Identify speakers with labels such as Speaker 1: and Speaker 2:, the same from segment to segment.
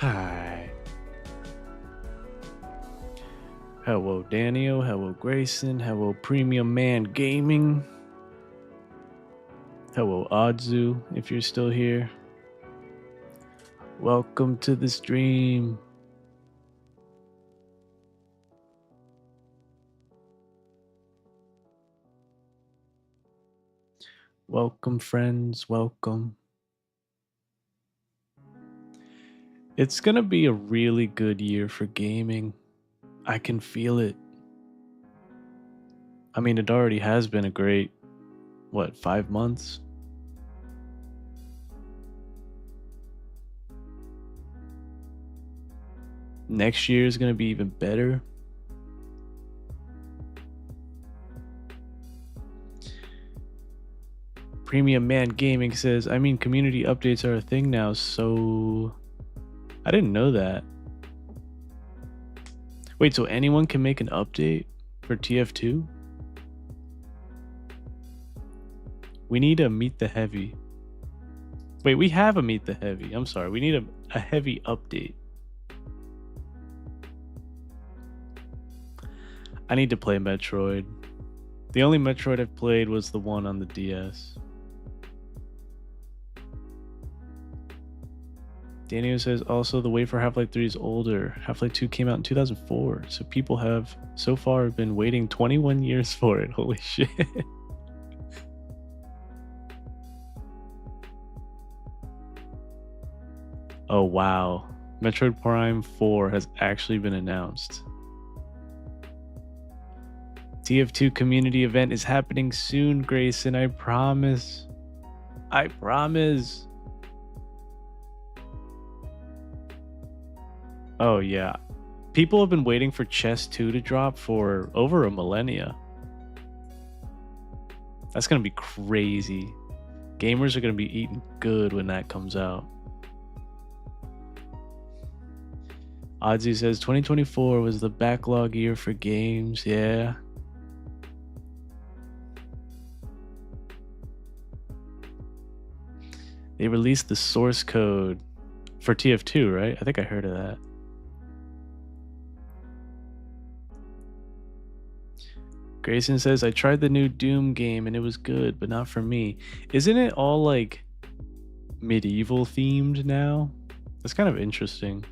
Speaker 1: Hi. Hello, Daniel. Hello, Grayson. Hello, Premium Man Gaming. Hello, Odzu, if you're still here. Welcome to the stream. Welcome, friends. Welcome. It's going to be a really good year for gaming. I can feel it. I mean, it already has been a great, 5 months? Next year is going to be even better. Premium Man Gaming says, I mean, community updates are a thing now, so I didn't know that. Wait, so anyone can make an update for TF2? We need a Meet the Heavy. Wait, we have a Meet the Heavy. I'm sorry. We need a heavy update. I need to play Metroid. The only Metroid I've played was the one on the DS. Daniel says also the wait for Half-Life 3 is older. Half-Life 2 came out in 2004, so people have so far been waiting 21 years for it. Holy shit. Oh wow. Metroid Prime 4 has actually been announced. TF2 community event is happening soon, Grayson. I promise. I promise. Oh, yeah. People have been waiting for Chess 2 to drop for over a millennia. That's going to be crazy. Gamers are going to be eating good when that comes out. Oddsy says 2024 was the backlog year for games. Yeah. They released the source code for TF2, right? I think I heard of that. Grayson says, I tried the new Doom game and it was good, but not for me. Isn't it all like medieval themed now? That's kind of interesting.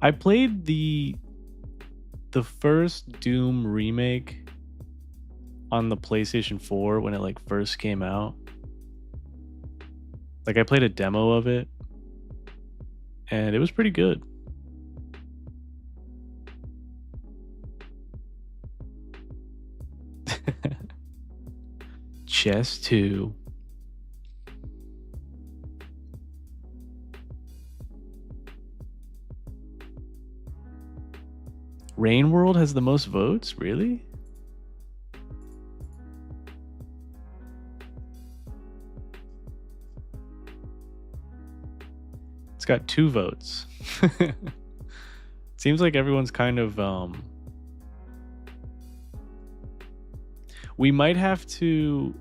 Speaker 1: I played the first Doom remake on the PlayStation 4 when it like first came out. Like I played a demo of it and it was pretty good. Chess 2. Rain World has the most votes? Really? It's got 2 votes. Seems like everyone's kind of we might have to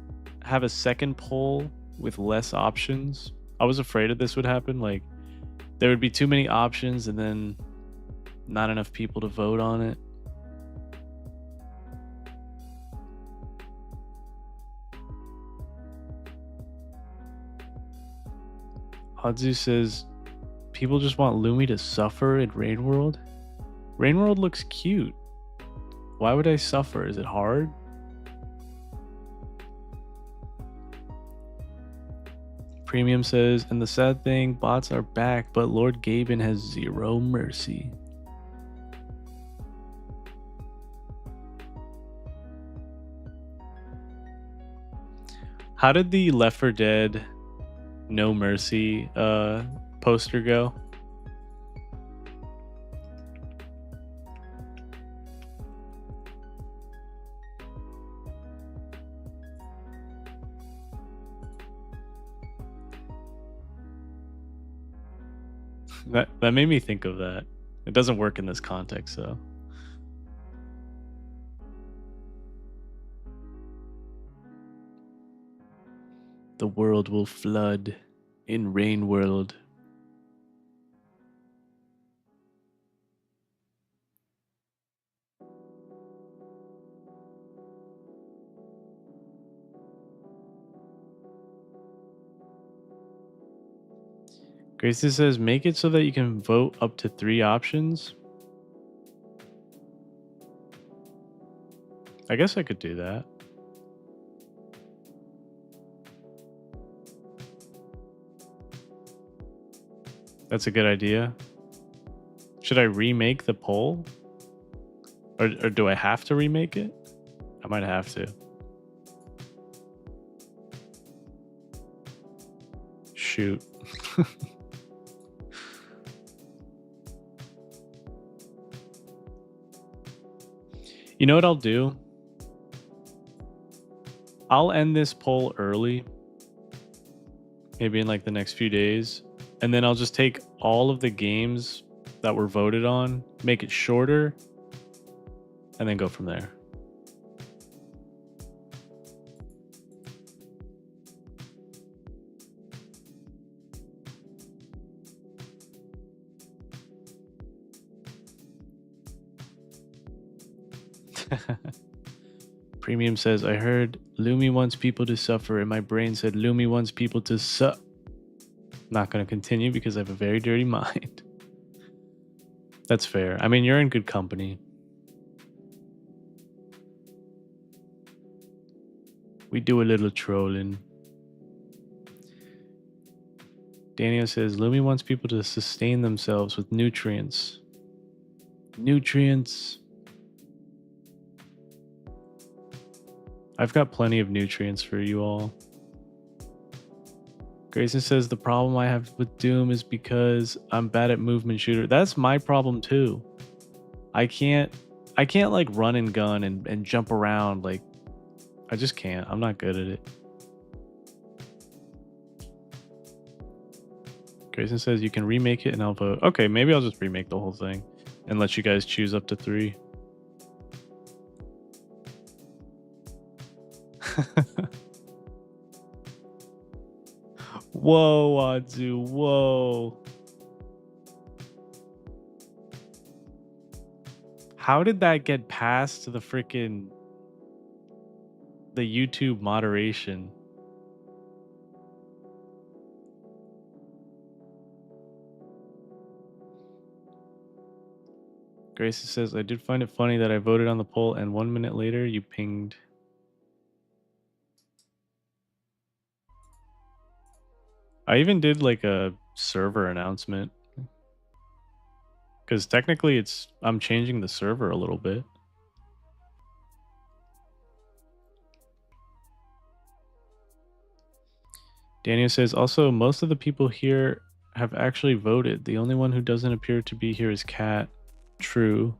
Speaker 1: have a second poll with less options. I was afraid of this would happen. Like there would be too many options and then not enough people to vote on it. Hadzu says people just want Lumi to suffer in Rain World. Rain World looks cute. Why would I suffer? Is it hard? Premium says, and the sad thing, bots are back, but Lord Gaben has 0 mercy. How did the Left 4 Dead No Mercy poster go? That made me think of that. It doesn't work in this context, though. The world will flood. in Rain World. Grayson says, make it so that you can vote up to 3 options. I guess I could do that. That's a good idea. Should I remake the poll? Or do I have to remake it? I might have to. Shoot. You know what I'll do? I'll end this poll early, maybe in like the next few days, and then I'll just take all of the games that were voted on, make it shorter, and then go from there. Premium says, I heard Lumi wants people to suffer, and my brain said Lumi wants people to suck. Not going to continue because I have a very dirty mind. That's fair. I mean, you're in good company. We do a little trolling. Daniel says, Lumi wants people to sustain themselves with nutrients. Nutrients. I've got plenty of nutrients for you all. Grayson says, the problem I have with Doom is because I'm bad at movement shooter. That's my problem too. I can't like run and gun and jump around. Like, I just can't. I'm not good at it. Grayson says, you can remake it and I'll vote. Okay, maybe I'll just remake the whole thing and let you guys choose up to 3. Whoa, Adu, whoa. How did that get past the freaking the YouTube moderation? Grayson says, I did find it funny that I voted on the poll and 1 minute later you pinged. I even did like a server announcement. Because technically I'm changing the server a little bit. Daniel says, also, most of the people here have actually voted. The only one who doesn't appear to be here is Kat. True.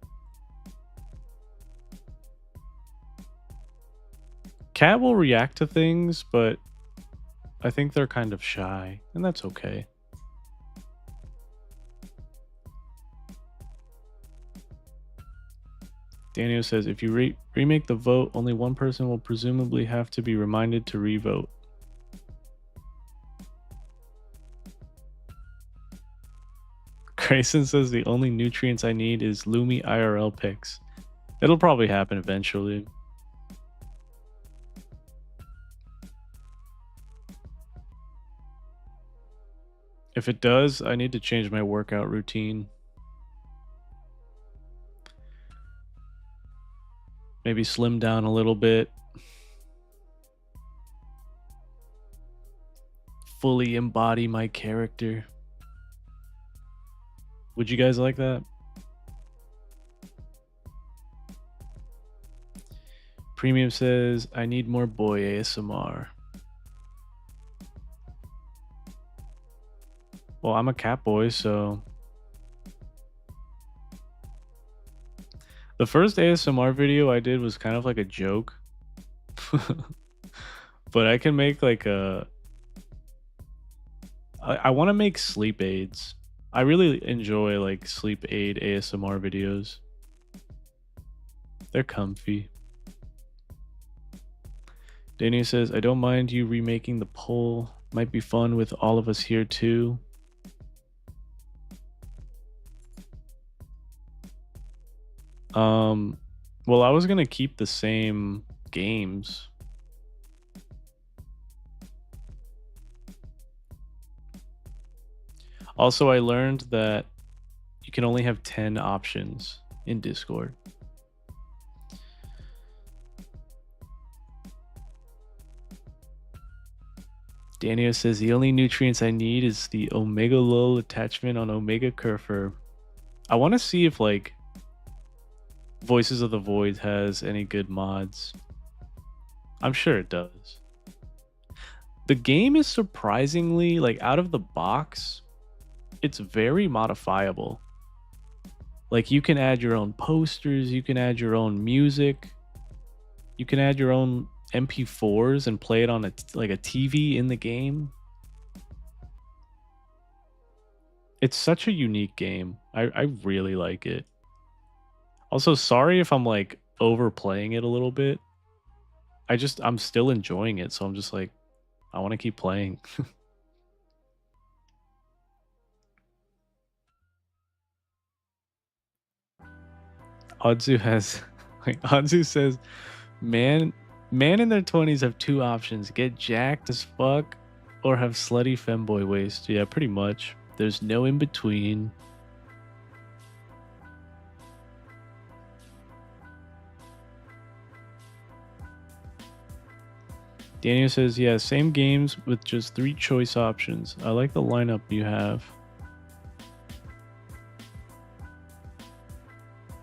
Speaker 1: Kat will react to things, but I think they're kind of shy, and that's okay. Daniel says, if you remake the vote, only one person will presumably have to be reminded to revote. Grayson says, the only nutrients I need is Lumi IRL picks. It'll probably happen eventually. If it does, I need to change my workout routine. Maybe slim down a little bit. Fully embody my character. Would you guys like that? Premium says, I need more boy ASMR. Well, I'm a cat boy, so... The first ASMR video I did was kind of like a joke. But I can make like a... I want to make sleep aids. I really enjoy like sleep aid ASMR videos. They're comfy. Danny says, I don't mind you remaking the poll. Might be fun with all of us here too. Well, I was gonna keep the same games. Also, I learned that you can only have 10 options in Discord. Daniel says the only nutrients I need is the Omega Lol attachment on Omega Curfer. I want to see if like Voices of the Void has any good mods. I'm sure it does. The game is surprisingly, like, out of the box, it's very modifiable. Like, you can add your own posters, you can add your own music, you can add your own MP4s and play it on a TV in the game. It's such a unique game. I really like it. Also, sorry if I'm like overplaying it a little bit. I'm still enjoying it, so I'm just like, I want to keep playing. Odzu has like Odzu says, man in their 20s have two options: get jacked as fuck or have slutty femboy waist. Yeah, pretty much. There's no in between. Daniel says, yeah, same games with just 3 choice options. I like the lineup you have.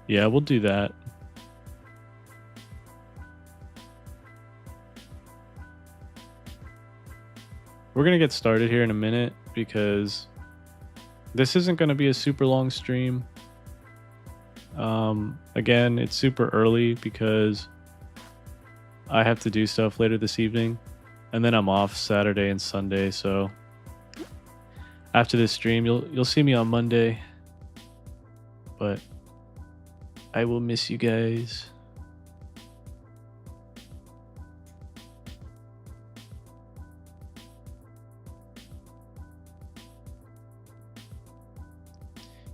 Speaker 1: Yeah, we'll do that. We're going to get started here in a minute because this isn't going to be a super long stream. Again, it's super early because I have to do stuff later this evening, and then I'm off Saturday and Sunday. So after this stream, you'll see me on Monday, but I will miss you guys.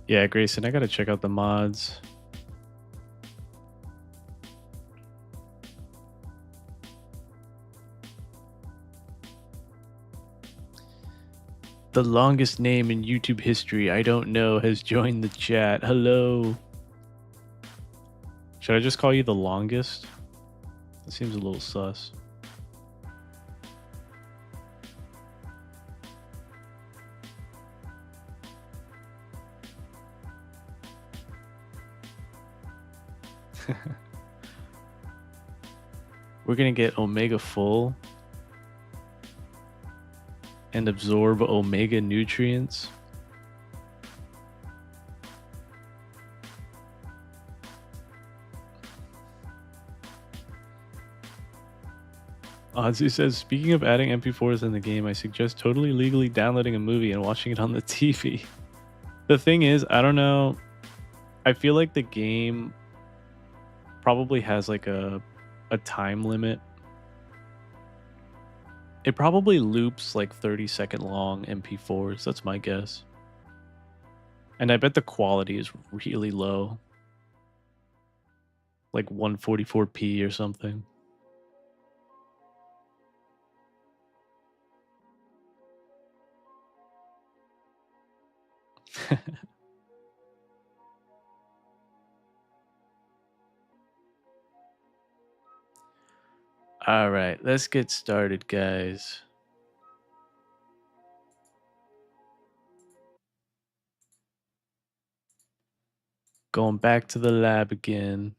Speaker 1: Yeah, Grayson, I gotta check out the mods. The longest name in YouTube history I don't know has joined the chat. Hello. Should I just call you the longest? That seems a little sus. We're gonna get Omega full and absorb Omega nutrients. Odzu says, speaking of adding MP4s in the game, I suggest totally legally downloading a movie and watching it on the TV. The thing is, I don't know. I feel like the game probably has like a time limit. It probably loops like 30-second long MP4s. That's my guess. And I bet the quality is really low. Like 144p or something. All right, let's get started, guys. Going back to the lab again.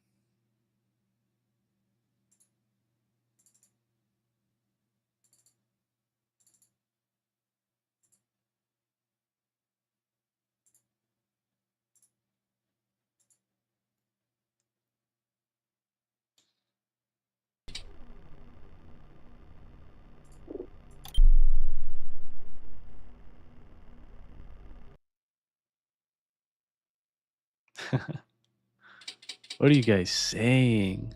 Speaker 1: What are you guys saying?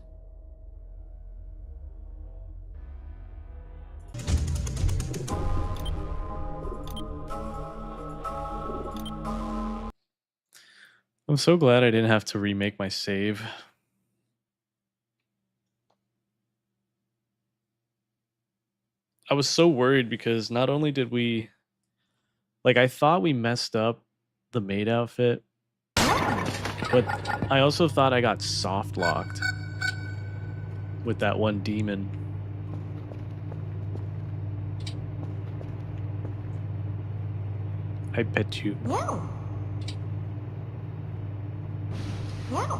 Speaker 1: I'm so glad I didn't have to remake my save. I was so worried because not only did we, like, I thought we messed up the maid outfit, but I also thought I got soft locked with that one demon. I bet you.
Speaker 2: No. No.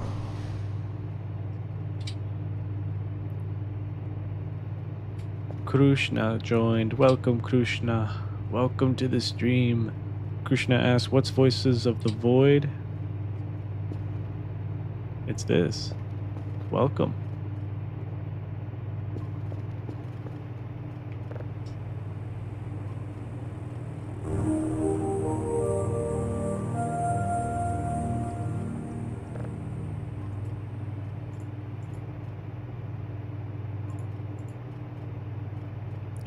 Speaker 1: Krishna joined. Welcome, Krishna. Welcome to the stream. Krishna asks, what's Voices of the Void? It's this. Welcome.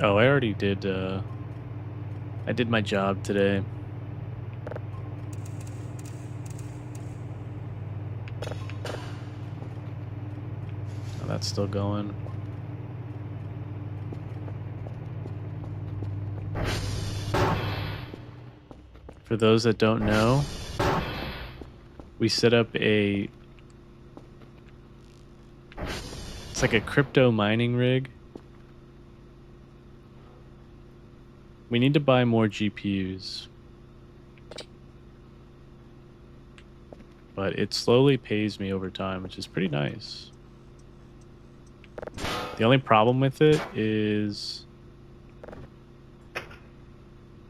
Speaker 1: Oh, I already did, I did my job today. Oh, that's still going. For those that don't know, we set up it's like a crypto mining rig. We need to buy more GPUs. But it slowly pays me over time, which is pretty nice. The only problem with it is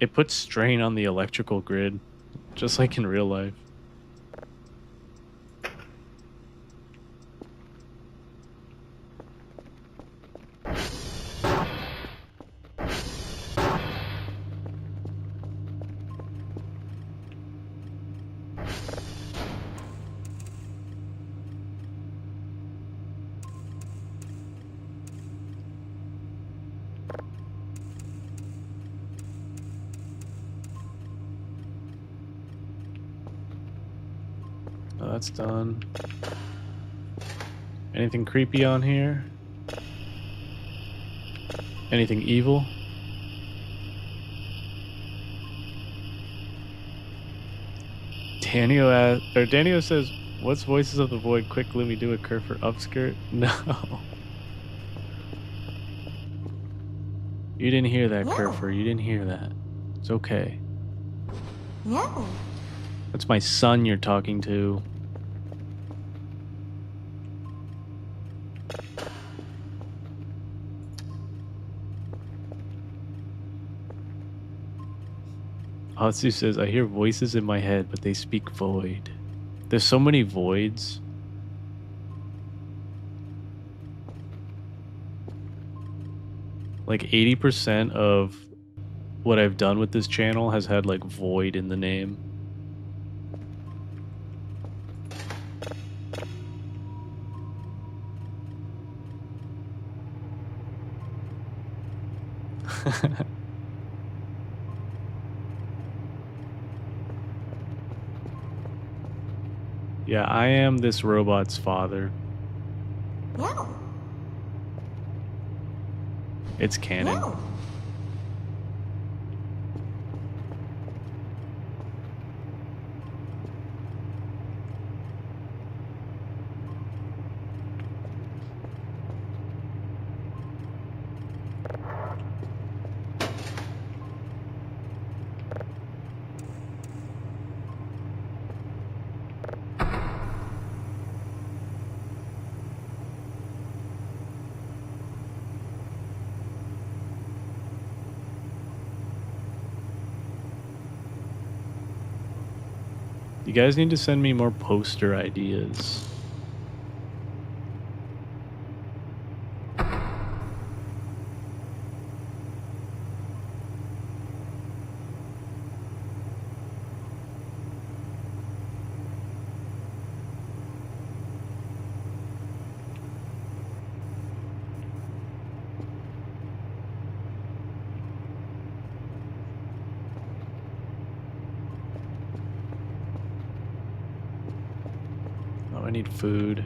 Speaker 1: it puts strain on the electrical grid, just like in real life. Oh, that's done. Anything creepy on here? Anything evil? Daniel says, what's Voices of the Void? Quick, let me do a curve for upskirt. No. You didn't hear that,
Speaker 2: No.
Speaker 1: Kerfer. You didn't hear that. It's okay.
Speaker 2: No.
Speaker 1: That's my son you're talking to. Hatsu says, I hear voices in my head, but they speak void. There's so many voids. Like 80% of what I've done with this channel has had like void in the name. Yeah, I am this robot's father.
Speaker 2: No.
Speaker 1: It's canon.
Speaker 2: No.
Speaker 1: You guys need to send me more poster ideas. I need food.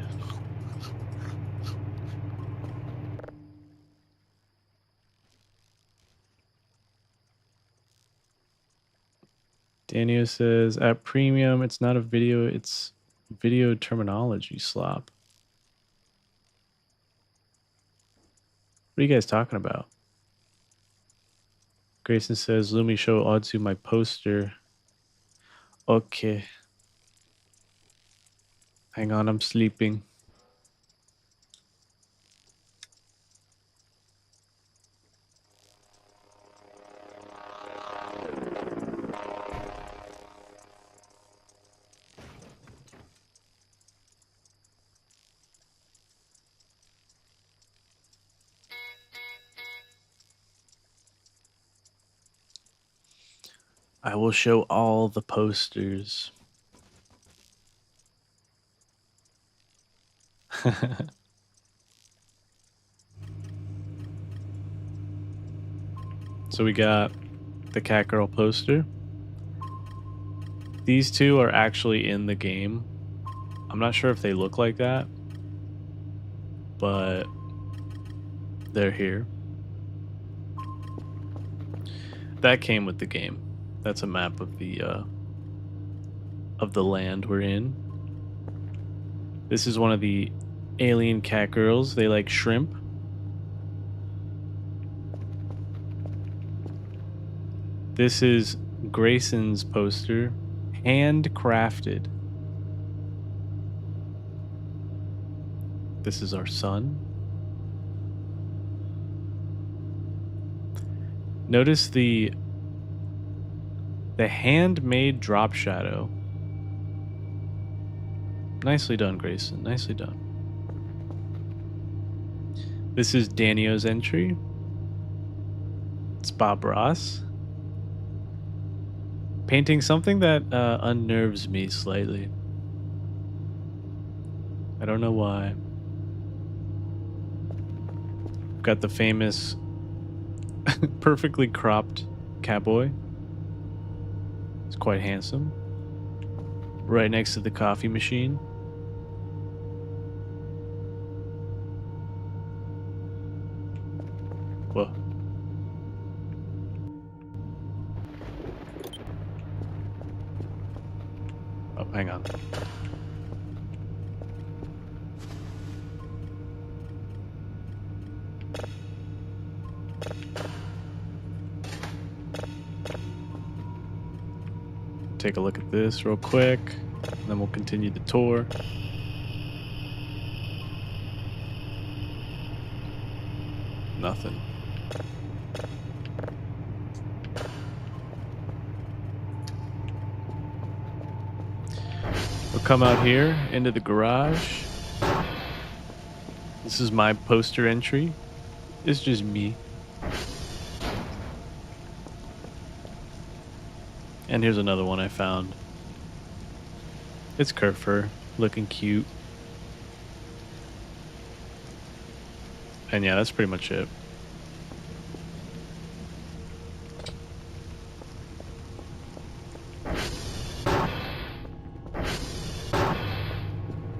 Speaker 1: Daniel says, at premium, it's not a video, it's video terminology slop. What are you guys talking about? Grayson says, let me show Odzu my poster. Okay. Hang on, I'm sleeping. I will show all the posters. So we got the Cat Girl poster. These two are actually in the game. I'm not sure if they look like that, but they're here. That came with the game. That's a map of the land we're in. This is one of the alien cat girls. They like shrimp. This is Grayson's poster, handcrafted. This is our sun. Notice the handmade drop shadow. Nicely done, Grayson. Nicely done. This is Danio's entry. It's Bob Ross. Painting something that unnerves me slightly. I don't know why. Got the famous perfectly cropped cowboy. It's quite handsome. Right next to the coffee machine. Whoa. Oh, hang on. Take a look at this real quick, and then we'll continue the tour. Nothing. We'll come out here into the garage. This is my poster entry. It's just me. And here's another one I found. It's Kerfer, looking cute. And yeah, that's pretty much it.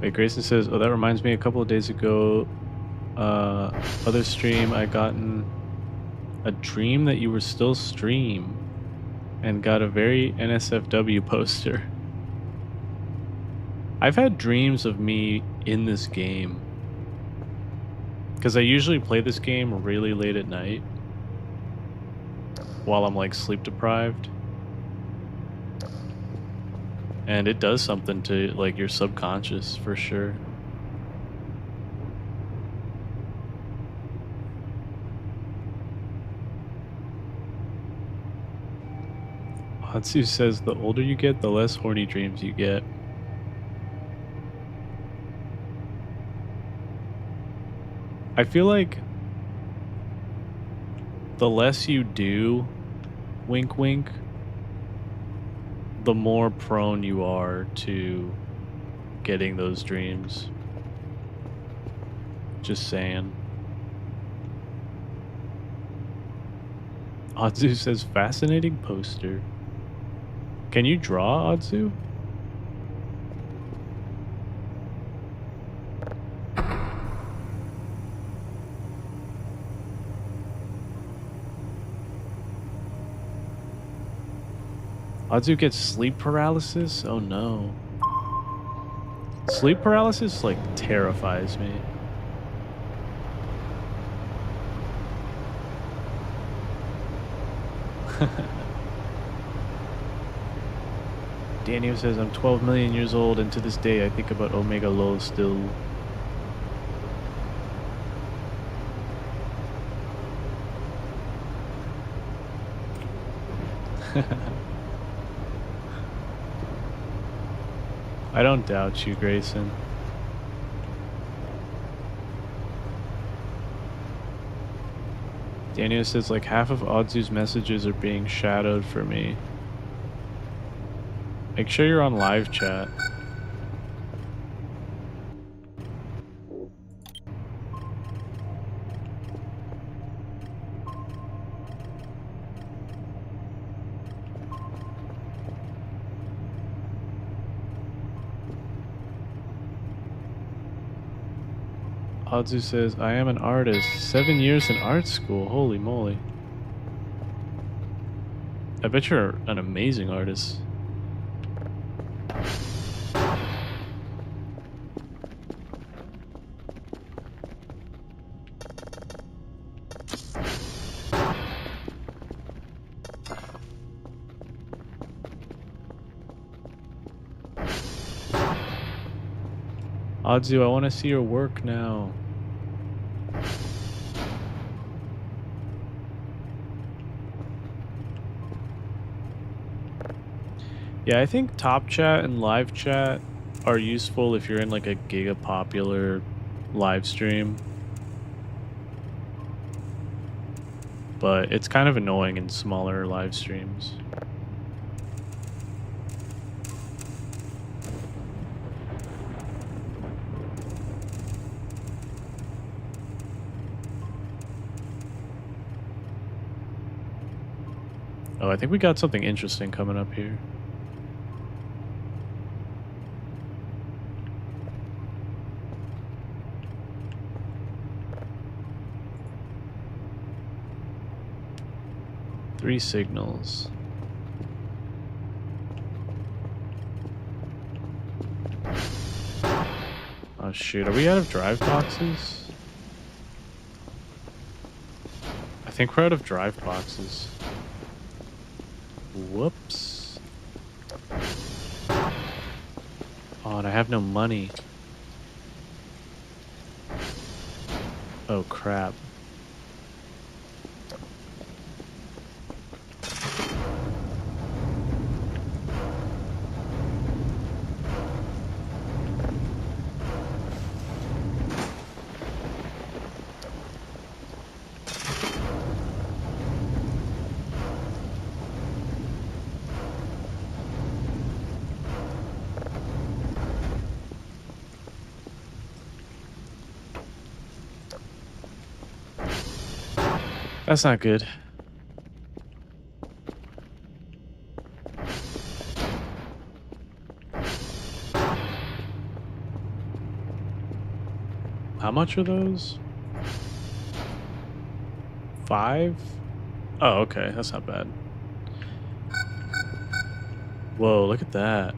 Speaker 1: Wait, Grayson says, oh, that reminds me, a couple of days ago, other stream, I gotten a dream that you were still stream and got a very NSFW poster. I've had dreams of me in this game because I usually play this game really late at night while I'm like sleep deprived, and it does something to like your subconscious for sure. Hatsu says the older you get, the less horny dreams you get. I feel like the less you do, wink wink, the more prone you are to getting those dreams. Just saying. Odzu says fascinating poster. Can you draw, Odzu? Azu gets sleep paralysis? Oh no. Sleep paralysis like terrifies me. Daniel says, I'm 12 million years old, and to this day I think about Omega Low still. I don't doubt you, Grayson. Daniel says, like, half of Odzu's messages are being shadowed for me. Make sure you're on live chat. Odzu says, I am an artist. 7 years in art school. Holy moly. I bet you're an amazing artist. Odzu, I want to see your work now. Yeah, I think top chat and live chat are useful if you're in like a giga popular live stream. But it's kind of annoying in smaller live streams. Oh, I think we got something interesting coming up here. Three signals. Oh shoot, are we out of drive boxes? I think we're out of drive boxes. Whoops. Oh, and I have no money. Oh crap. That's not good. How much are those? 5? Oh, okay. That's not bad. Whoa, look at that.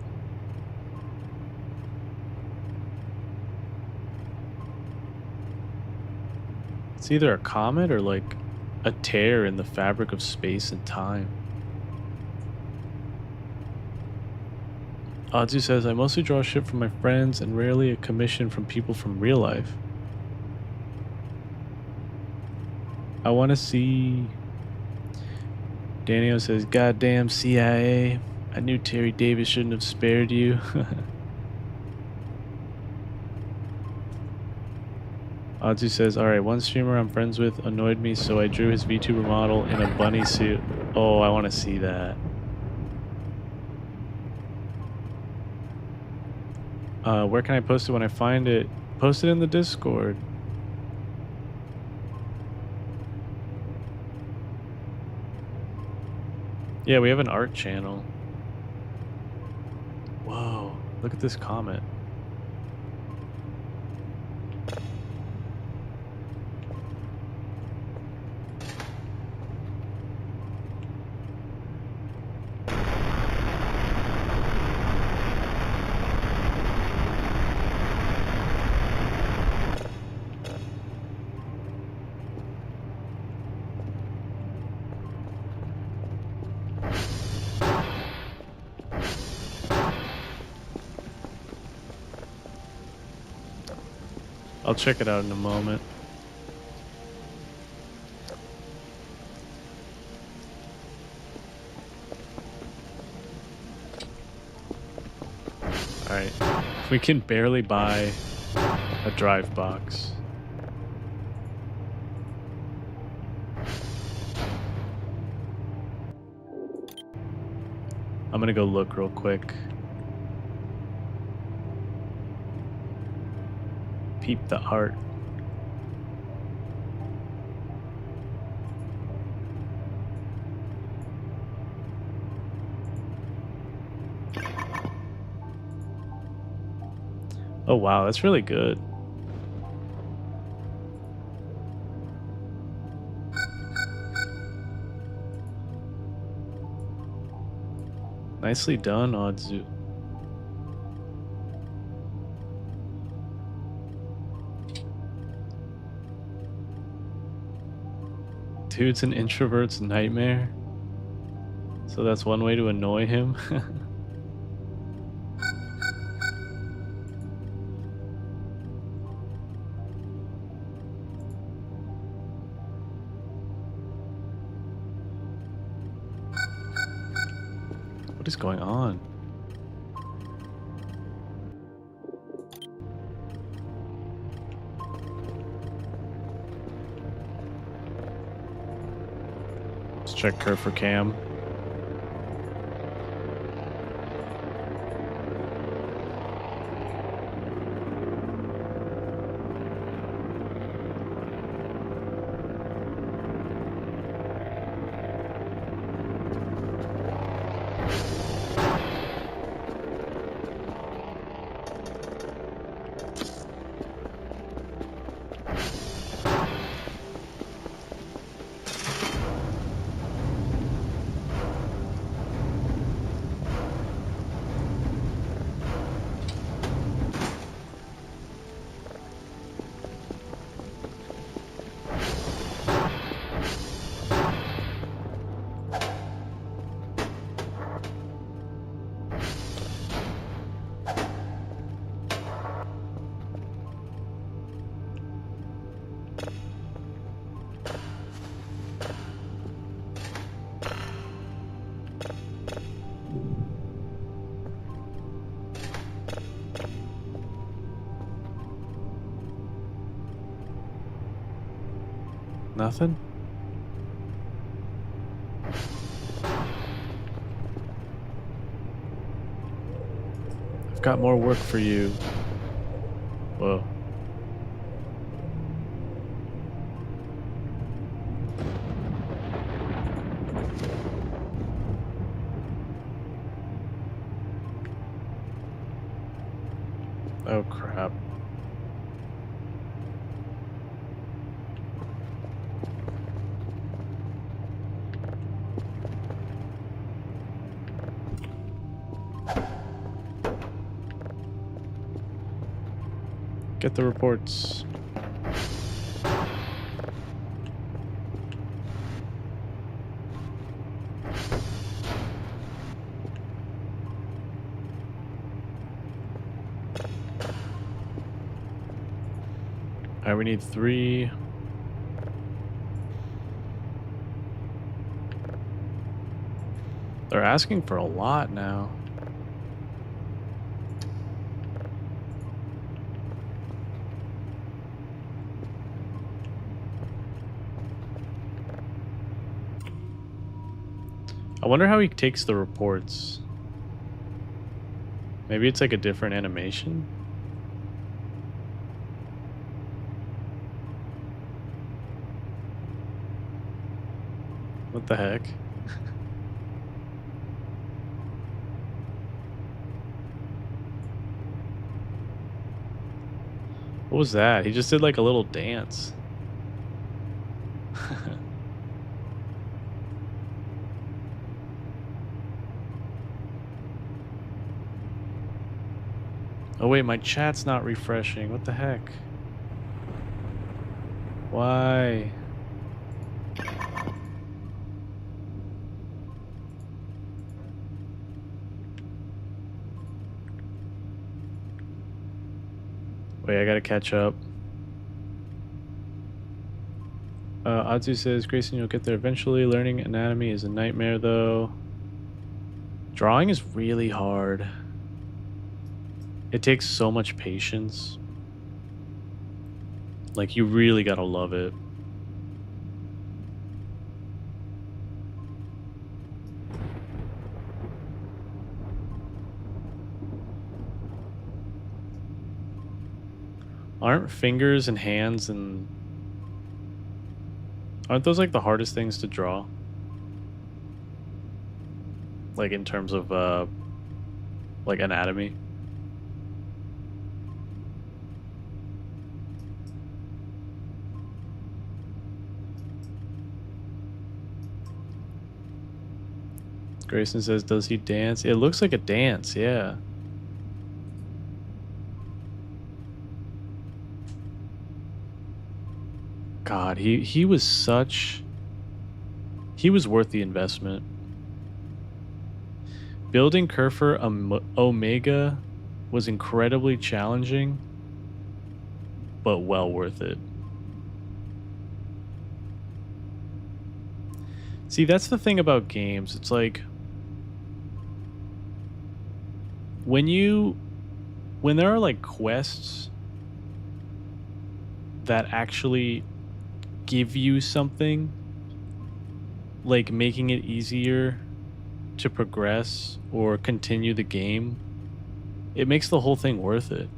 Speaker 1: It's either a comet or like a tear in the fabric of space and time. Odzu says, I mostly draw shit from my friends and rarely a commission from people from real life. I want to see... Daniel says, goddamn CIA. I knew Terry Davis shouldn't have spared you. Odzu says, alright, one streamer I'm friends with annoyed me, so I drew his VTuber model in a bunny suit. Oh, I want to see that. Where can I post it when I find it? Post it in the Discord. Yeah, we have an art channel. Whoa, look at this comet. I'll check it out in a moment. Alright. We can barely buy a drive box. I'm gonna go look real quick. Peep the art. Oh wow, that's really good. Nicely done, Odzu. Dude's an introvert's nightmare. So that's one way to annoy him. What is going on? Let's check her for cam. Nothing? I've got more work for you. Whoa. Oh crap. Get the reports. Alright, we need 3. They're asking for a lot now. I wonder how he takes the reports. Maybe it's like a different animation? What the heck? What was that? He just did like a little dance. Oh wait, my chat's not refreshing. What the heck? Why? Wait, I gotta catch up. Adzu says, Grayson, you'll get there eventually. Learning anatomy is a nightmare, though. Drawing is really hard. It takes so much patience. Like, you really gotta love it. Aren't fingers and hands and... Aren't those, like, the hardest things to draw? Like, in terms of, like, anatomy? Grayson says, does he dance? It looks like a dance, yeah. God, he was such... He was worth the investment. Building Kerfer Omega was incredibly challenging, but well worth it. See, that's the thing about games. It's like... When there are like quests that actually give you something, like making it easier to progress or continue the game, it makes the whole thing worth it.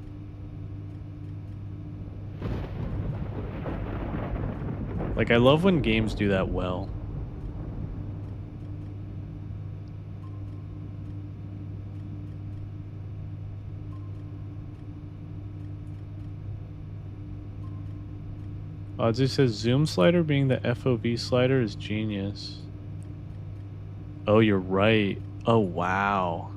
Speaker 1: Like, I love when games do that well. Odzu says zoom slider being the FOV slider is genius. Oh, you're right. Oh, wow.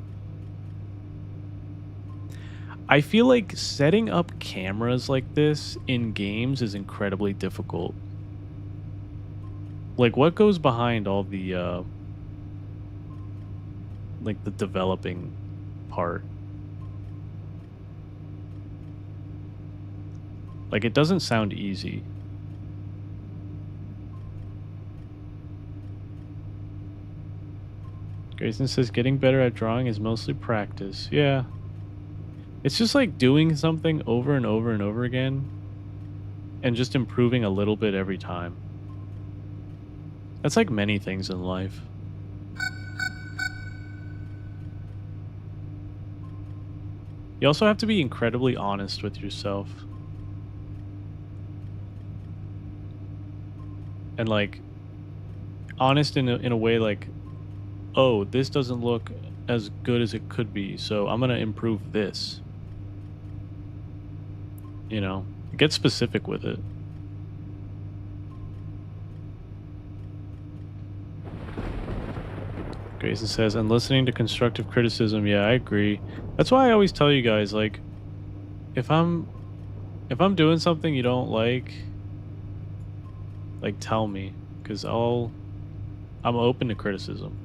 Speaker 1: I feel like setting up cameras like this in games is incredibly difficult. Like, what goes behind all the, like, the developing part? Like, it doesn't sound easy. Grayson says getting better at drawing is mostly practice. Yeah. It's just like doing something over and over and over again and just improving a little bit every time. That's like many things in life. You also have to be incredibly honest with yourself. And like honest in a way like, oh, this doesn't look as good as it could be, so I'm going to improve this. You know, get specific with it. Grayson says, and listening to constructive criticism, yeah, I agree. That's why I always tell you guys, like, if I'm doing something you don't like, tell me, because I'm open to criticism.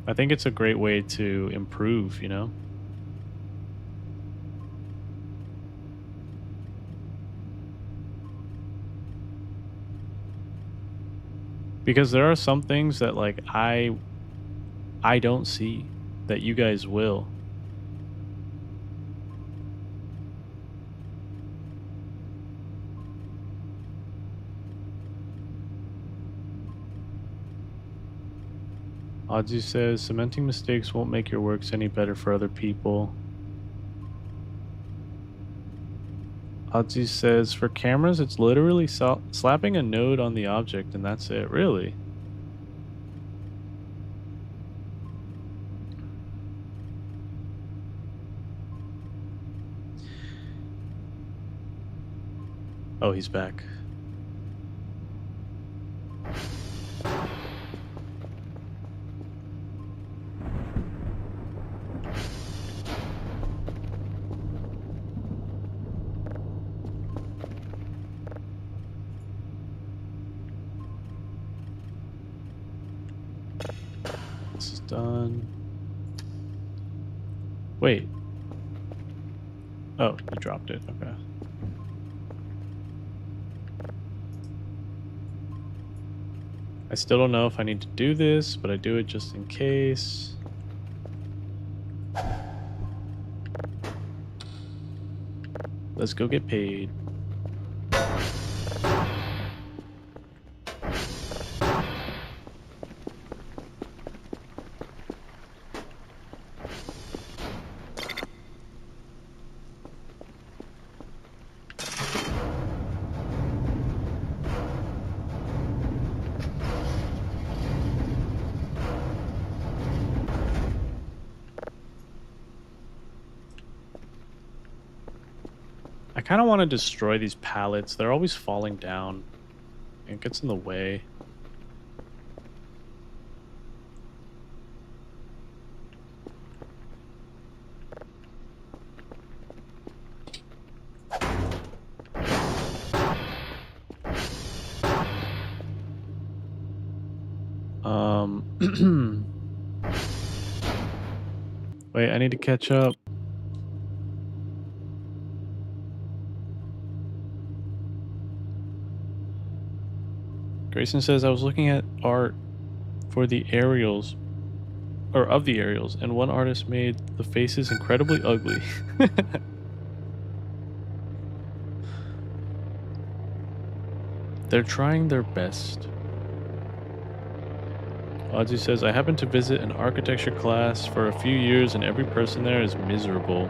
Speaker 1: I think it's a great way to improve, you know? Because there are some things that like I don't see that you guys will. Odzu says cementing mistakes won't make your works any better for other people. Odzu says for cameras it's literally slapping a node on the object and that's it. Really? Oh, he's back. This is done. Wait. Oh, you dropped it. Okay. I still don't know if I need to do this, but I do it just in case. Let's go get paid. I kind of want to destroy these pallets. They're always falling down. It gets in the way. Wait, I need to catch up. Grayson says, I was looking at art for the aerials, or of the aerials, and one artist made the faces incredibly ugly. They're trying their best. Audrey says, I happened to visit an architecture class for a few years and every person there is miserable.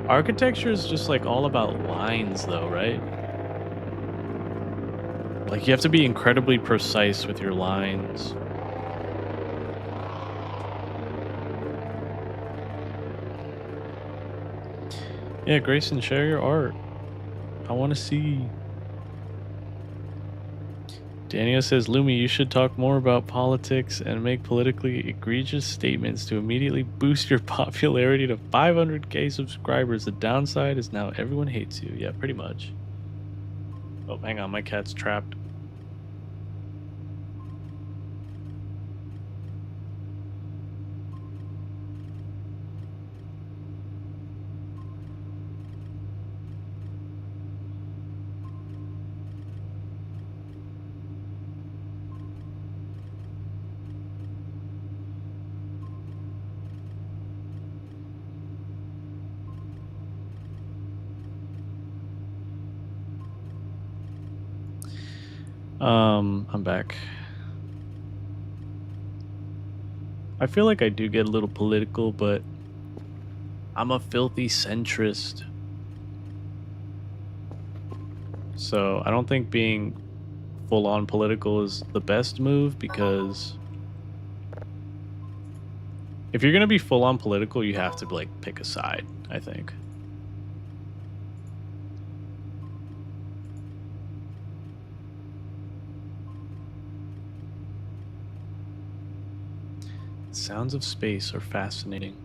Speaker 1: Architecture is just like all about lines though, right? Like you have to be incredibly precise with your lines. Yeah, Grayson, share your art. I want to see. Daniel says, Lumi, you should talk more about politics and make politically egregious statements to immediately boost your popularity to 500k subscribers. The downside is now everyone hates you. Yeah, pretty much. Oh, hang on, my cat's trapped. I'm back. I feel like I do get a little political, but I'm a filthy centrist. So I don't think being full on political is the best move because if you're going to be full on political, you have to like pick a side, I think. Sounds of space are fascinating.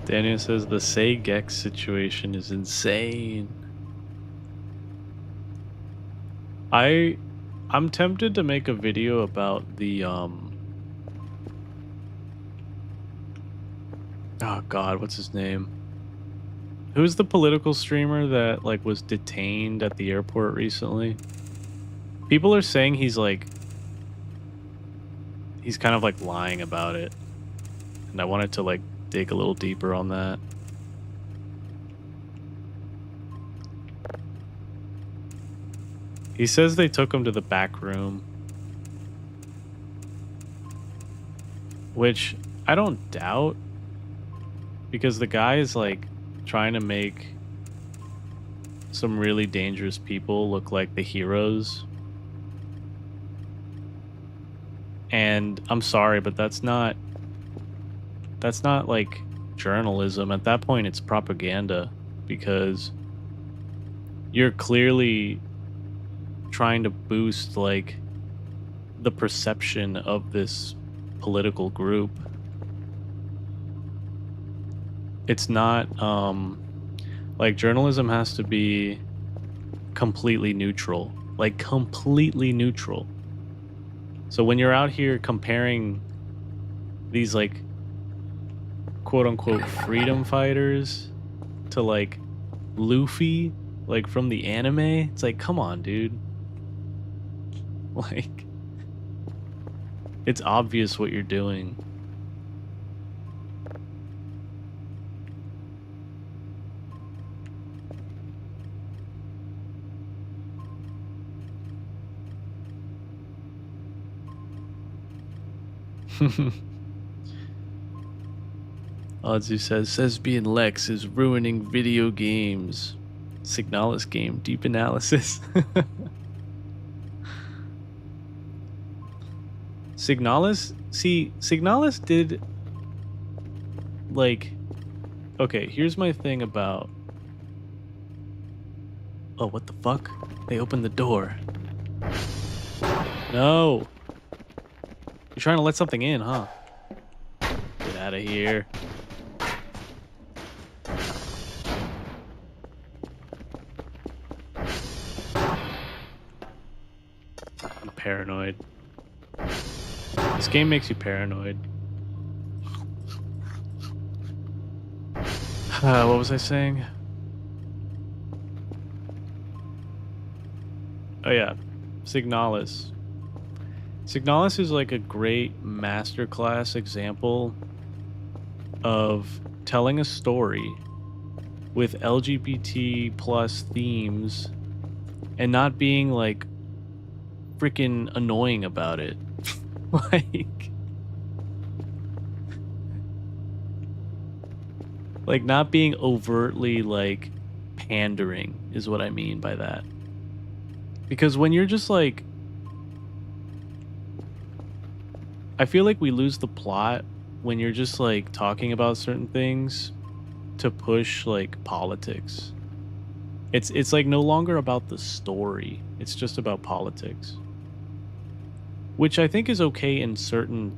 Speaker 1: Daniel says the Say-Gex situation is insane. I'm tempted to make a video about the oh god, what's his name? Who's the political streamer that like was detained at the airport recently? People are saying he's kind of like lying about it. And I wanted to like dig a little deeper on that. He says they took him to the back room, which I don't doubt because the guy is like trying to make some really dangerous people look like the heroes. And I'm sorry, but that's not like journalism. At that point, it's propaganda because you're clearly trying to boost like the perception of this political group. It's not like journalism has to be completely neutral, like completely neutral. So when you're out here comparing these like quote unquote freedom fighters to like Luffy, like from the anime, it's like, come on, dude. Like, it's obvious what you're doing. Odzu says being Lex is ruining video games. Signalis game, deep analysis. Signalis did like, okay, here's my thing about, oh, what the fuck? They opened the door. No. You're trying to let something in, huh? Get out of here. I'm paranoid. This game makes you paranoid. What was I saying? Oh yeah, Signalis. Signalis is like a great masterclass example of telling a story with LGBT plus themes and not being like freaking annoying about it. like not being overtly like pandering is what I mean by that. Because when you're just like, I feel like we lose the plot when you're just like talking about certain things to push like politics. It's like no longer about the story. It's just about politics. Which I think is okay in certain,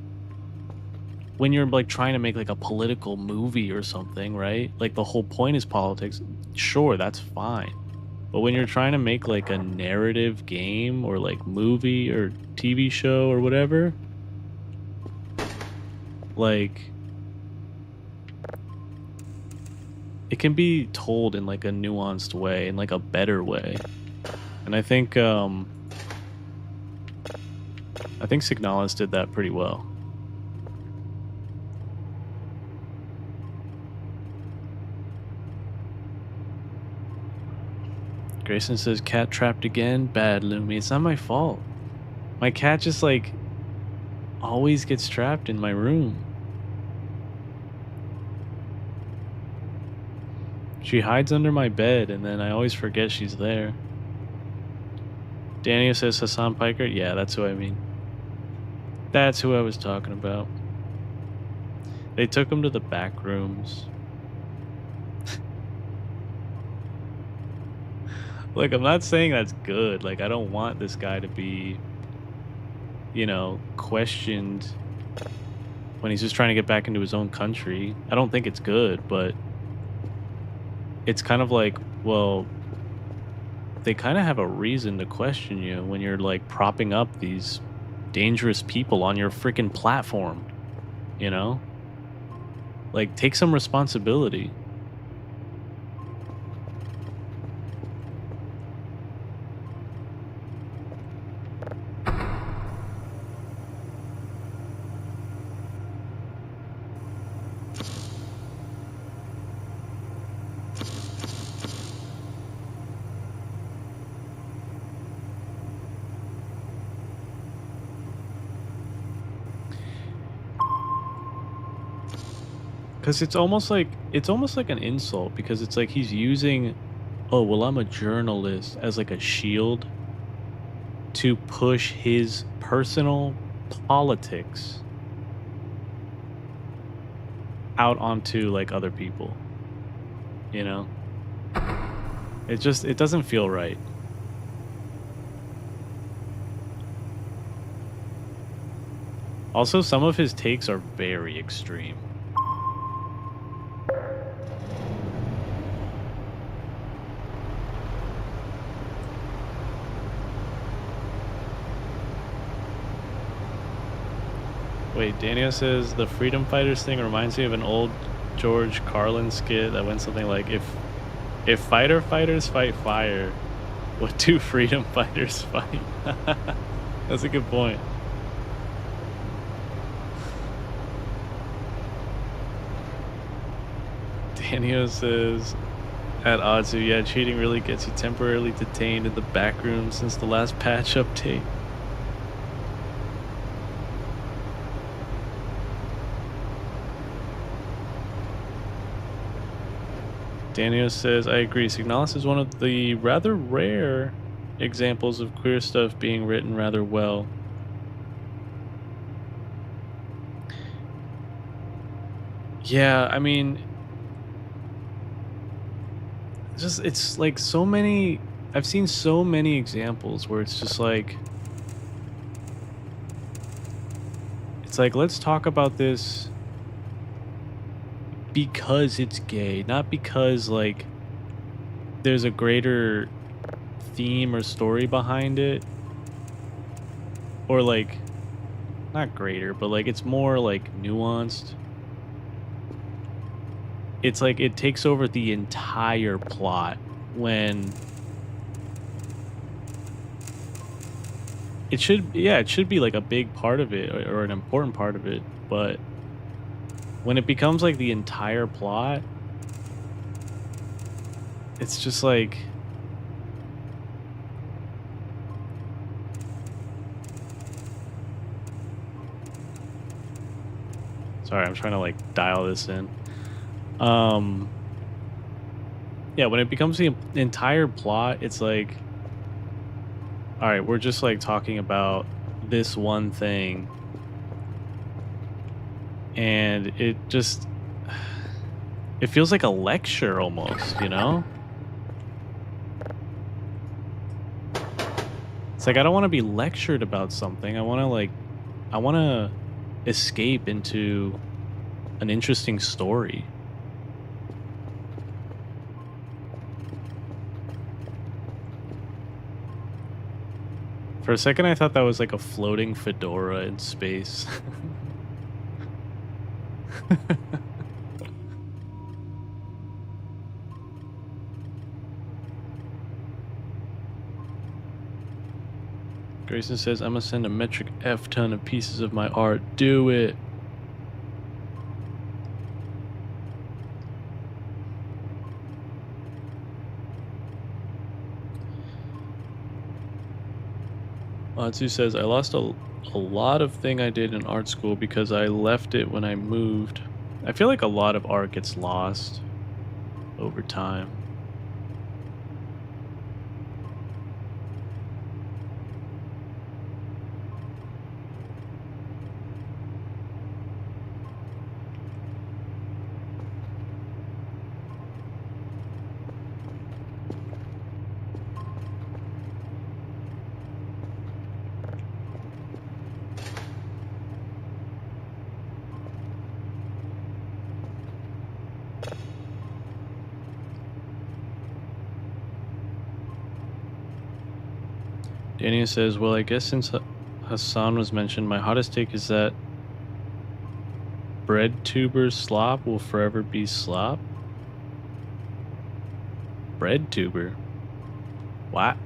Speaker 1: when you're like trying to make like a political movie or something, right? Like the whole point is politics. Sure, that's fine. But when you're trying to make like a narrative game or like movie or TV show or whatever, like it can be told in like a nuanced way, in like a better way. And I think Signalis did that pretty well. Grayson says, cat trapped again? Bad, Lumi. It's not my fault. My cat just like always gets trapped in my room. She hides under my bed and then I always forget she's there. Daniel says Hassan Piker? Yeah, that's who I mean. That's who I was talking about. They took him to the back rooms. Like, I'm not saying that's good. Like, I don't want this guy to be, you know, questioned when he's just trying to get back into his own country. I don't think it's good, but it's kind of like, well, they kind of have a reason to question you when you're like propping up these dangerous people on your freaking platform, you know? Like, take some responsibility. Because it's almost like an insult, because it's like he's using, oh well, I'm a journalist, as like a shield to push his personal politics out onto like other people, you know? It doesn't feel right. Also, some of his takes are very extreme. Wait, Daniel says the freedom fighters thing reminds me of an old George Carlin skit that went something like, if fighter fighters fight fire, what do freedom fighters fight? That's a good point. Daniel says at Azu, yeah, cheating really gets you temporarily detained in the back room since the last patch update. Daniel says, I agree. Signalis is one of the rather rare examples of queer stuff being written rather well. Yeah, I mean, it's like so many. I've seen so many examples where it's just like, let's talk about this because it's gay, not because like there's a greater theme or story behind it, or like not greater, but like it's more like nuanced. It's like it takes over the entire plot when it should be like a big part of it, or an important part of it, but when it becomes like the entire plot, it's just like, sorry, I'm trying to like dial this in. Yeah, when it becomes the entire plot, it's like, all right, we're just like talking about this one thing, and it feels like a lecture almost, you know? It's like I don't want to be lectured about something. I want to escape into an interesting story. For a second, I thought that was like a floating fedora in space. Grayson says, I'm gonna send a metric F ton of pieces of my art. Do it. Atsu says, I lost a lot of thing I did in art school because I left it when I moved. I feel like a lot of art gets lost over time. Daniel says, well, I guess since Hassan was mentioned, my hottest take is that bread tuber slop will forever be slop. Bread tuber? What?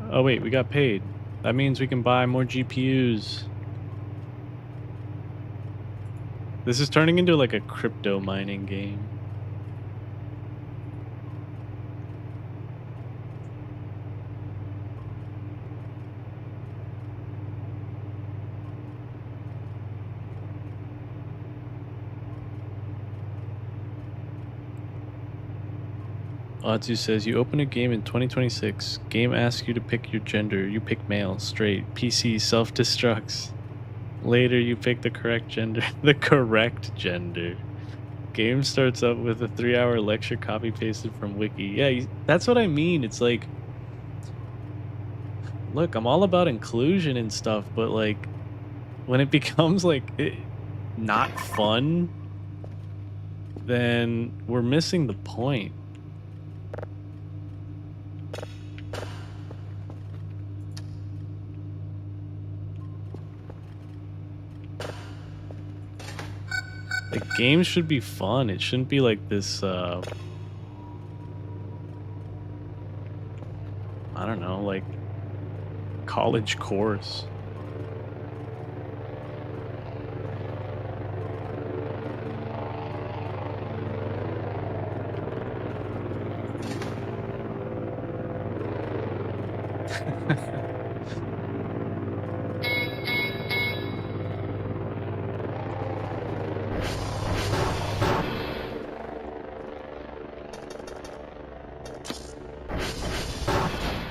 Speaker 1: Oh wait, we got paid. That means we can buy more GPUs. This is turning into like a crypto mining game. Odzu says you open a game in 2026. Game asks you to pick your gender. You pick male, straight. PC self-destructs. Later, you pick the correct gender. The correct gender. Game starts up with a 3-hour lecture copy pasted from Wiki. Yeah, that's what I mean. It's like, look, I'm all about inclusion and stuff, but like when it becomes like not fun, then we're missing the point. Like games should be fun. It shouldn't be like this I don't know, like college course.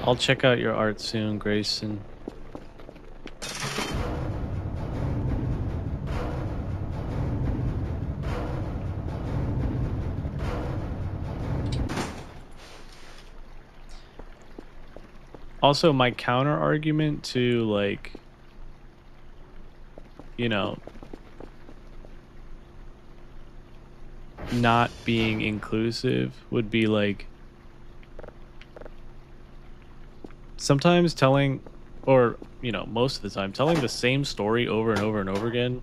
Speaker 1: I'll check out your art soon, Grayson. Also, my counter argument to like, you know, not being inclusive would be like sometimes telling, or you know, most of the time telling the same story over and over and over again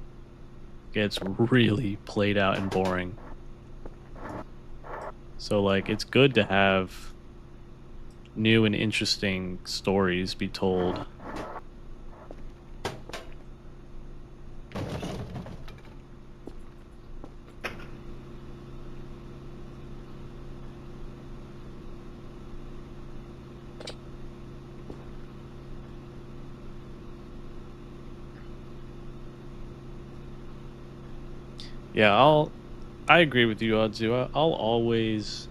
Speaker 1: gets really played out and boring. So like it's good to have new and interesting stories be told. Yeah, I agree with you, Odzu. I'll always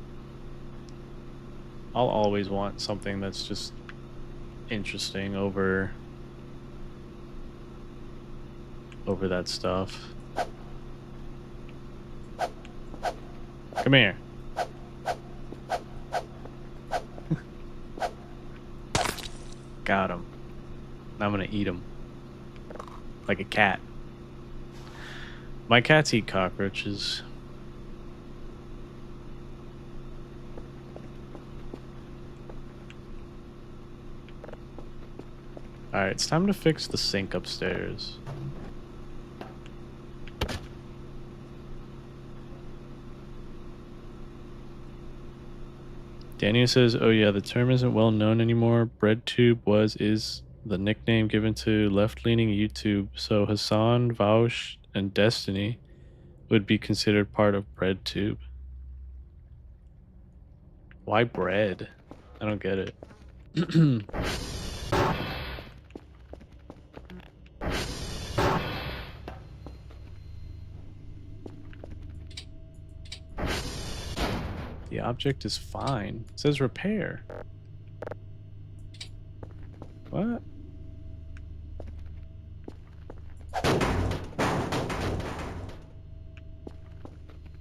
Speaker 1: want something that's just interesting over that stuff. Come here. Got him. I'm gonna eat him. Like a cat. My cats eat cockroaches. Alright, it's time to fix the sink upstairs. Daniel says, oh yeah, the term isn't well known anymore. BreadTube is the nickname given to left-leaning YouTube, so Hassan, Vaush, and Destiny would be considered part of BreadTube. Why bread? I don't get it. The object is fine. It says repair. What?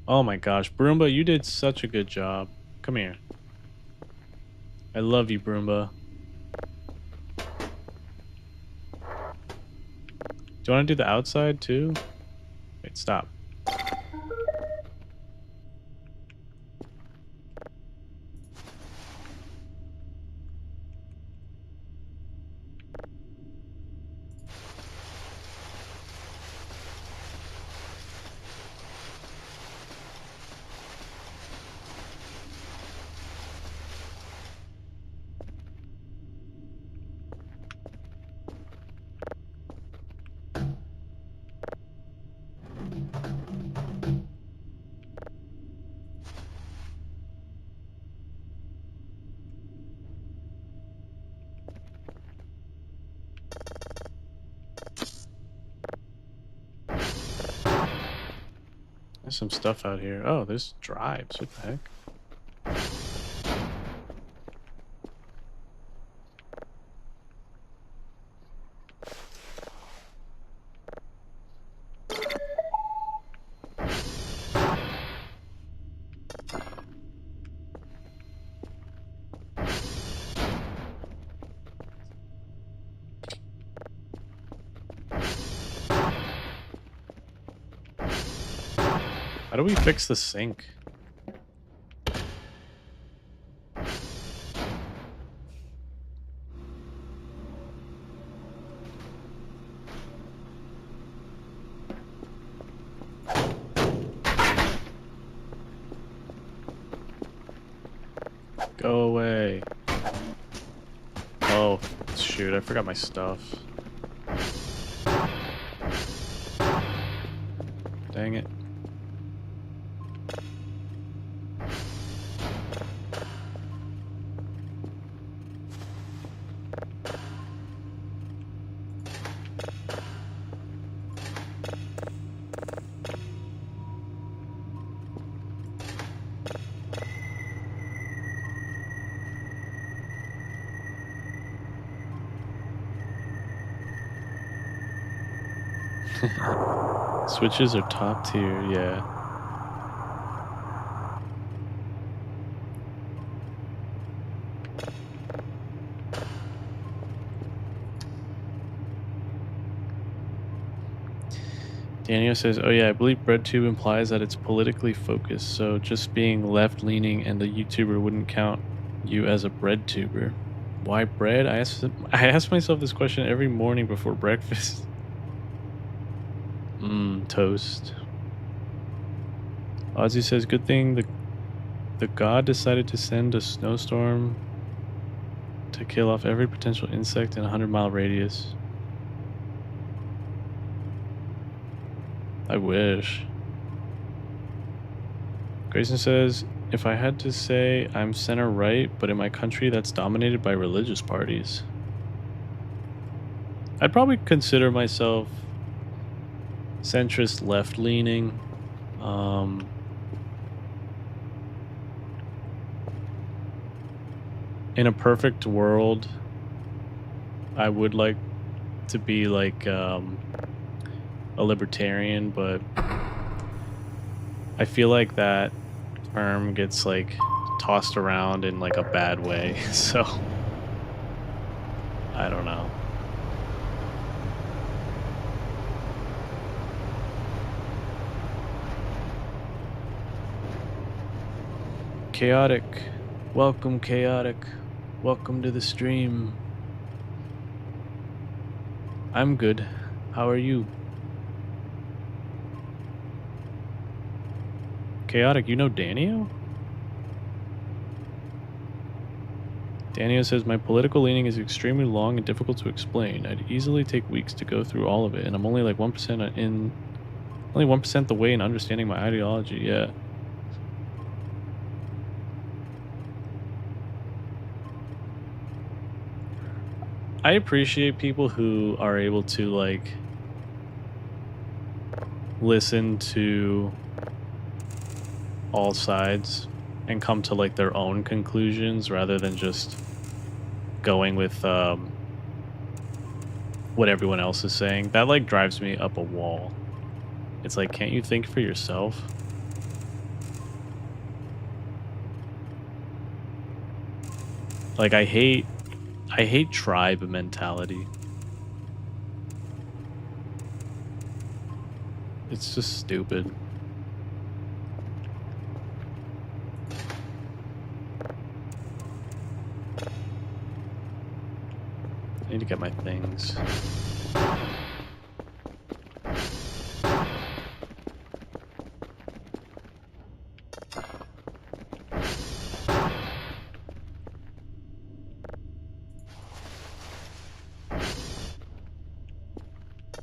Speaker 1: Oh my gosh, Broomba, you did such a good job. Come here. I love you, Broomba. Do you want to do the outside too? Wait, stop. There's some stuff out here. Oh, there's drives. What the heck? How do we fix the sink? Go away. Oh, shoot, I forgot my stuff. Dang it. Switches are top tier, yeah. Daniel says, oh yeah, I believe BreadTube implies that it's politically focused, so just being left-leaning and a YouTuber wouldn't count you as a BreadTuber. Why bread? I ask myself this question every morning before breakfast. Toast. Ozzy says, good thing the god decided to send a snowstorm to kill off every potential insect in a 100-mile radius. I wish. Grayson says, if I had to say, I'm center-right, but in my country that's dominated by religious parties. I'd probably consider myself centrist left-leaning. In a perfect world, I would like to be like a libertarian, but I feel like that term gets like tossed around in like a bad way. So I don't know. Chaotic. Welcome, Chaotic. Welcome to the stream. I'm good. How are you? Chaotic, you know Danio? Danio says, my political leaning is extremely long and difficult to explain. I'd easily take weeks to go through all of it, and I'm only like 1% the way in understanding my ideology, yeah. I appreciate people who are able to like listen to all sides and come to like their own conclusions rather than just going with what everyone else is saying. That like drives me up a wall. It's like, can't you think for yourself? Like I hate tribe mentality. It's just stupid. I need to get my things.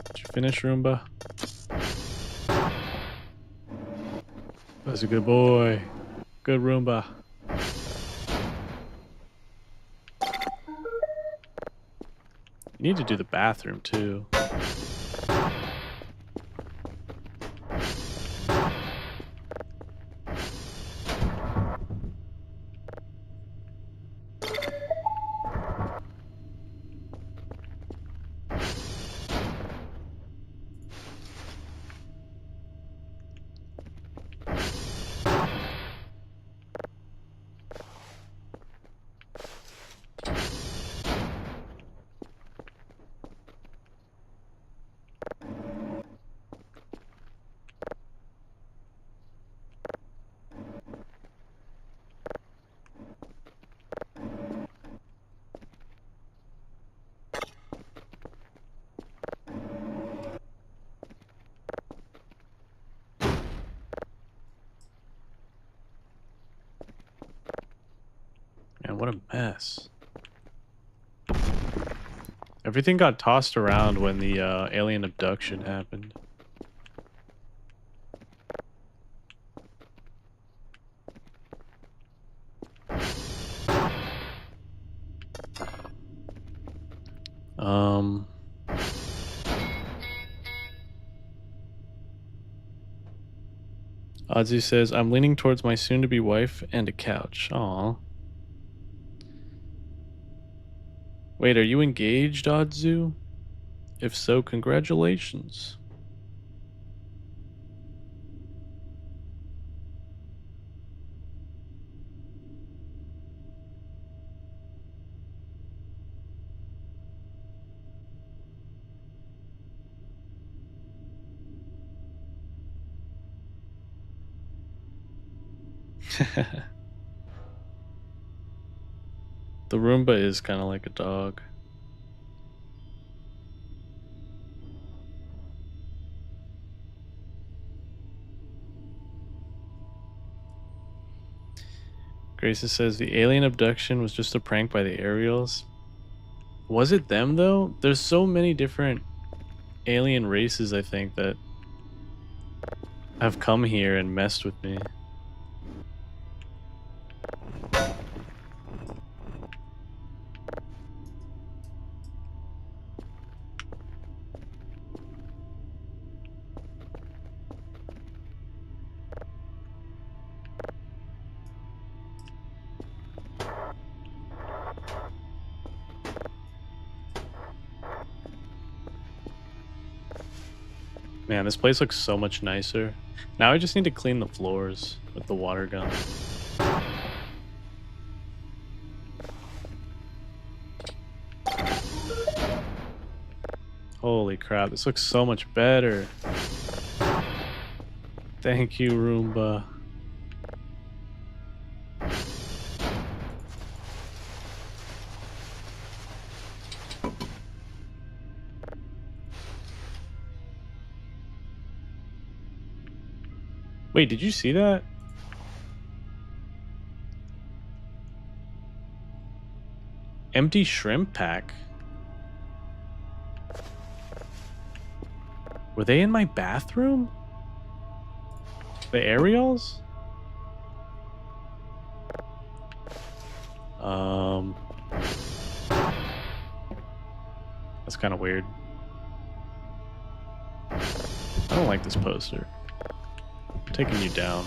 Speaker 1: Did you finish, Roomba? That's a good boy. Good Roomba. You need to do the bathroom too. what a mess. Everything got tossed around when the alien abduction happened. Um... Adzu says, I'm leaning towards my soon-to-be wife and a couch. Aw. Wait, are you engaged, Adzu? If so, congratulations. The Roomba is kind of like a dog. Grayson says the alien abduction was just a prank by the Ariels. Was it them though? There's so many different alien races, I think, that have come here and messed with me. Man, this place looks so much nicer. Now I just need to clean the floors with the water gun. Holy crap, this looks so much better. Thank you, Roomba. Wait, did you see that? Empty shrimp pack? Were they in my bathroom? The Ariels? That's kind of weird. I don't like this poster. I'm taking you down.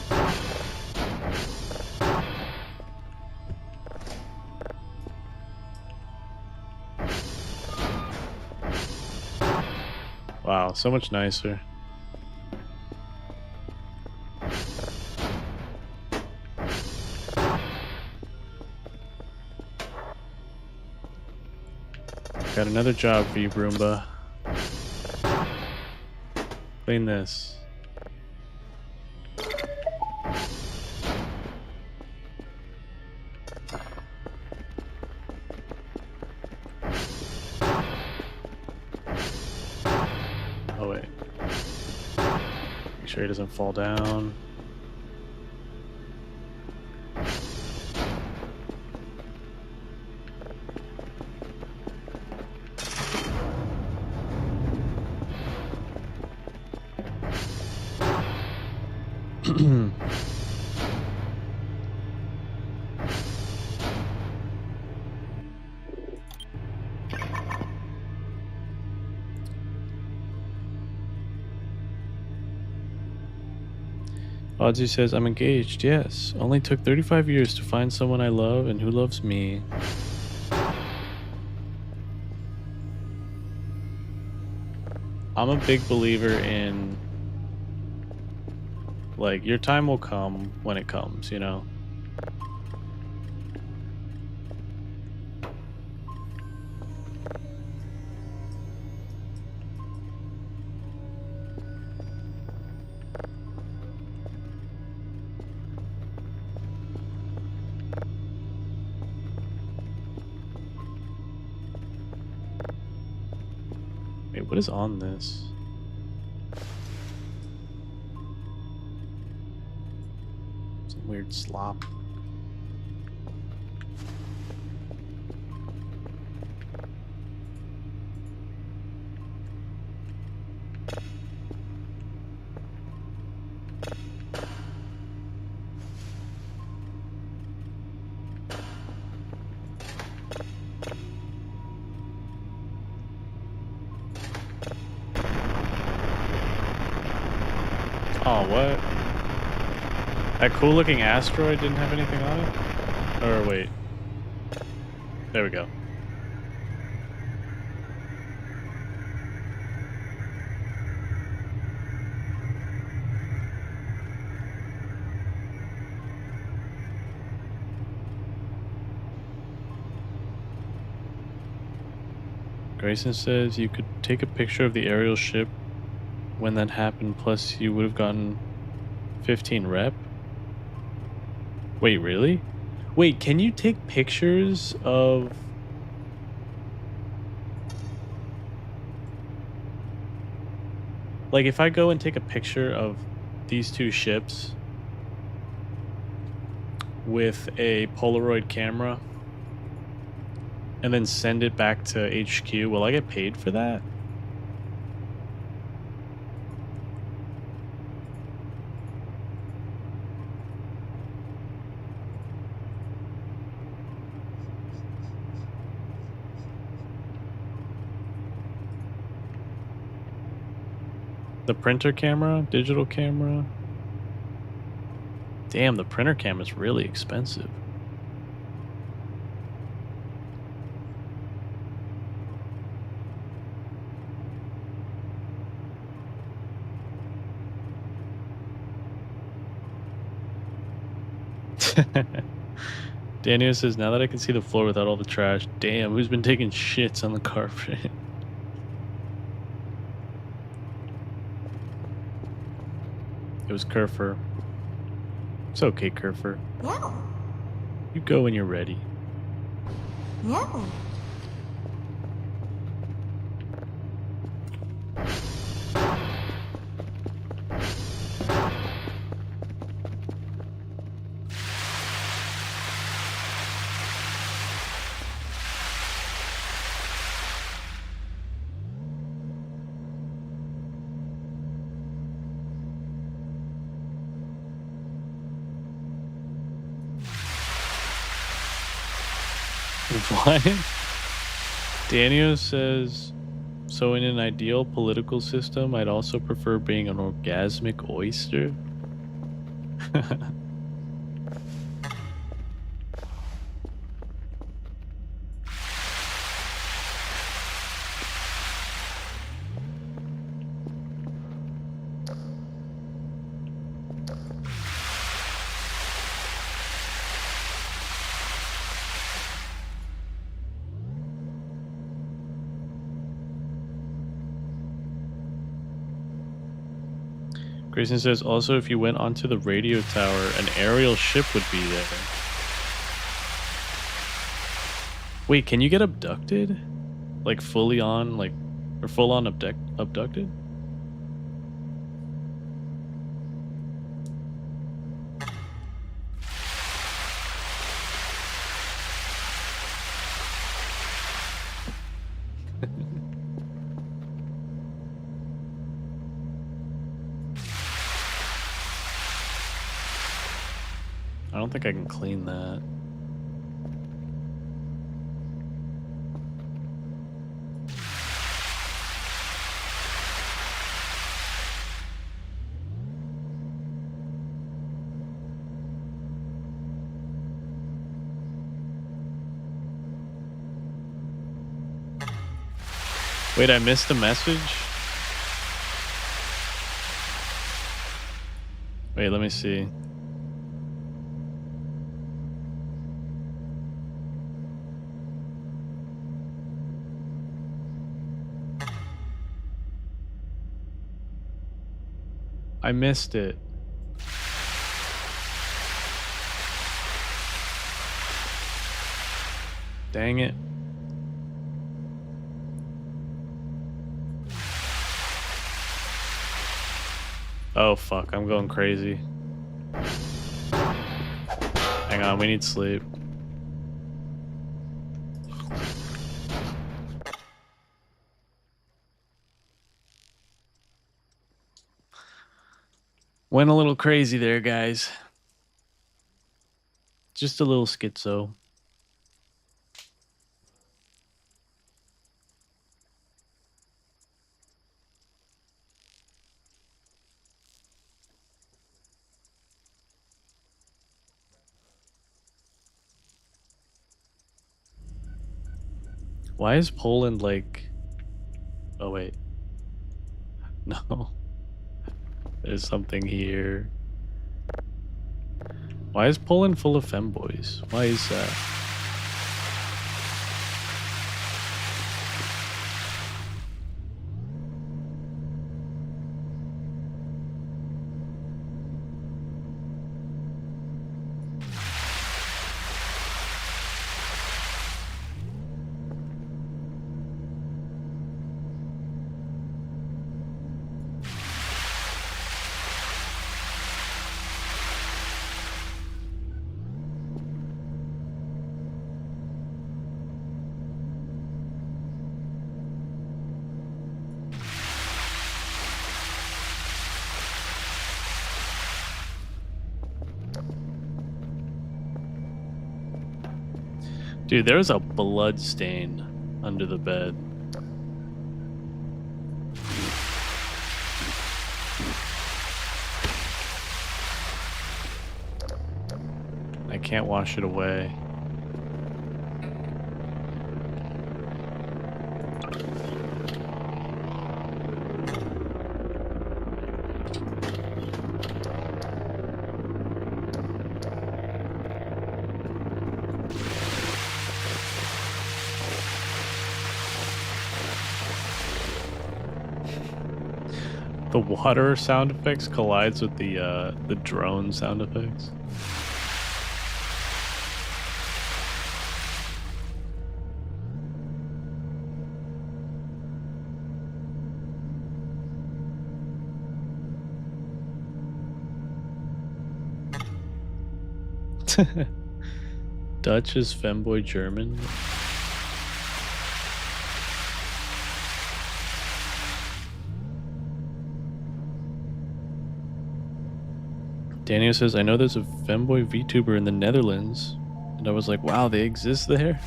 Speaker 1: Wow, so much nicer. Got another job for you, Broomba. Clean this. Oh wait. Make sure he doesn't fall down. Audrey says, I'm engaged, yes. Only took 35 years to find someone I love and who loves me. I'm a big believer in, like, your time will come when it comes, you know? Wait, what is on this? Some weird slop. Oh, what? That cool looking asteroid didn't have anything on it? Or wait. There we go. Grayson says you could take a picture of the aerial ship when that happened, plus you would have gotten 15 rep. Wait, really? Wait, can you take pictures of... Like, if I go and take a picture of these two ships with a Polaroid camera and then send it back to HQ, will I get paid for that? The printer camera, digital camera. Damn, the printer camera is really expensive. Daniel says, now that I can see the floor without all the trash, damn, who's been taking shits on the carpet? It was Kerfer. It's okay, Kerfer.
Speaker 2: No.
Speaker 1: You go when you're ready.
Speaker 2: No.
Speaker 1: What? Daniel says, so in an ideal political system, I'd also prefer being an orgasmic oyster. Grayson says, also, if you went onto the radio tower, an aerial ship would be there. Wait, can you get abducted? Like fully on, like, or full on abducted? I don't think I can clean that. Wait, I missed a message? Wait, let me see. I missed it. Dang it. Oh, fuck. I'm going crazy. Hang on. We need sleep. Went a little crazy there, guys. Just a little schizo. Why is Poland like... Oh, wait. No. There's something here. Why is Poland full of femboys? Why is that? Dude, there was a blood stain under the bed. I can't wash it away. The water sound effects collides with the drone sound effects. Dutch is femboy German. Daniel says, I know there's a femboy VTuber in the Netherlands. And I was like, wow, they exist there?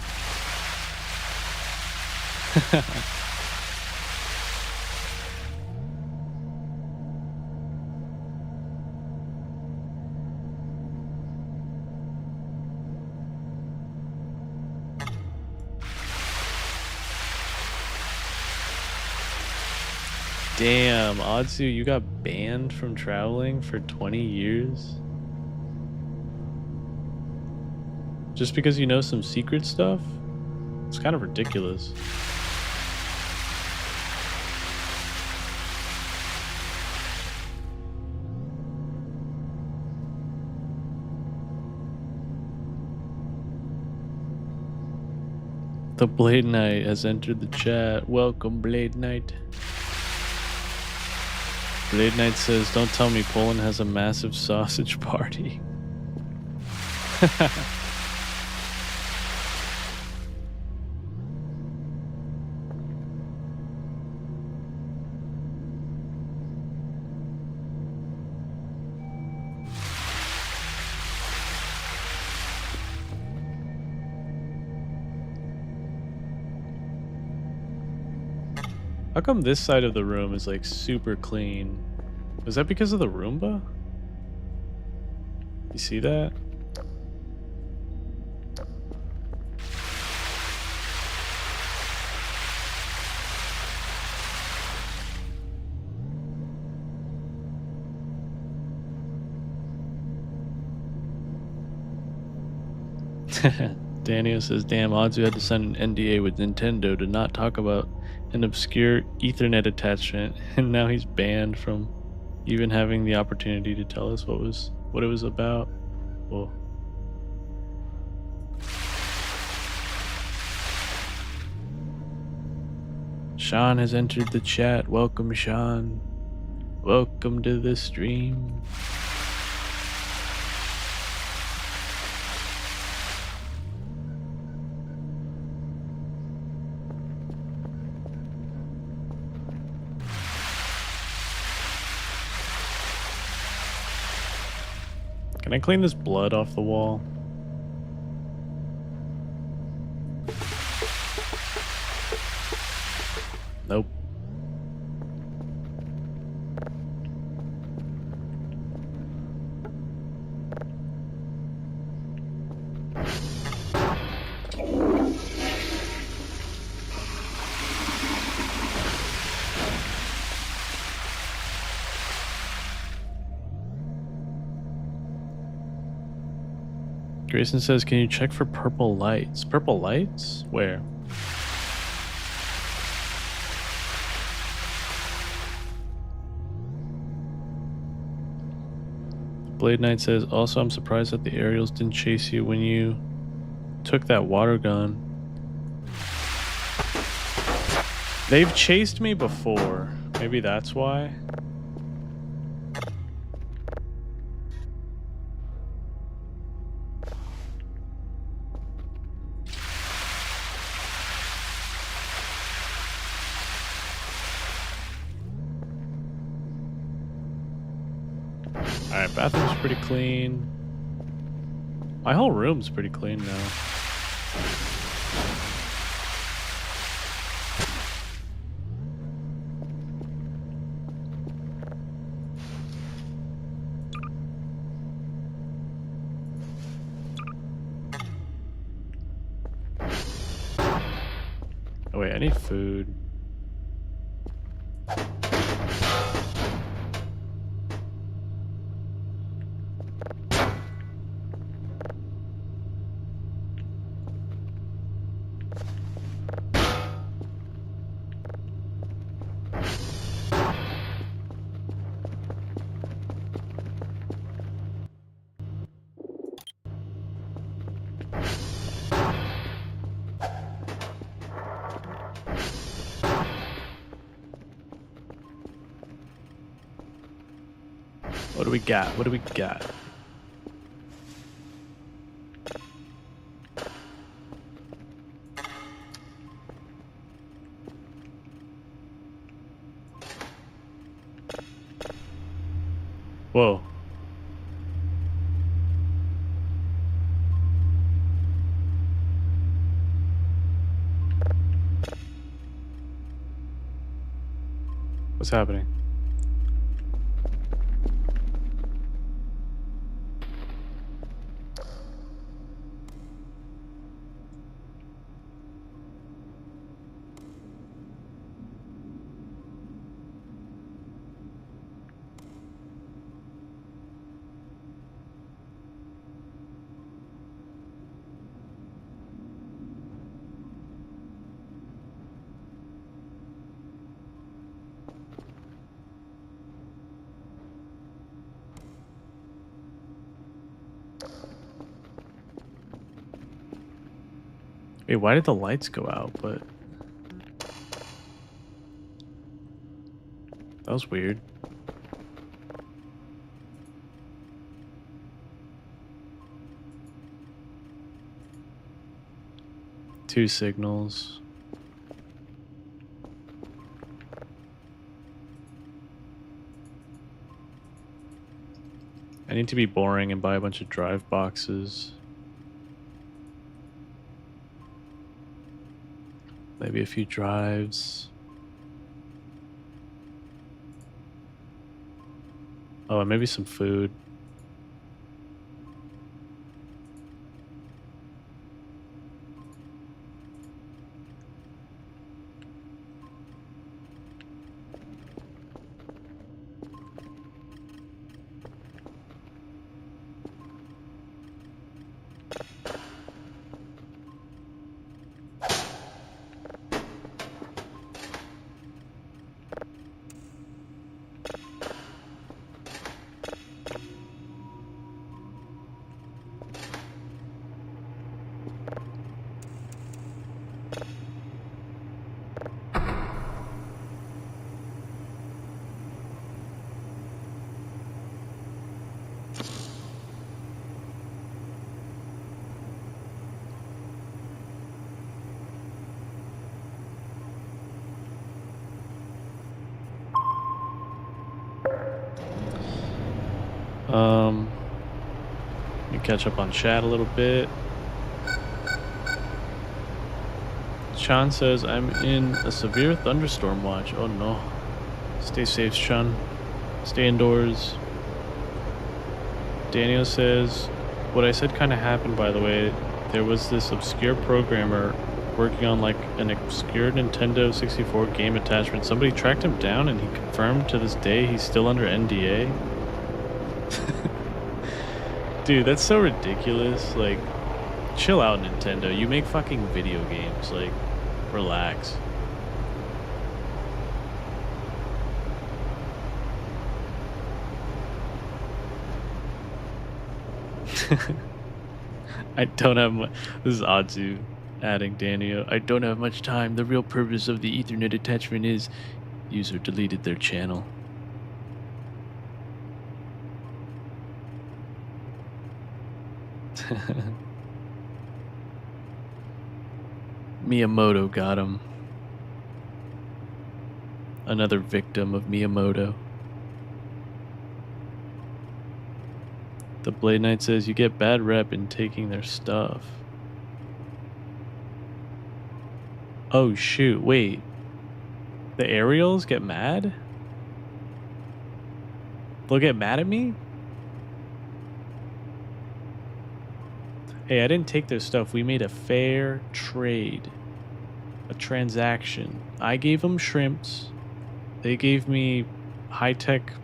Speaker 1: Damn, Odzu, you got banned from traveling for 20 years? Just because you know some secret stuff? It's kind of ridiculous. The Blade Knight has entered the chat. Welcome, Blade Knight. Blade Knight says, don't tell me Poland has a massive sausage party. How come this side of the room is like super clean? Is that because of the Roomba? You see that? Daniel says, damn, Odzu had to sign an NDA with Nintendo to not talk about an obscure Ethernet attachment, and now he's banned from even having the opportunity to tell us what it was about. Well, Sean has entered the chat. Welcome, Sean. Welcome to the stream. Can I clean this blood off the wall? Nope. Grayson says, can you check for purple lights? Purple lights? Where? Blade Knight says, also, I'm surprised that the aerials didn't chase you when you took that water gun. They've chased me before. Maybe that's why. Alright, bathroom's pretty clean. My whole room's pretty clean now. Oh wait, I need food. What do we got? What do we got? Whoa. What's happening? Wait, why did the lights go out? But that was weird. Two signals. I need to be boring and buy a bunch of drive boxes. Maybe a few drives. Oh, and maybe some food. Let me catch up on chat a little bit. Sean says, I'm in a severe thunderstorm watch. Oh no. Stay safe, Sean. Stay indoors. Daniel says, what I said kind of happened, by the way. There was this obscure programmer working on like an obscure Nintendo 64 game attachment. Somebody tracked him down and he confirmed to this day he's still under NDA. Dude, that's so ridiculous. Like, chill out, Nintendo. You make fucking video games. Like, relax. I don't have much. This is Adzu adding Danio. I don't have much time. The real purpose of the Ethernet attachment is user deleted their channel. Miyamoto got him. Another victim of Miyamoto. The Blade Knight says you get bad rep in taking their stuff. Oh shoot, wait. The Aerials get mad? They'll get mad at me? Hey, I didn't take their stuff. We made a fair trade. A transaction. I gave them shrimps. They gave me high-tech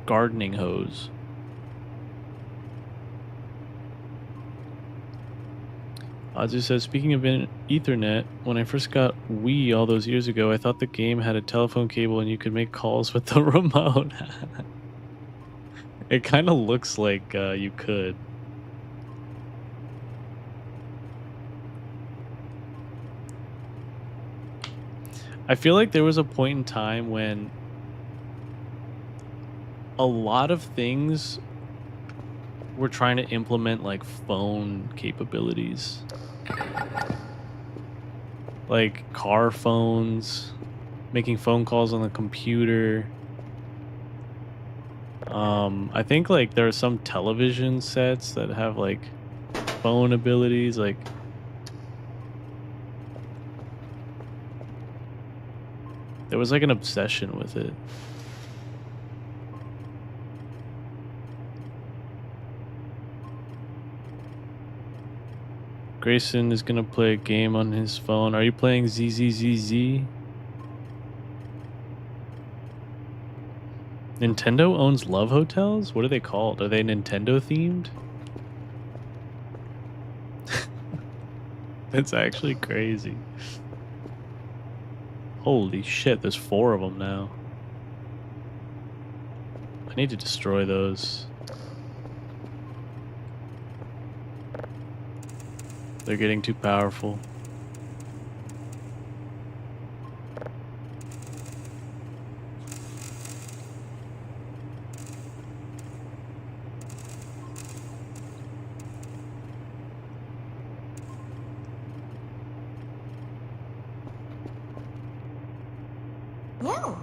Speaker 1: gardening hose. Azu says, speaking of Ethernet, when I first got Wii all those years ago, I thought the game had a telephone cable and you could make calls with the remote. It kind of looks like you could. I feel like there was a point in time when a lot of things were trying to implement like phone capabilities. Like car phones, making phone calls on the computer. I think like there are some television sets that have like phone abilities, like there was like an obsession with it. Grayson is gonna play a game on his phone. Are you playing ZZZZ? Nintendo owns love hotels? What are they called? Are they Nintendo themed? That's actually crazy. Holy shit, there's 4 of them now. I need to destroy those. They're getting too powerful.
Speaker 2: Yeah.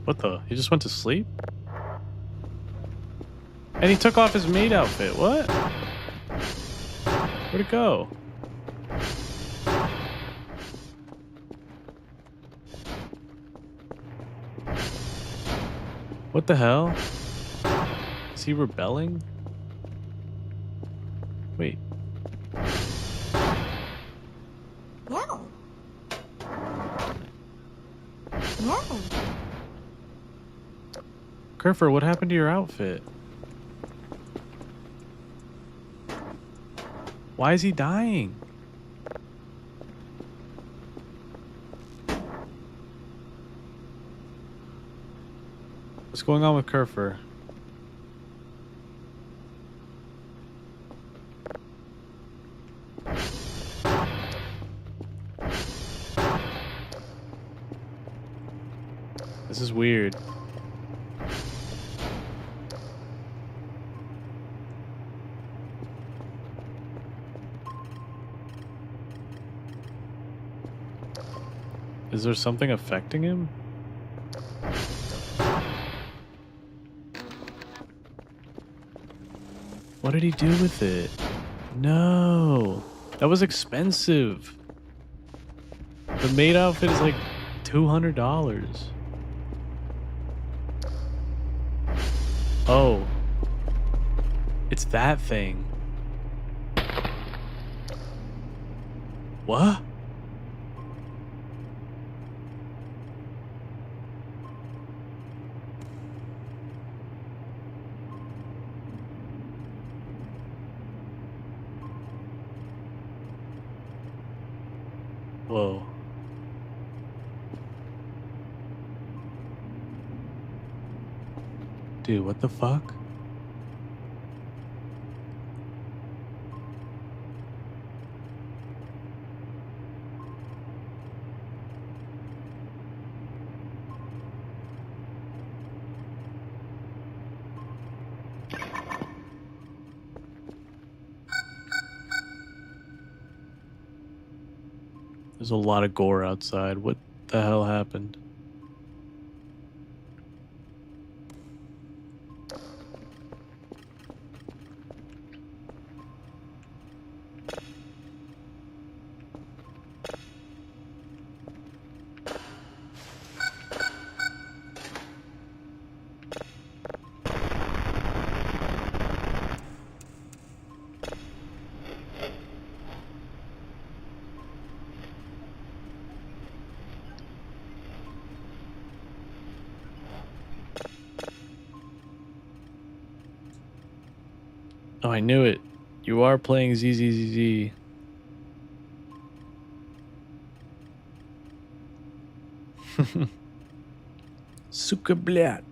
Speaker 1: What the? He just went to sleep? And he took off his maid outfit. What? Where'd it go? What the hell? Is he rebelling? Wait.
Speaker 2: Yeah. Yeah.
Speaker 1: Kerfer, what happened to your outfit? Why is he dying? What's going on with Kerfer? This is weird. Is there something affecting him? What did he do with it? No. That was expensive. The maid outfit is like $200. Oh. It's that thing. What? Whoa. Dude, what the fuck? There's a lot of gore outside. What the hell happened? Oh, I knew it. You are playing ZZZZ. Suka blät.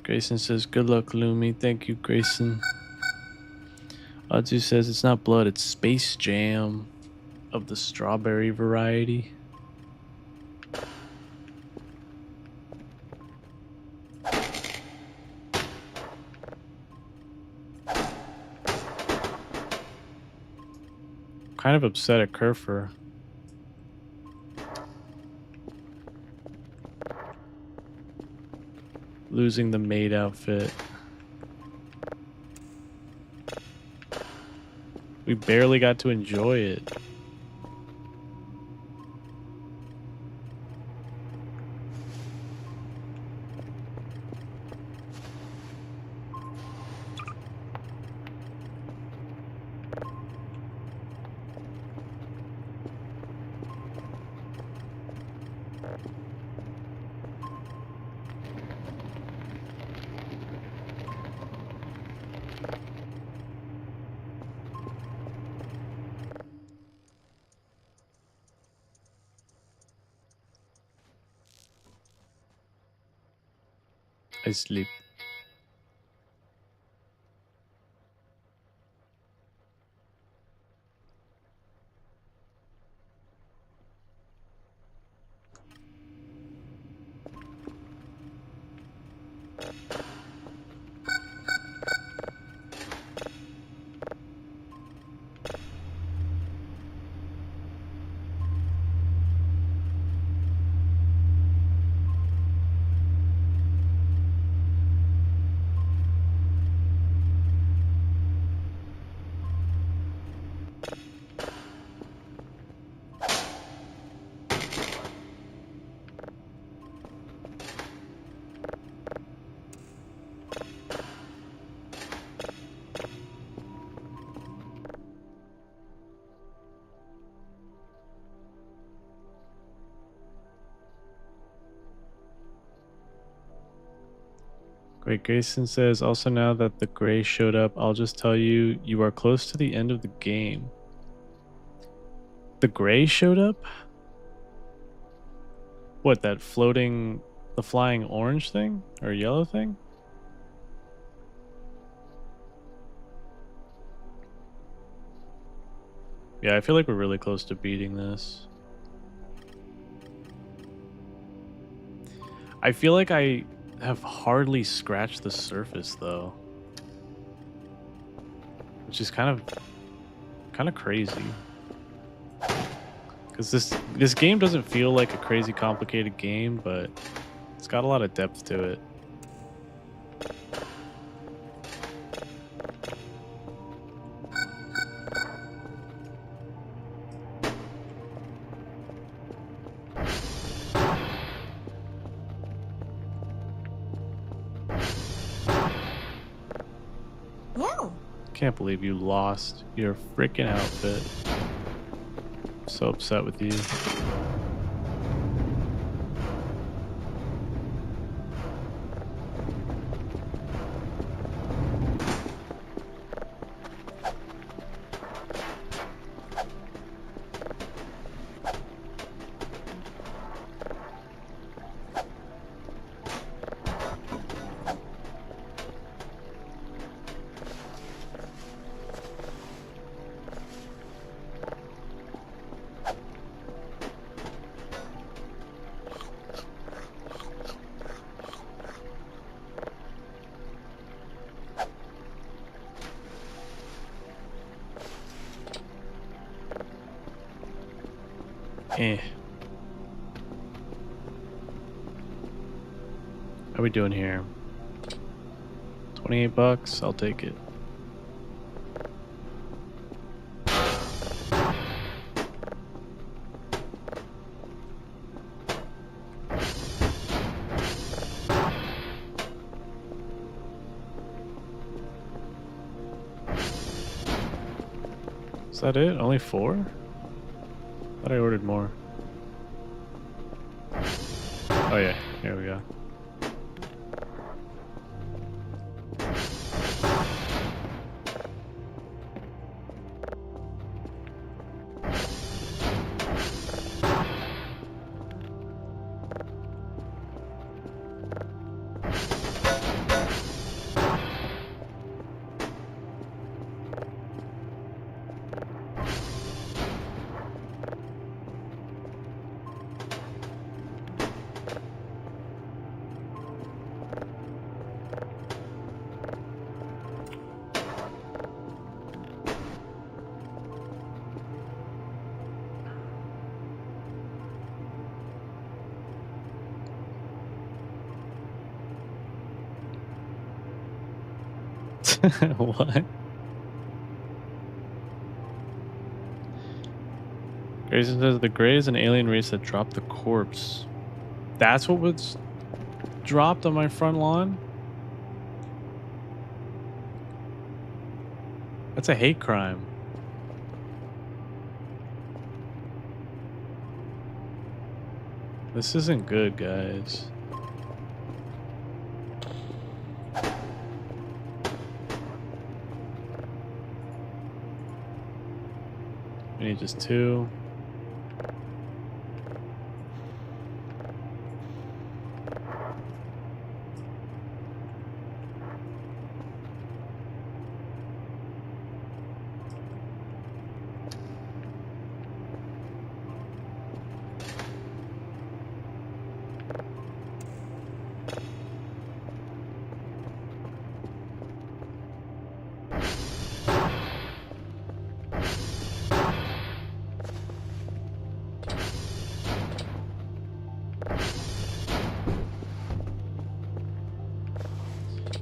Speaker 1: Grayson says, good luck, Lumi. Thank you, Grayson. Adu says, it's not blood, it's Space Jam of the strawberry variety. Kind of upset at Kerfer. Losing the maid outfit. We barely got to enjoy it. I sleep. Great Grayson says, also now that the gray showed up, I'll just tell you, you are close to the end of the game. The gray showed up? What, that floating, the flying orange thing? Or yellow thing? Yeah, I feel like we're really close to beating this. I feel like I have hardly scratched the surface, though. Which is kind of kind of crazy. Because this game doesn't feel like a crazy complicated game, but it's got a lot of depth to it.
Speaker 2: Yo.
Speaker 1: Can't believe you lost your freaking outfit. I'm so upset with you. Eh. How we doing here? 28 bucks? I'll take it. Is that it? Only 4? Thought I ordered more. Oh yeah, here we go. What? Grayson says the Gray is an alien race that dropped the corpse. That's what was dropped on my front lawn? That's a hate crime. This isn't good, guys. We need just 2.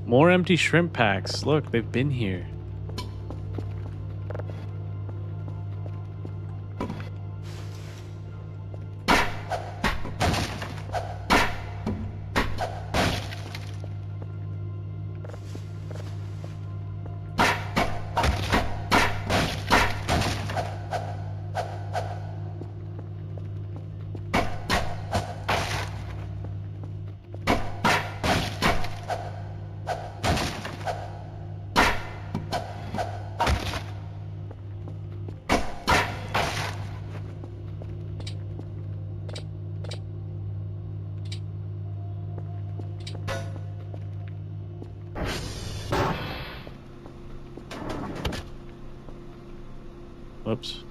Speaker 1: More empty shrimp packs. Look, they've been here. Whoops.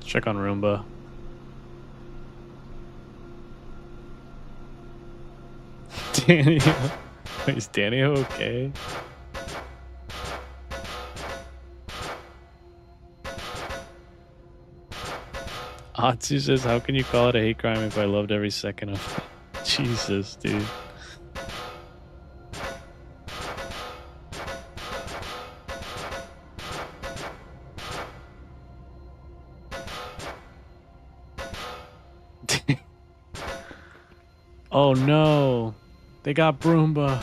Speaker 1: Check on Roomba. Daniel. Wait, is Daniel okay? Atsu says, how can you call it a hate crime if I loved every second of it? Jesus, dude. Oh no. They got Broomba.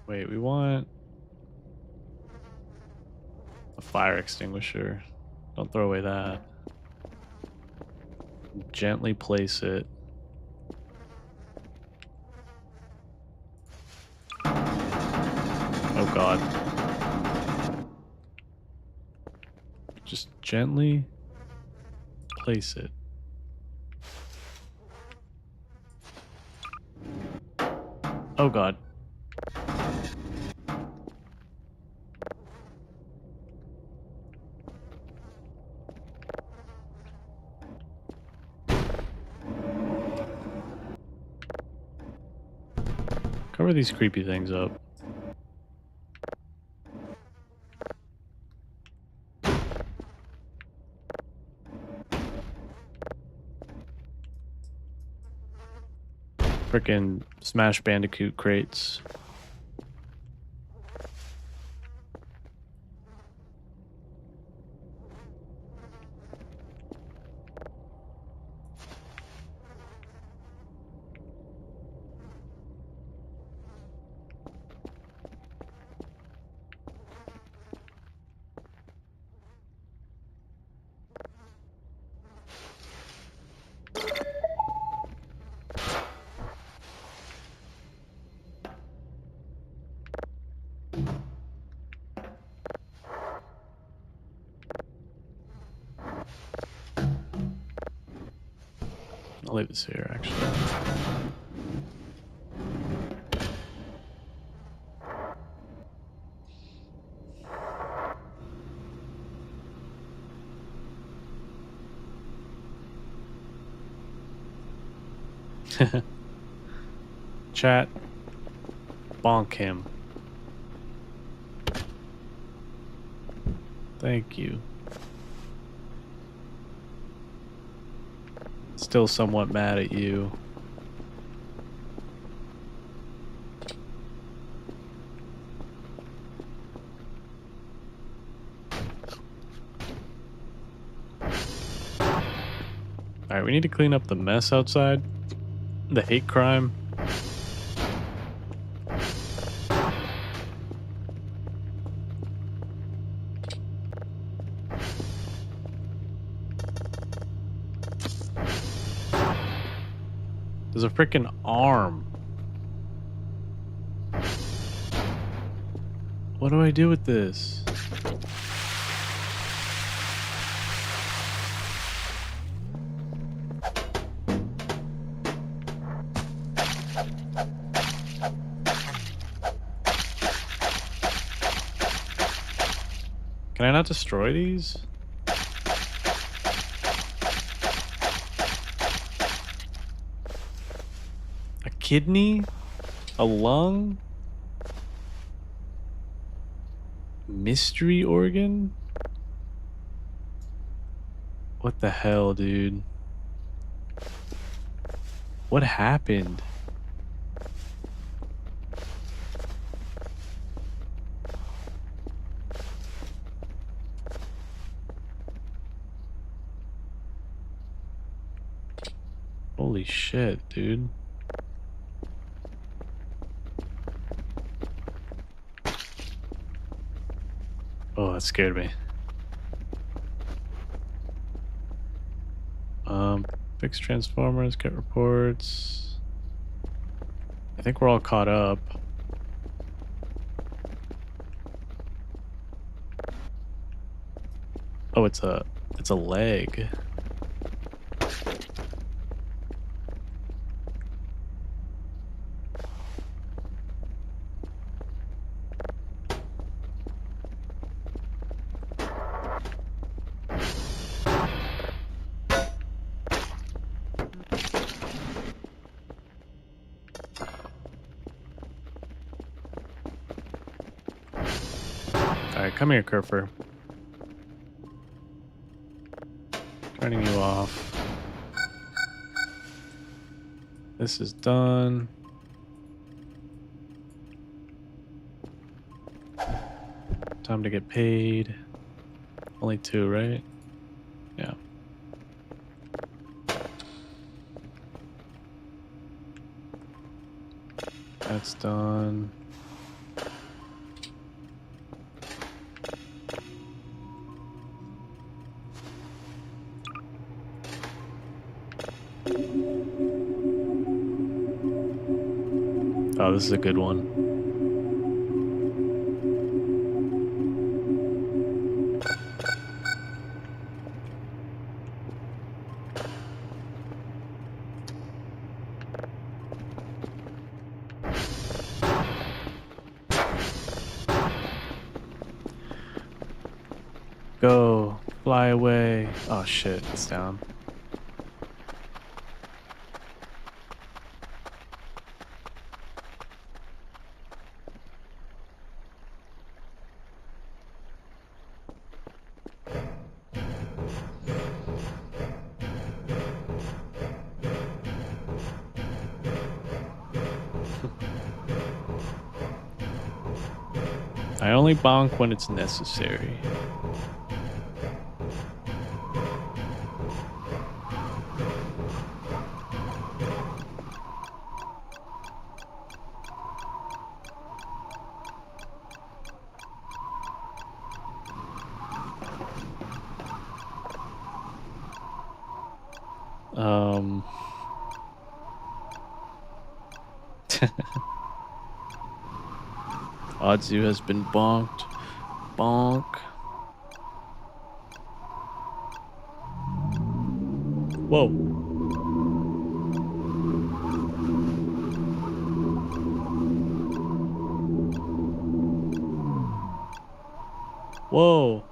Speaker 1: Wait, we want a fire extinguisher. Don't throw away that. Gently place it. Oh god. Just gently place it. Oh god. Cover these creepy things up. Frickin' Smash Bandicoot crates. I'll leave this here, actually. Chat. Bonk him. Thank you. Still somewhat mad at you. Alright, we need to clean up the mess outside. The hate crime. There's a freaking arm. What do I do with this? Can I not destroy these? A kidney? A lung? Mystery organ? What the hell, dude? What happened? Holy shit, dude. Oh, that scared me. Fix transformers, get reports. I think we're all caught up. Oh, it's a leg. Alright, come here, Kerfer. Turning you off. This is done. Time to get paid. Only 2, right? Yeah. That's done. Oh, this is a good one. Go. Fly away. Oh shit, it's down. I only bonk when it's necessary. Odzu has been bonked. Bonk. Whoa. Whoa.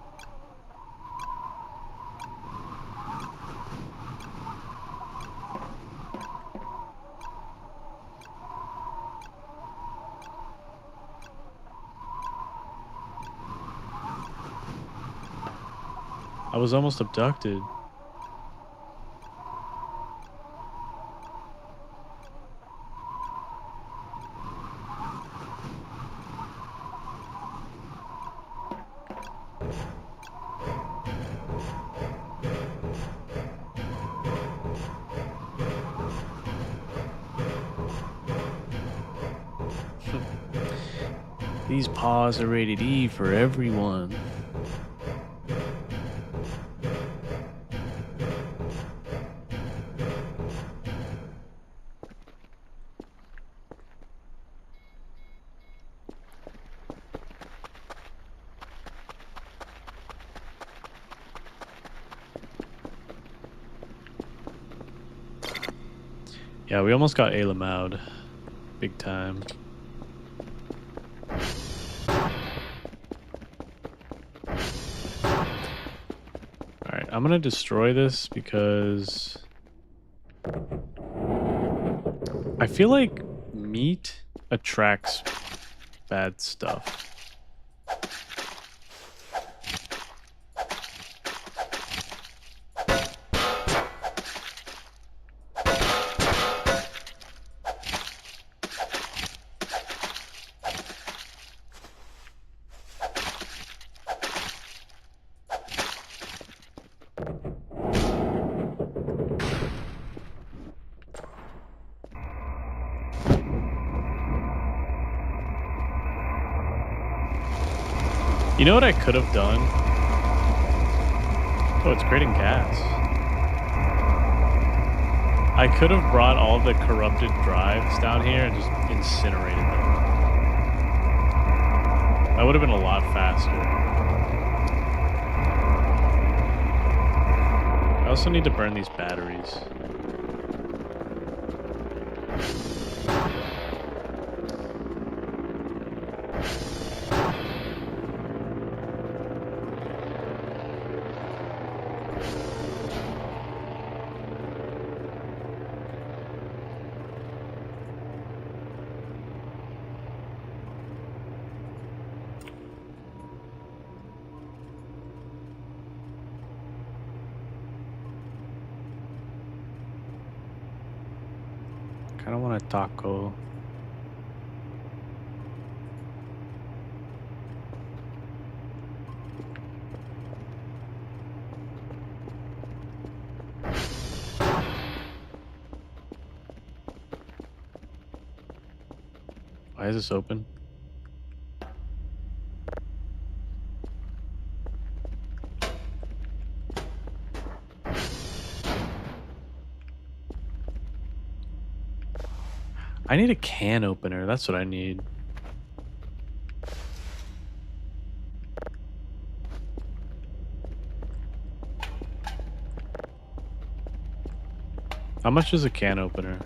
Speaker 1: I was almost abducted. These paws are rated E for everyone. Yeah, we almost got Ayla out. Big time. Alright, I'm gonna destroy this because I feel like meat attracts bad stuff. You know what I could have done? Oh, it's creating gas. I could have brought all the corrupted drives down here and just incinerated them. That would have been a lot faster. I also need to burn these batteries. Kind of want a taco. Why is this open? I need a can opener. That's what I need. How much is a can opener?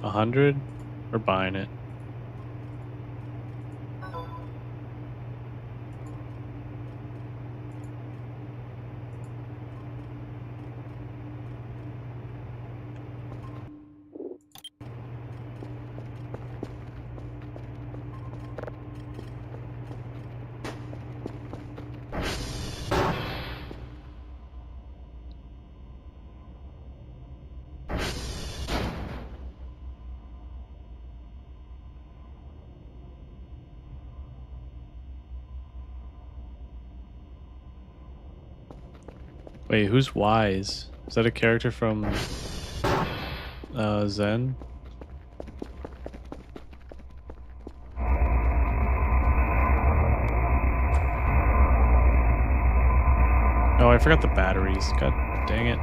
Speaker 1: $100? We're buying it. Wait, who's Wise? Is that a character from Zen? Oh, I forgot the batteries. God dang it.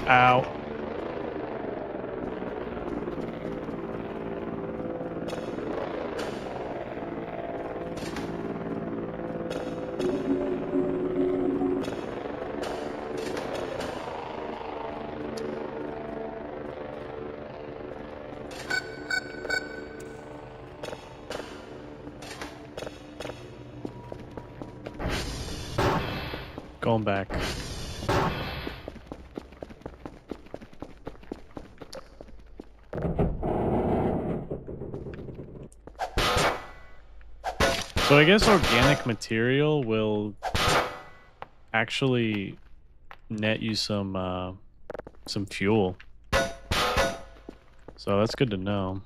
Speaker 1: Ow. Going back. So I guess organic material will actually net you some fuel. So that's good to know.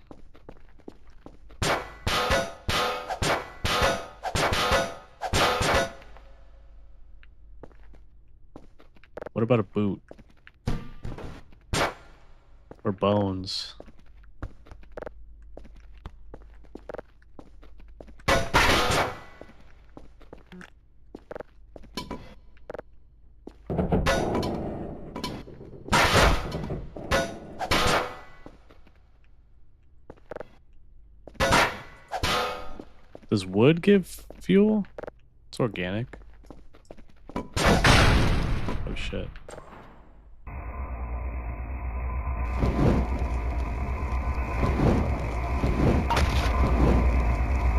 Speaker 1: What about a boot? Or bones? Does wood give fuel? It's organic. Oh shit.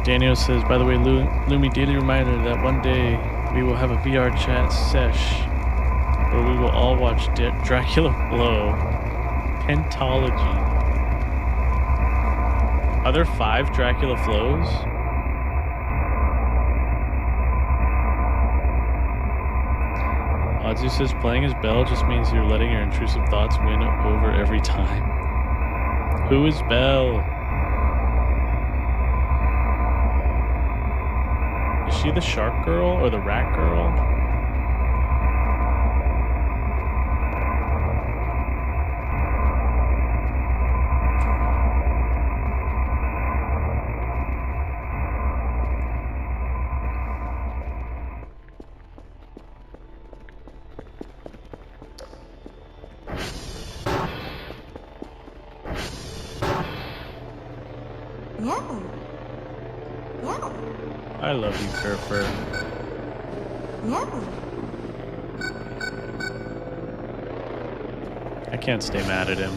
Speaker 1: Daniel says, by the way, Lumi, daily reminder that one day we will have a VR chat sesh where we will all watch Dracula Blow. Pentology. Are there 5 Dracula flows? Azu says playing as Belle just means you're letting your intrusive thoughts win over every time. Who is Belle? Is she the shark girl or the rat girl?
Speaker 2: Meow. Meow.
Speaker 1: I love you, Kerfur.
Speaker 2: Meow.
Speaker 1: I can't stay mad at him.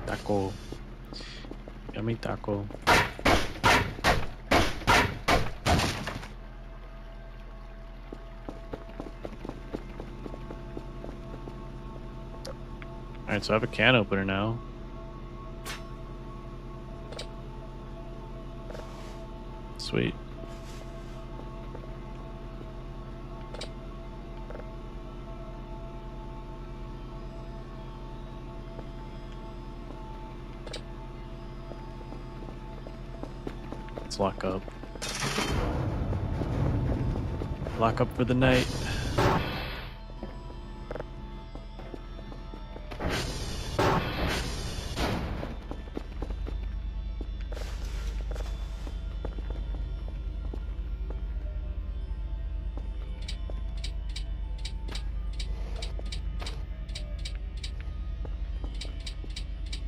Speaker 1: Taco. Yummy taco. Alright, so I have a can opener now. Sweet. Let's lock up. Lock up for the night.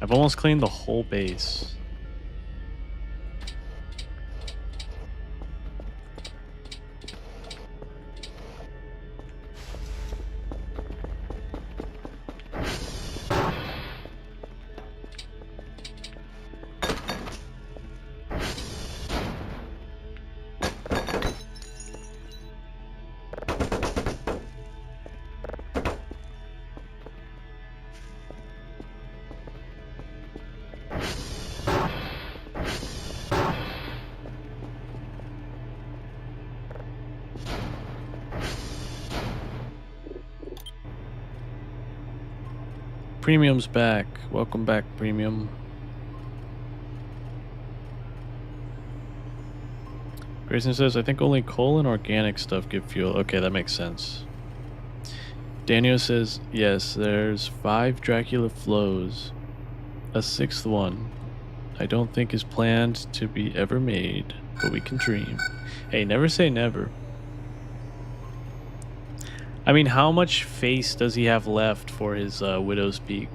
Speaker 1: I've almost cleaned the whole base. Premium's back. Welcome back, Premium. Grayson says, I think only coal and organic stuff give fuel. Okay, that makes sense. Daniel says, yes, there's 5 Dracula flows. A 6th one I don't think is planned to be ever made, but we can dream. Hey, never say never. I mean, how much face does he have left for his Widow's Peak?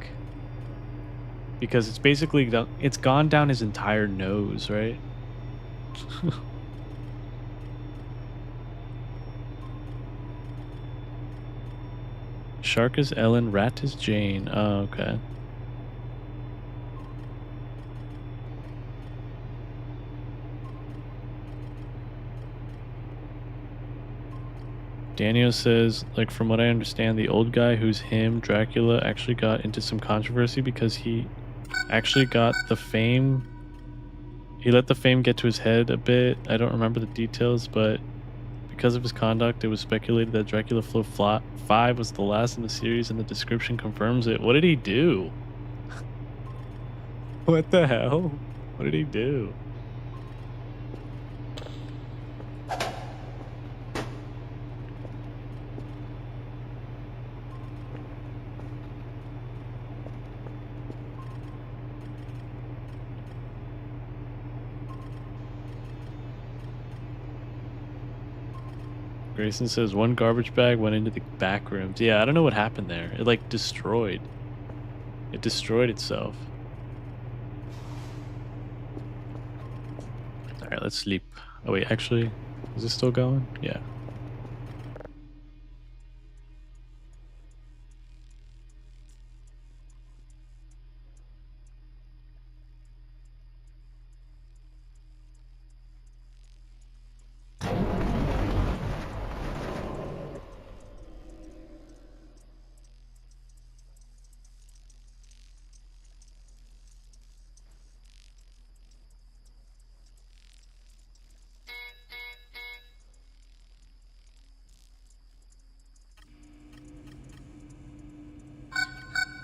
Speaker 1: Because it's basically, it's gone down his entire nose, right? Shark is Ellen, rat is Jane. Oh, okay. Daniel says, like, from what I understand, the old guy who's him, Dracula, actually got into some controversy because he actually got the fame. He let the fame get to his head a bit. I don't remember the details, but because of his conduct, it was speculated that Dracula Flow 5 was the last in the series, and the description confirms it. What did he do? What the hell? What did he do? Grayson says one garbage bag went into the back rooms. Yeah, I don't know what happened there. It like destroyed. It destroyed itself. Alright, let's sleep. Oh wait, actually, is this still going? Yeah.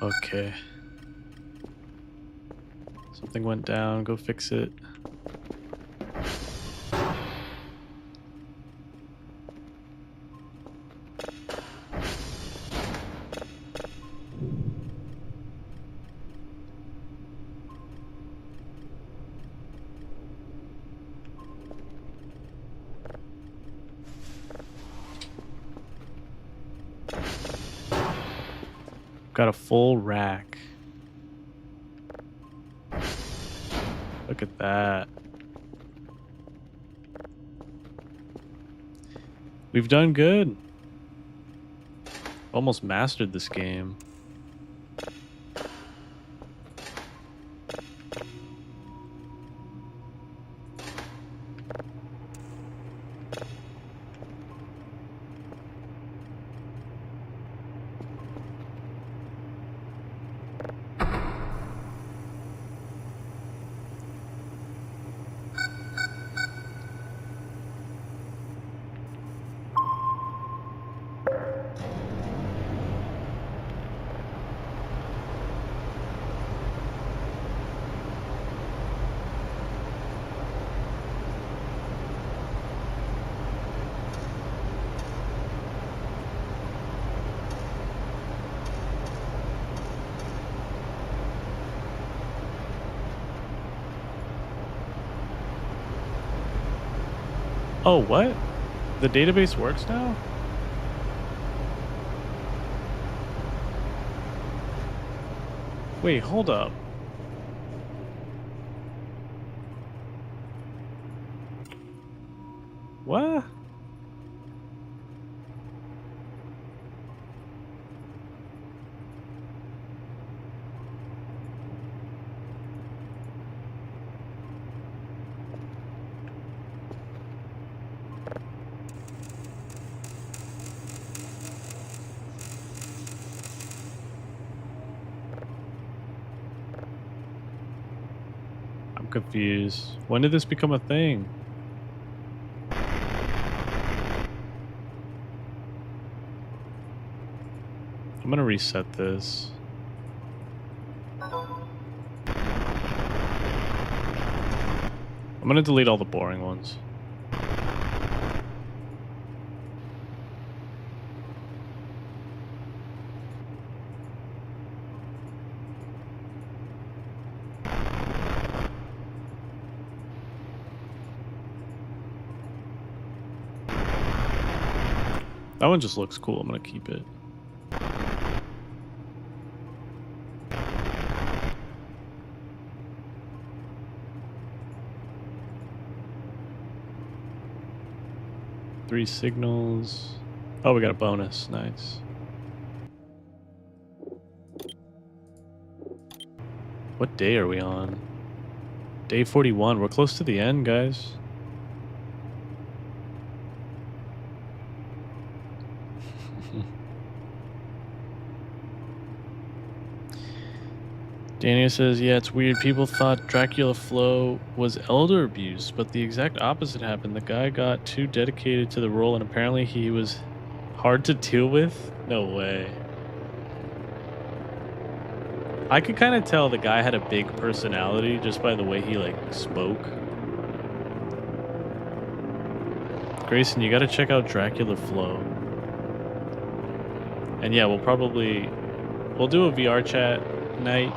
Speaker 1: Okay. Something went down. Go fix it. Got a full rack. Look at that. We've done good. Almost mastered this game. Oh, what? The database works now? Wait, hold up. What? I'm confused. When did this become a thing? I'm gonna reset this. I'm gonna delete all the boring ones. That one just looks cool. I'm gonna keep it. Three signals. Oh, we got a bonus. Nice. What day are we on? Day 41. We're close to the end, guys. Daniel says, yeah, it's weird. People thought Dracula Flow was elder abuse, but the exact opposite happened. The guy got too dedicated to the role, and apparently he was hard to deal with. No way. I could kind of tell the guy had a big personality just by the way he, like, spoke. Grayson, you gotta check out Dracula Flow. And yeah, we'll do a VR chat night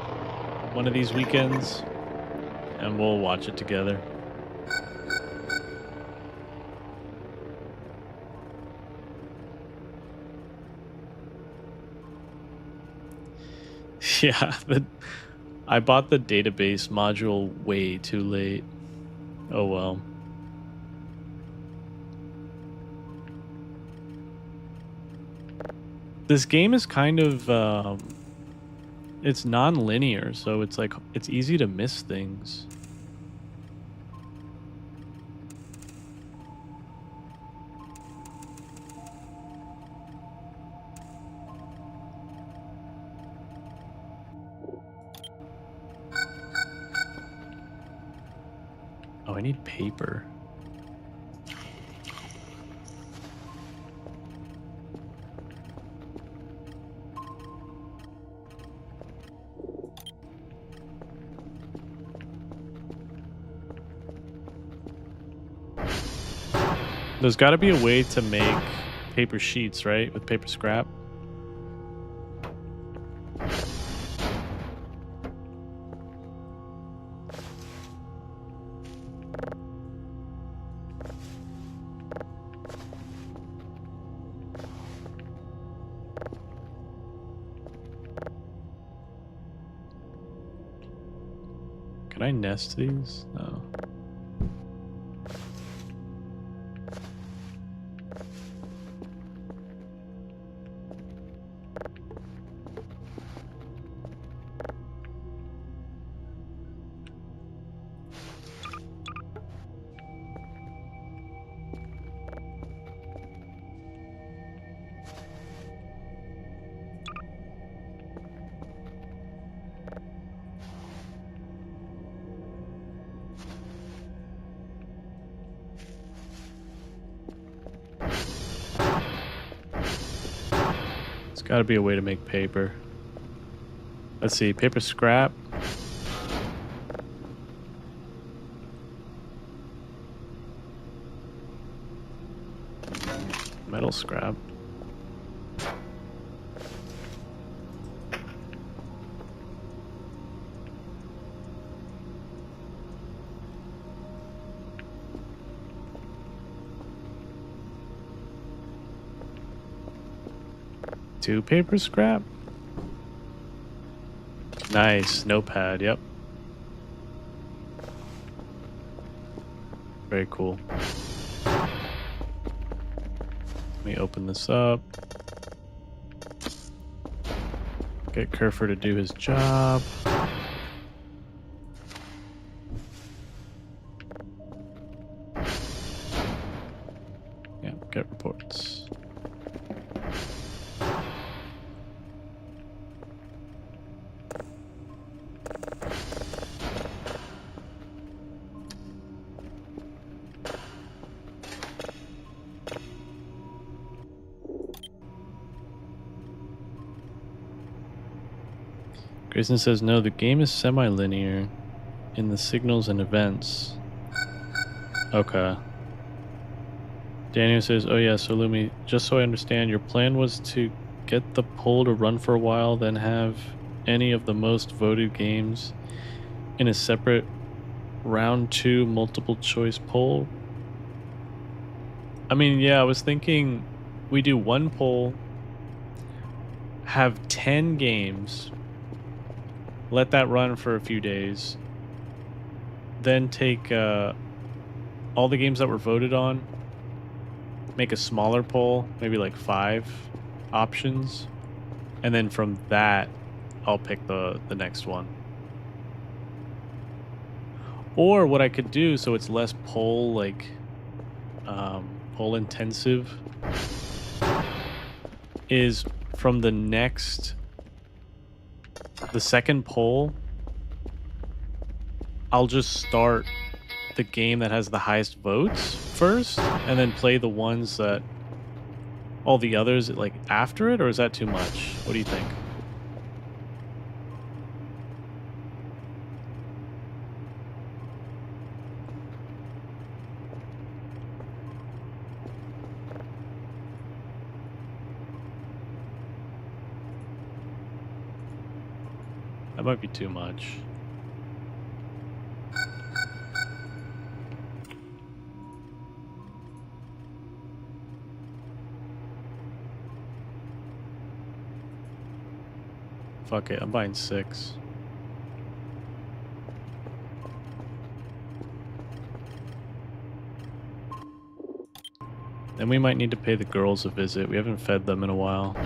Speaker 1: one of these weekends, and we'll watch it together. Yeah, I bought the database module way too late. Oh well. This game is kind of it's non-linear, so it's like it's easy to miss things. Oh, I need paper. There's got to be a way to make paper sheets, right? With paper scrap. Can I nest these? No. There's got to be a way to make paper. Let's see, paper scrap. Metal scrap. Two paper scrap. Nice, notepad, yep. Very cool. Let me open this up. Get Kerfer to do his job. Yeah, get reports. Grayson says, no, the game is semi-linear in the signals and events. Okay. Daniel says, oh yeah, so Lumi, just so I understand, your plan was to get the poll to run for a while, then have any of the most voted games in a separate round 2 multiple choice poll? I mean, yeah, I was thinking we do one poll, have 10 games, let that run for a few days, then take all the games that were voted on, make a smaller poll, maybe like 5 options, and then from that, I'll pick the next one. Or what I could do, so it's less poll, like, poll intensive, is from the second poll, I'll just start the game that has the highest votes first, and then play the ones that all the others like after it, or is that too much? What do you think? That might be too much. Fuck it, I'm buying 6. Then we might need to pay the girls a visit. We haven't fed them in a while.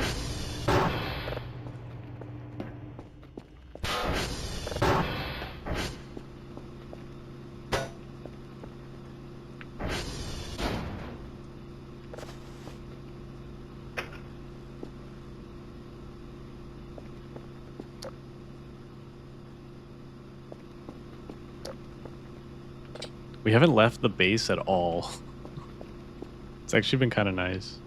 Speaker 1: We haven't left the base at all. It's actually been kind of nice.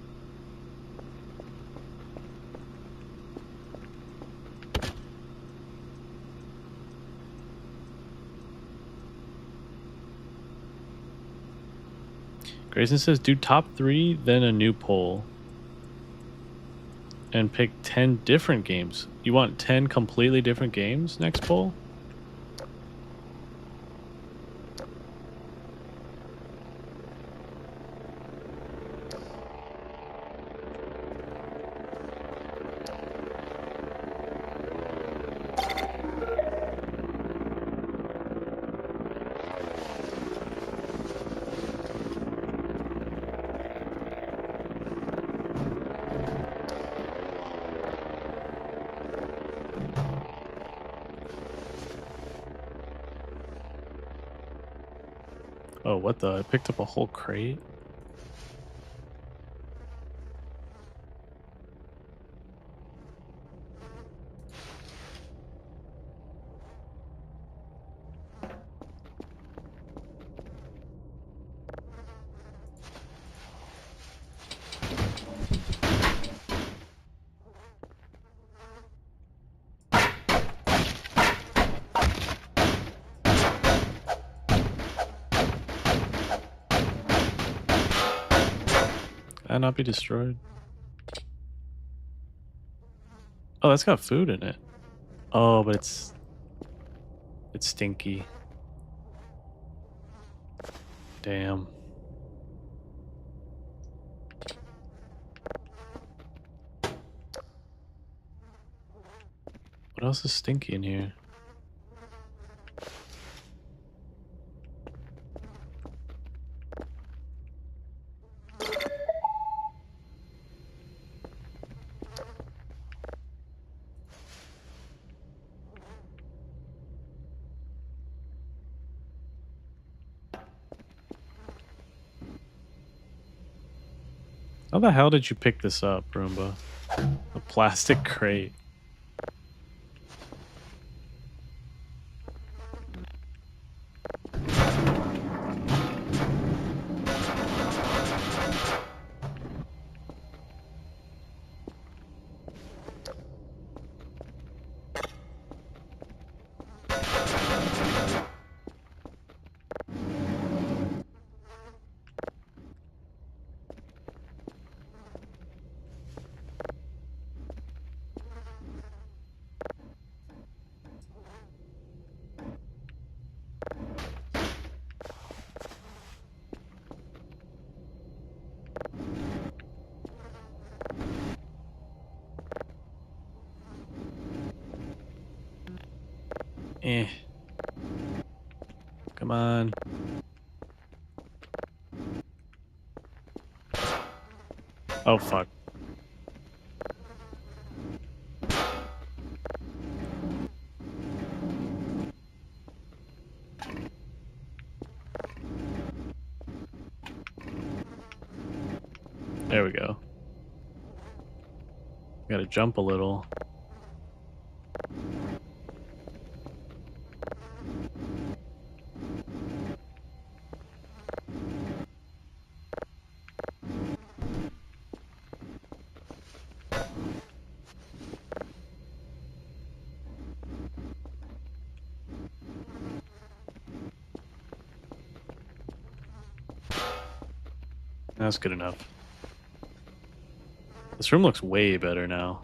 Speaker 1: Grayson says do top 3, then a new poll. And pick 10 different games. You want 10 completely different games next poll? Oh, what the? I picked up a whole crate. That not be destroyed? Oh, that's got food in it. Oh, but it's stinky. Damn. What else is stinky in here? How the hell did you pick this up, Roomba? A plastic crate. Eh. Come on. Oh, fuck. There we go. Gotta jump a little. That's good enough. This room looks way better now.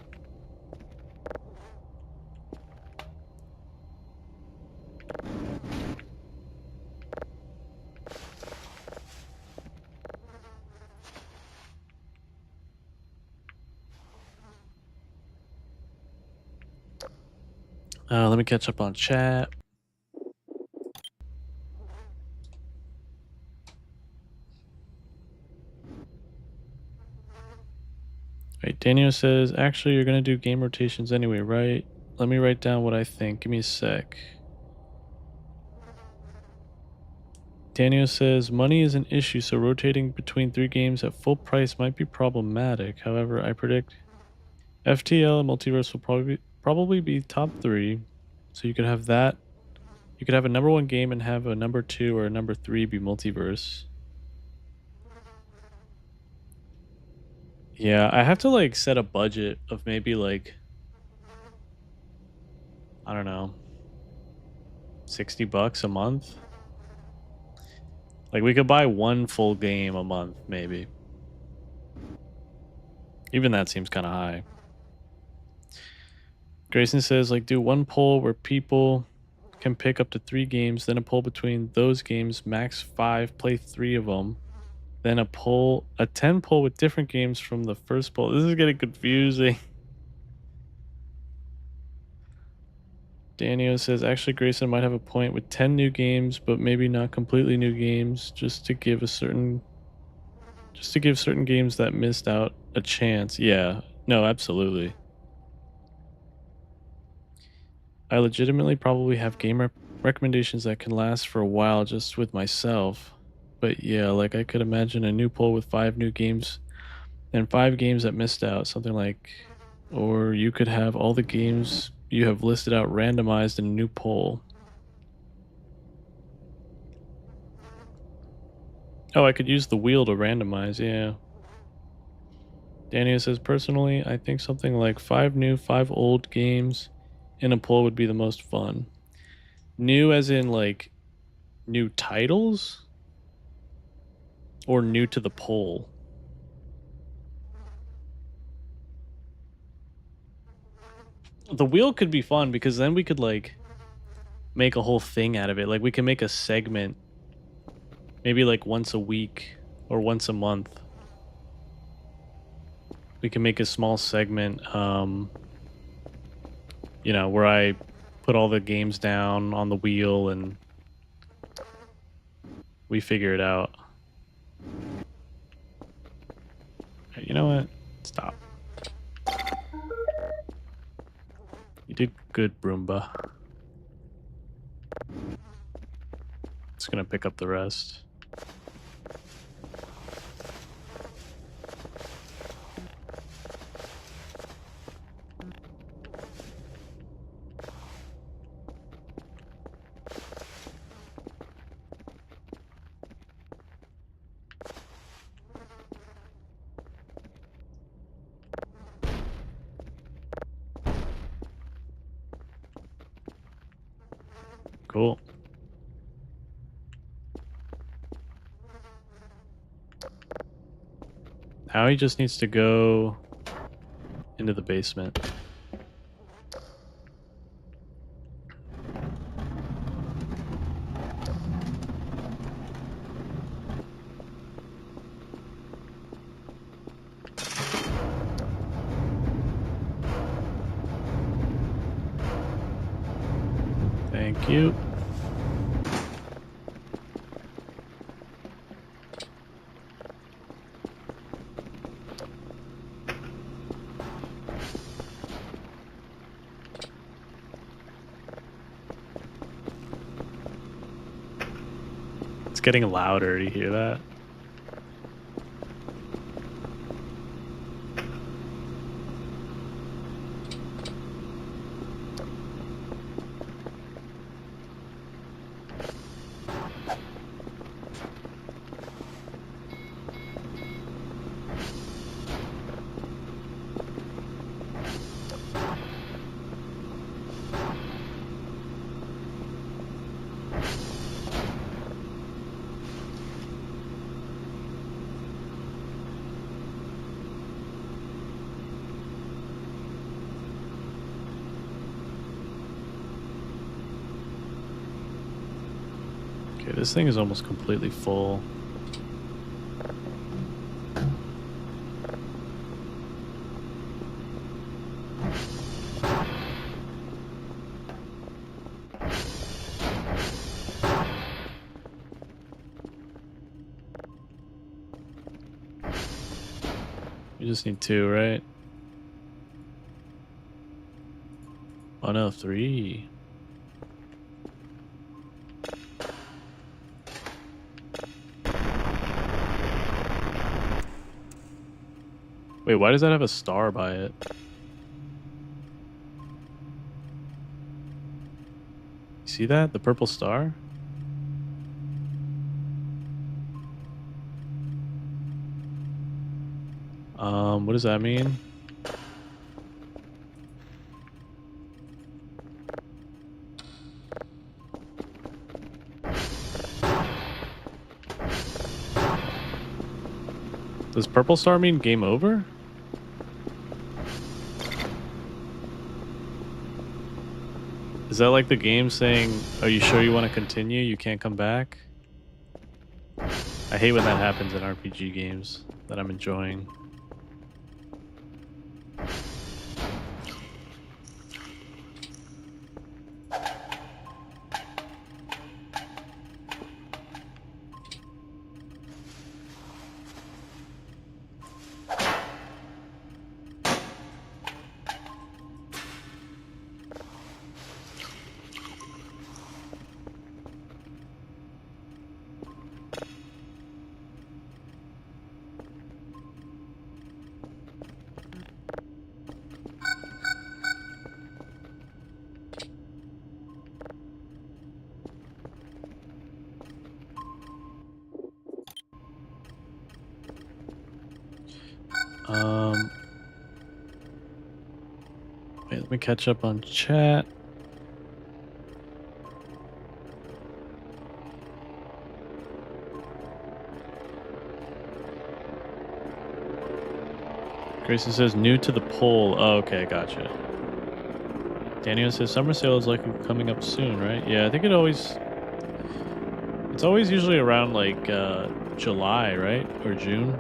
Speaker 1: Let me catch up on chat. Right, Daniel says, actually, you're going to do game rotations anyway, right? Let me write down what I think. Give me a sec. Daniel says, money is an issue, so rotating between 3 games at full price might be problematic. However, I predict FTL and Multiverse will probably be top 3. So you could have that. You could have a number 1 game and have a number 2 or a number 3 be Multiverse. Yeah, I have to like set a budget of maybe like, I don't know, $60 a month. Like we could buy one full game a month, maybe. Even that seems kind of high. Grayson says, like, do one poll where people can pick up to 3 games, then a poll between those games, max 5, play 3 of them. Then a 10 poll with different games from the first poll. This is getting confusing. Daniel says, actually, Grayson might have a point with 10 new games, but maybe not completely new games, just to give certain games that missed out a chance. Yeah, no, absolutely. I legitimately probably have game recommendations that can last for a while just with myself. But yeah, like I could imagine a new poll with 5 new games and 5 games that missed out, something like, or you could have all the games you have listed out randomized in a new poll. Oh, I could use the wheel to randomize, yeah. Daniel says, personally, I think something like 5 new, 5 old games in a poll would be the most fun. New as in like new titles? Or new to the poll? The wheel could be fun because then we could like make a whole thing out of it. Like we can make a segment maybe like once a week or once a month. We can make a small segment where I put all the games down on the wheel and we figure it out. You know what? Stop. You did good, Broomba. It's gonna pick up the rest. Cool. Now he just needs to go into the basement. Thank you. It's getting louder. Do you hear that? Okay, this thing is almost completely full. You just need 2, right? Oh no, 3. Wait, why does that have a star by it? You see that? The purple star? What does that mean? Does purple star mean game over? Is that like the game saying, are you sure you want to continue? You can't come back? I hate when that happens in RPG games that I'm enjoying. Wait, let me catch up on chat. Grayson says new to the poll. Oh, okay, gotcha. Daniel says summer sale is likely coming up soon, right? Yeah, I think it's always usually around like July, right? Or June.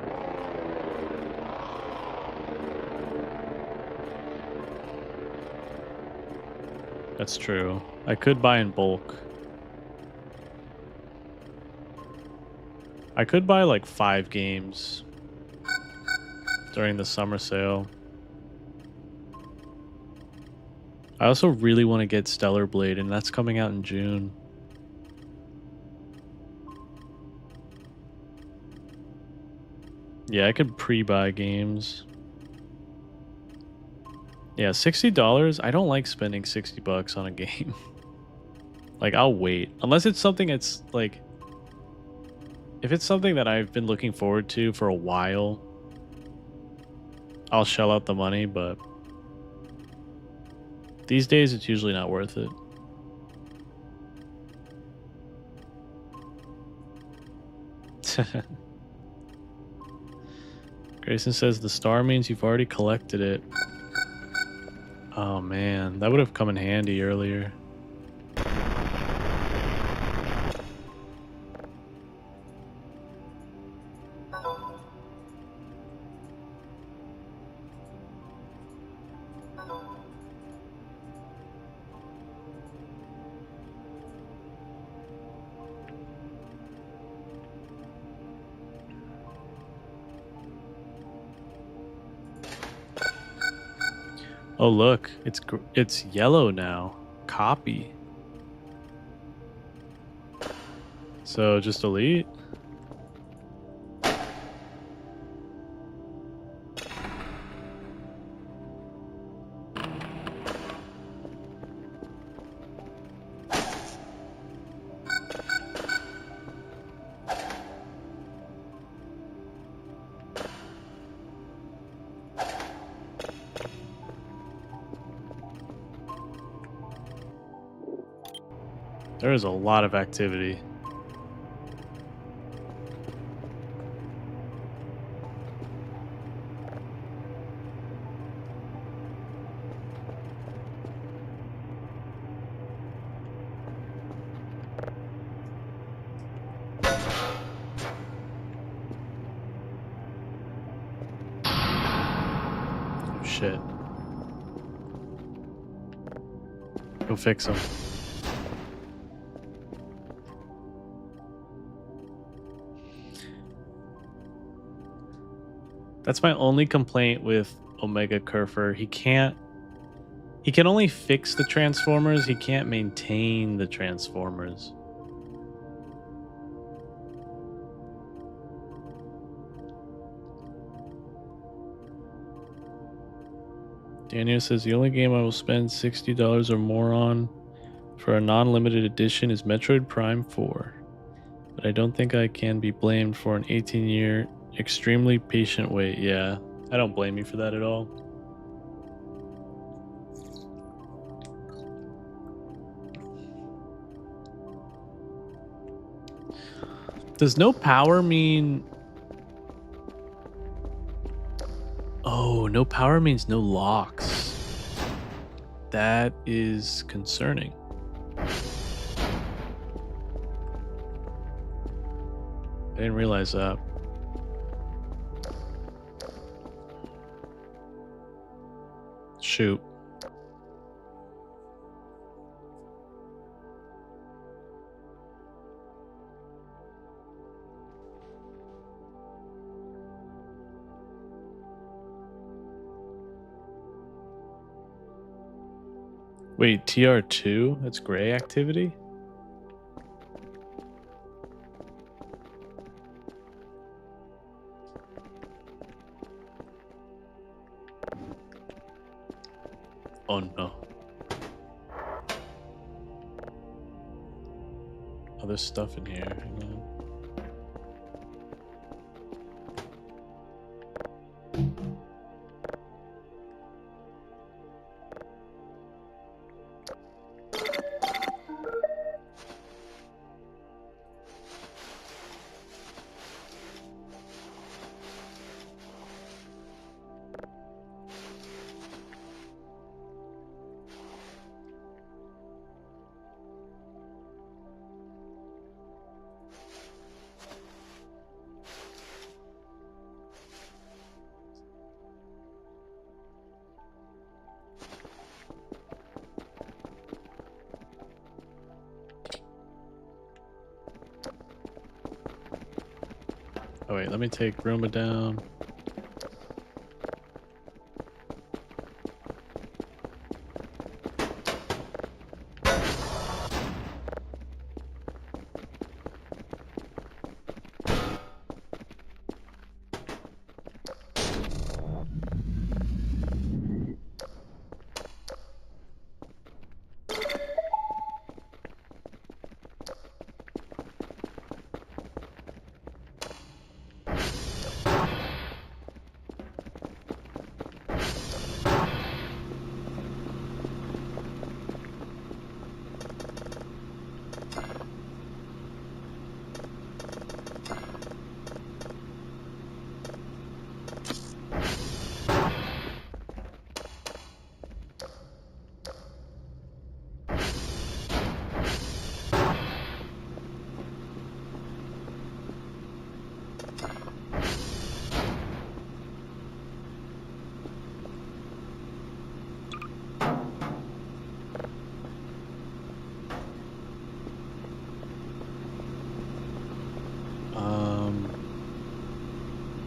Speaker 1: That's true. I could buy in bulk. I could buy like 5 games during the summer sale. I also really want to get Stellar Blade, and that's coming out in June. Yeah, I could pre-buy games. Yeah, $60. I don't like spending $60 on a game. Like, I'll wait. Unless it's something it's like... If it's something that I've been looking forward to for a while, I'll shell out the money, but... These days, it's usually not worth it. Grayson says the star means you've already collected it. Oh man, that would have come in handy earlier. Oh look, it's yellow now. Copy. So just delete. There is a lot of activity. Oh shit. Go fix them. That's my only complaint with Omega Kerfer. He can only fix the Transformers, he can't maintain the Transformers. Daniel says the only game I will spend $60 or more on for a non-limited edition is Metroid Prime 4. But I don't think I can be blamed for an 18-year extremely patient wait. Yeah, I don't blame you for that at all. Does no power mean no power means no locks. That is concerning. I didn't realize that. Shoot. Wait, TR2? That's gray activity? Oh no. Oh, there's stuff in here. Hang on. Oh wait, let me take Roomba down.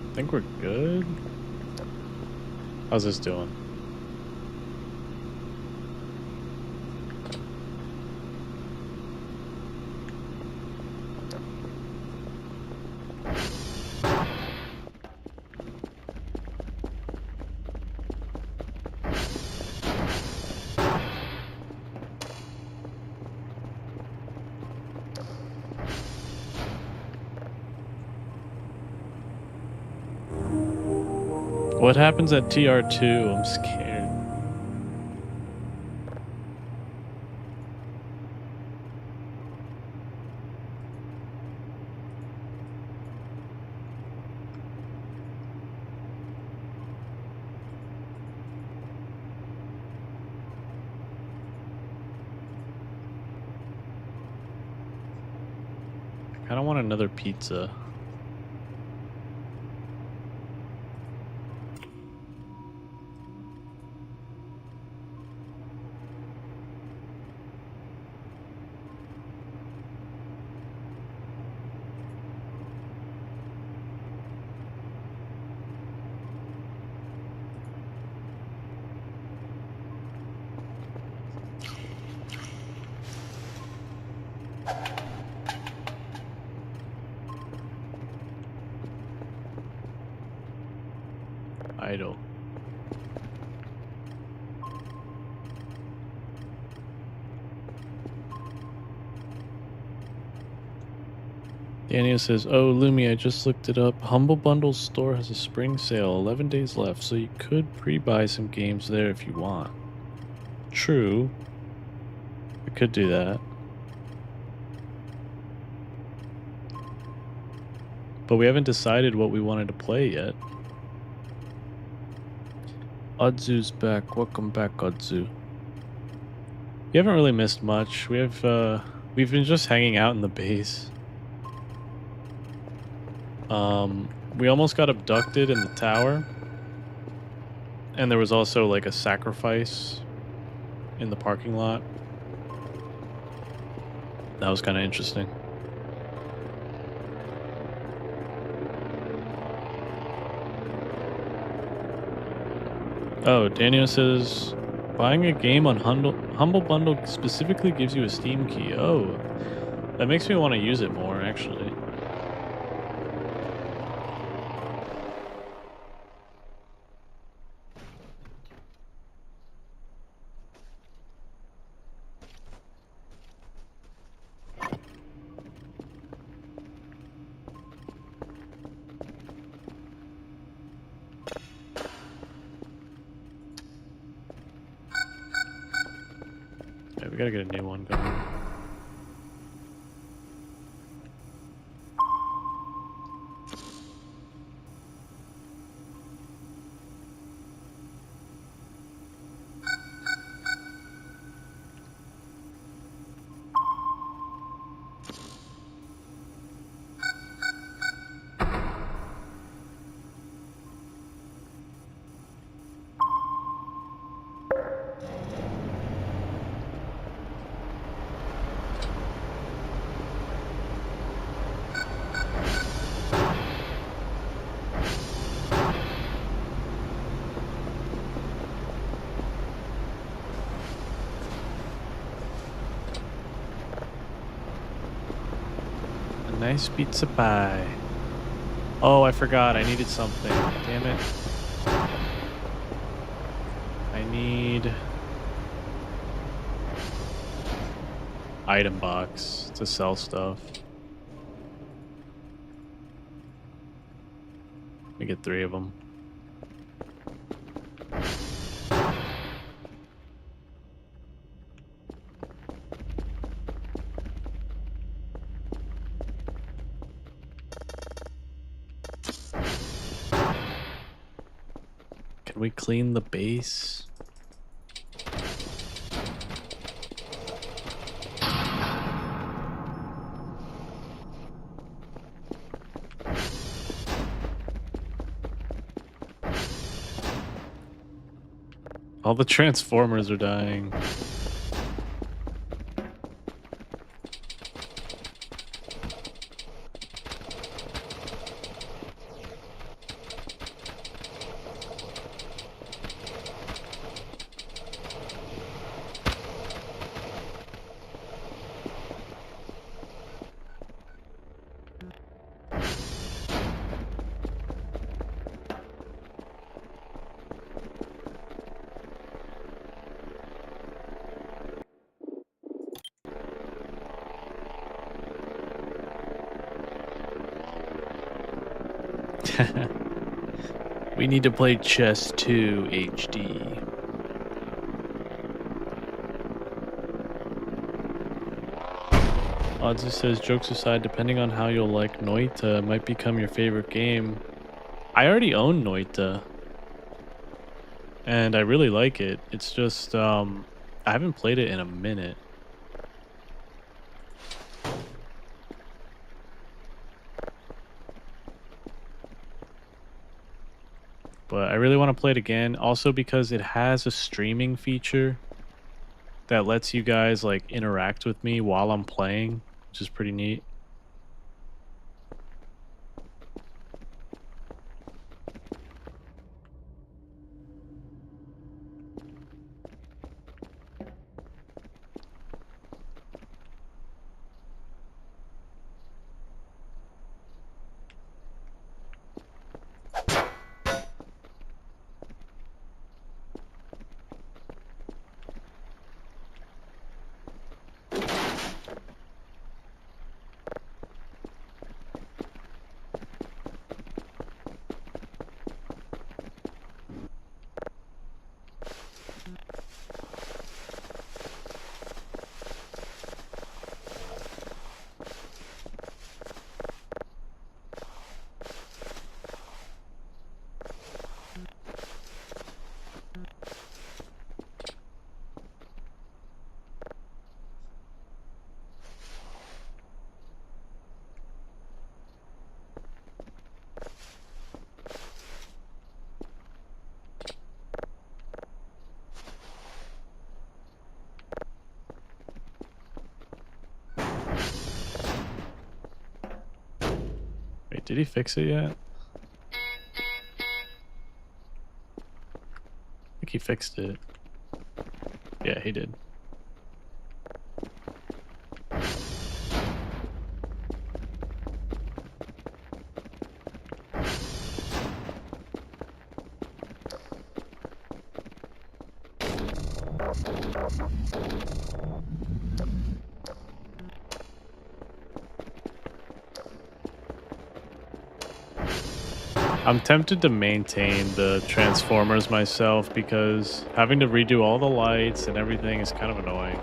Speaker 1: I think we're good. How's this doing? What happens at TR2? I'm scared. I kind of want another pizza. Idle. Daniel says, oh, Lumi, I just looked it up. Humble Bundle's store has a spring sale, 11 days left, so you could pre-buy some games there if you want. True. I could do that. But we haven't decided what we wanted to play yet. Odzu's back. Welcome back, Odzu. You haven't really missed much. We've been just hanging out in the base. We almost got abducted in the tower. And there was also like a sacrifice in the parking lot. That was kind of interesting. Oh, Daniel says buying a game on Humble Bundle specifically gives you a Steam key. Oh, that makes me want to use it more, actually. Yeah, we gotta get a new one going. A nice pizza pie. Oh, I forgot. I needed something. Damn it. I need item box to sell stuff. We get 3 of them. Can we clean the base? All the transformers are dying. We need to play Chess 2 HD. Odzu says, jokes aside, depending on how you'll like Noita, might become your favorite game. I already own Noita. And I really like it. It's just, I haven't played it in a minute. But I really want to play it again. Also because it has a streaming feature that lets you guys like interact with me while I'm playing, which is pretty neat. Did he fix it yet? I think he fixed it. Yeah, he did. I'm tempted to maintain the Transformers myself because having to redo all the lights and everything is kind of annoying.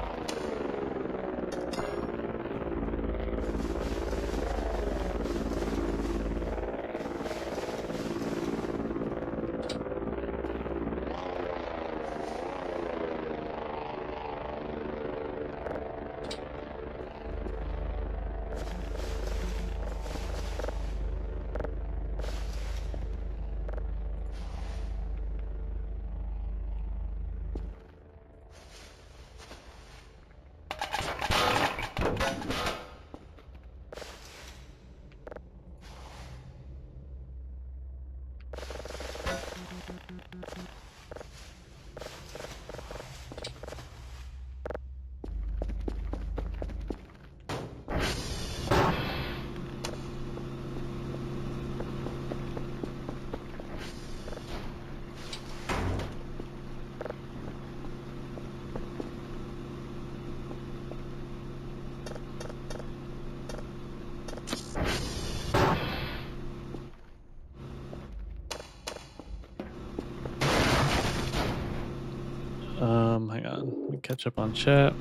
Speaker 1: Hang on. Let me catch up on chat.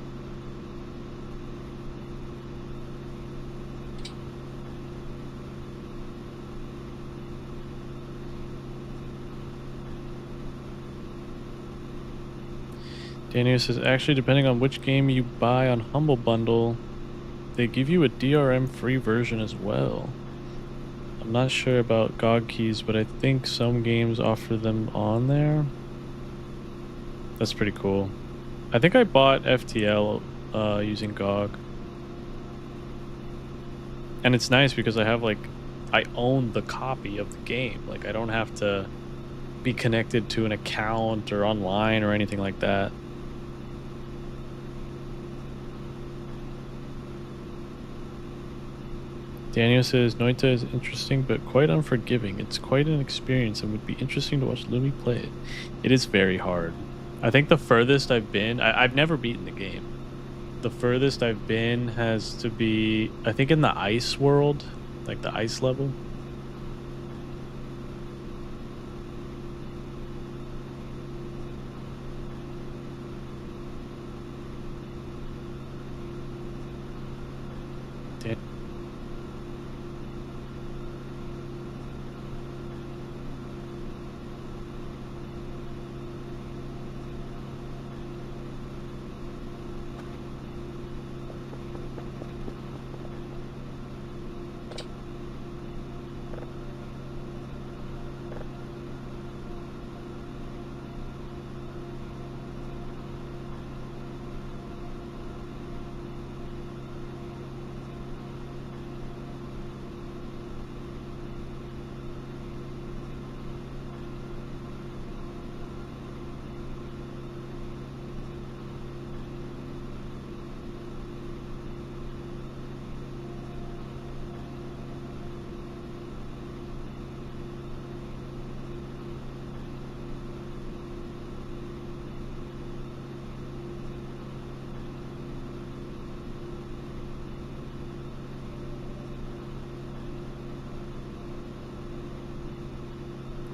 Speaker 1: Daniel says, actually, depending on which game you buy on Humble Bundle, they give you a DRM free version as well. I'm not sure about GOG keys, but I think some games offer them on there. That's pretty cool. I think I bought FTL using GOG. And it's nice because I have I own the copy of the game. Like I don't have to be connected to an account or online or anything like that. Daniel says, Noita is interesting but quite unforgiving. It's quite an experience and would be interesting to watch Lumi play it. It is very hard. I think the furthest I've been, I've never beaten the game. The furthest I've been has to be, I think in the ice world, like the ice level.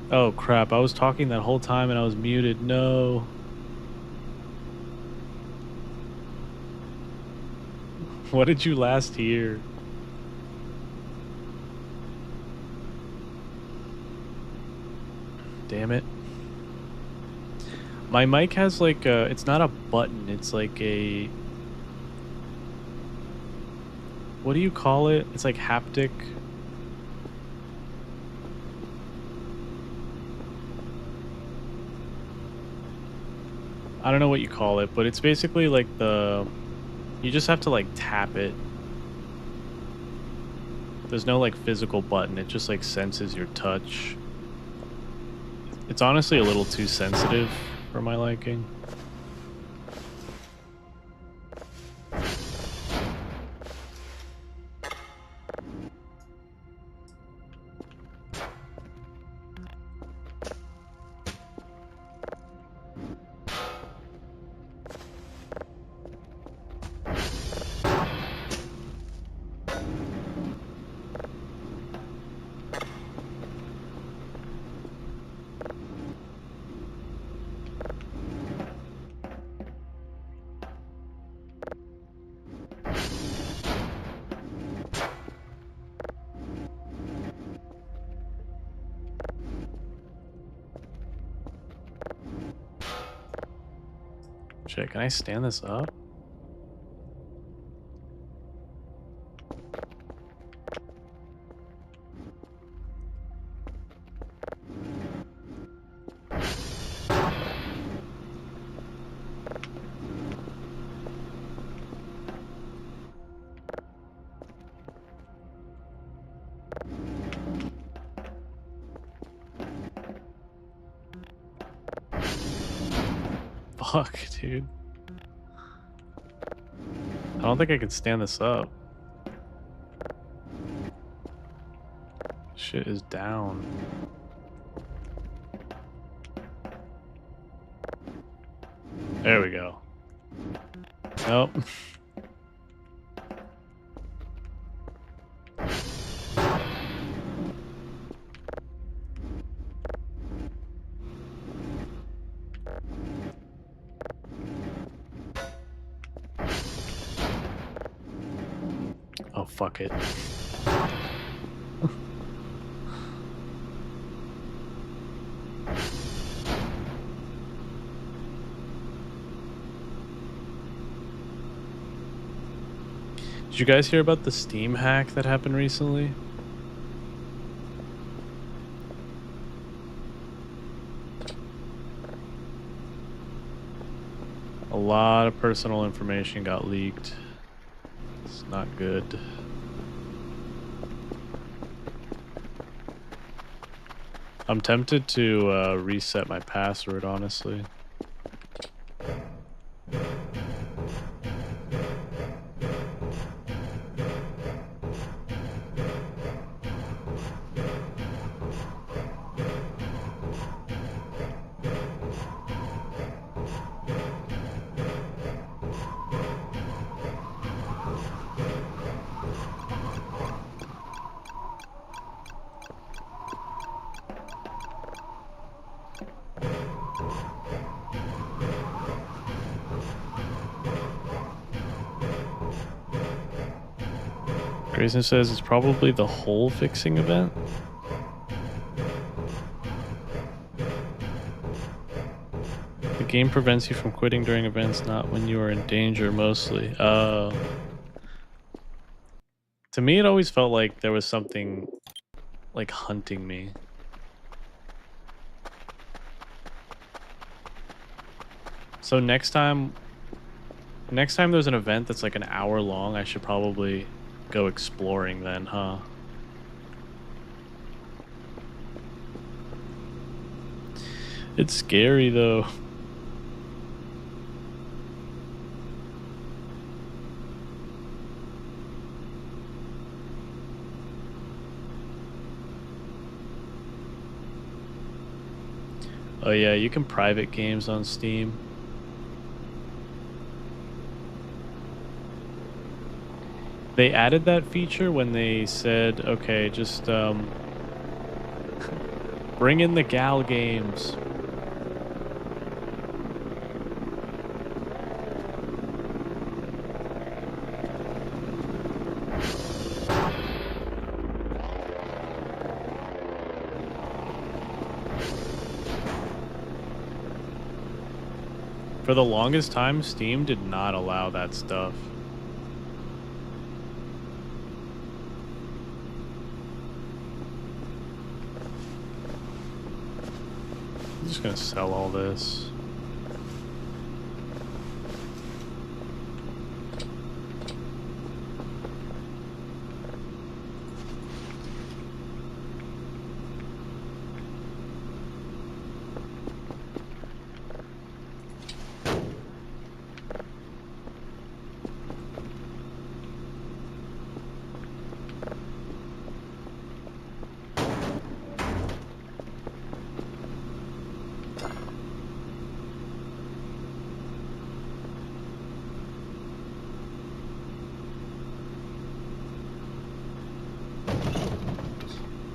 Speaker 1: Oh crap, I was talking that whole time and I was muted. No. What did you last hear? Damn it. My mic has it's not a button, it's like a, what do you call it? It's like haptic. I don't know what you call it, but it's basically like you just have to tap it. There's no like physical button. It just like senses your touch. It's honestly a little too sensitive for my liking. Shit, can I stand this up? Fuck, dude. I don't think I can stand this up. Shit is down. There we go. Nope. Oh, fuck it. Did you guys hear about the Steam hack that happened recently? A lot of personal information got leaked. It's not good. I'm tempted to reset my password, honestly. Grayson says it's probably the hole fixing event. The game prevents you from quitting during events, not when you are in danger mostly. To me, it always felt like there was something like hunting me. So next time there's an event that's like an hour long, I should probably go exploring then, huh? It's scary though. Oh yeah, you can private games on Steam. They added that feature when they said, okay, just bring in the gal games. For the longest time, Steam did not allow that stuff. I'm just gonna sell all this.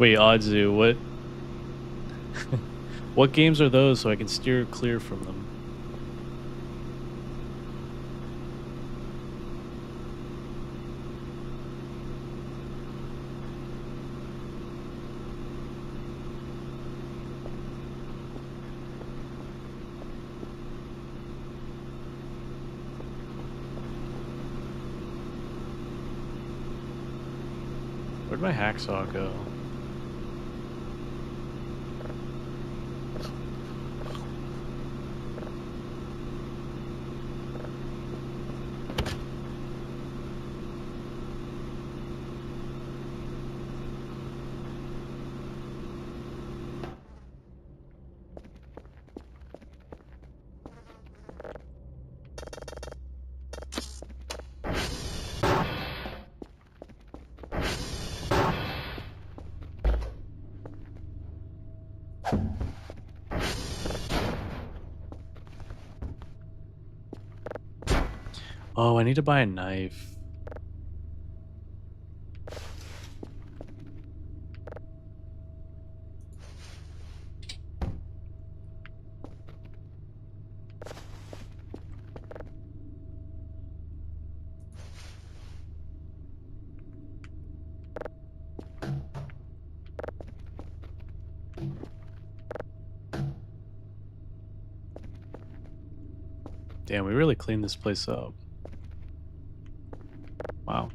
Speaker 1: Wait, Odzu, what? What games are those so I can steer clear from them? Where'd my hacksaw go? Oh, I need to buy a knife. Damn, we really cleaned this place up. Wow.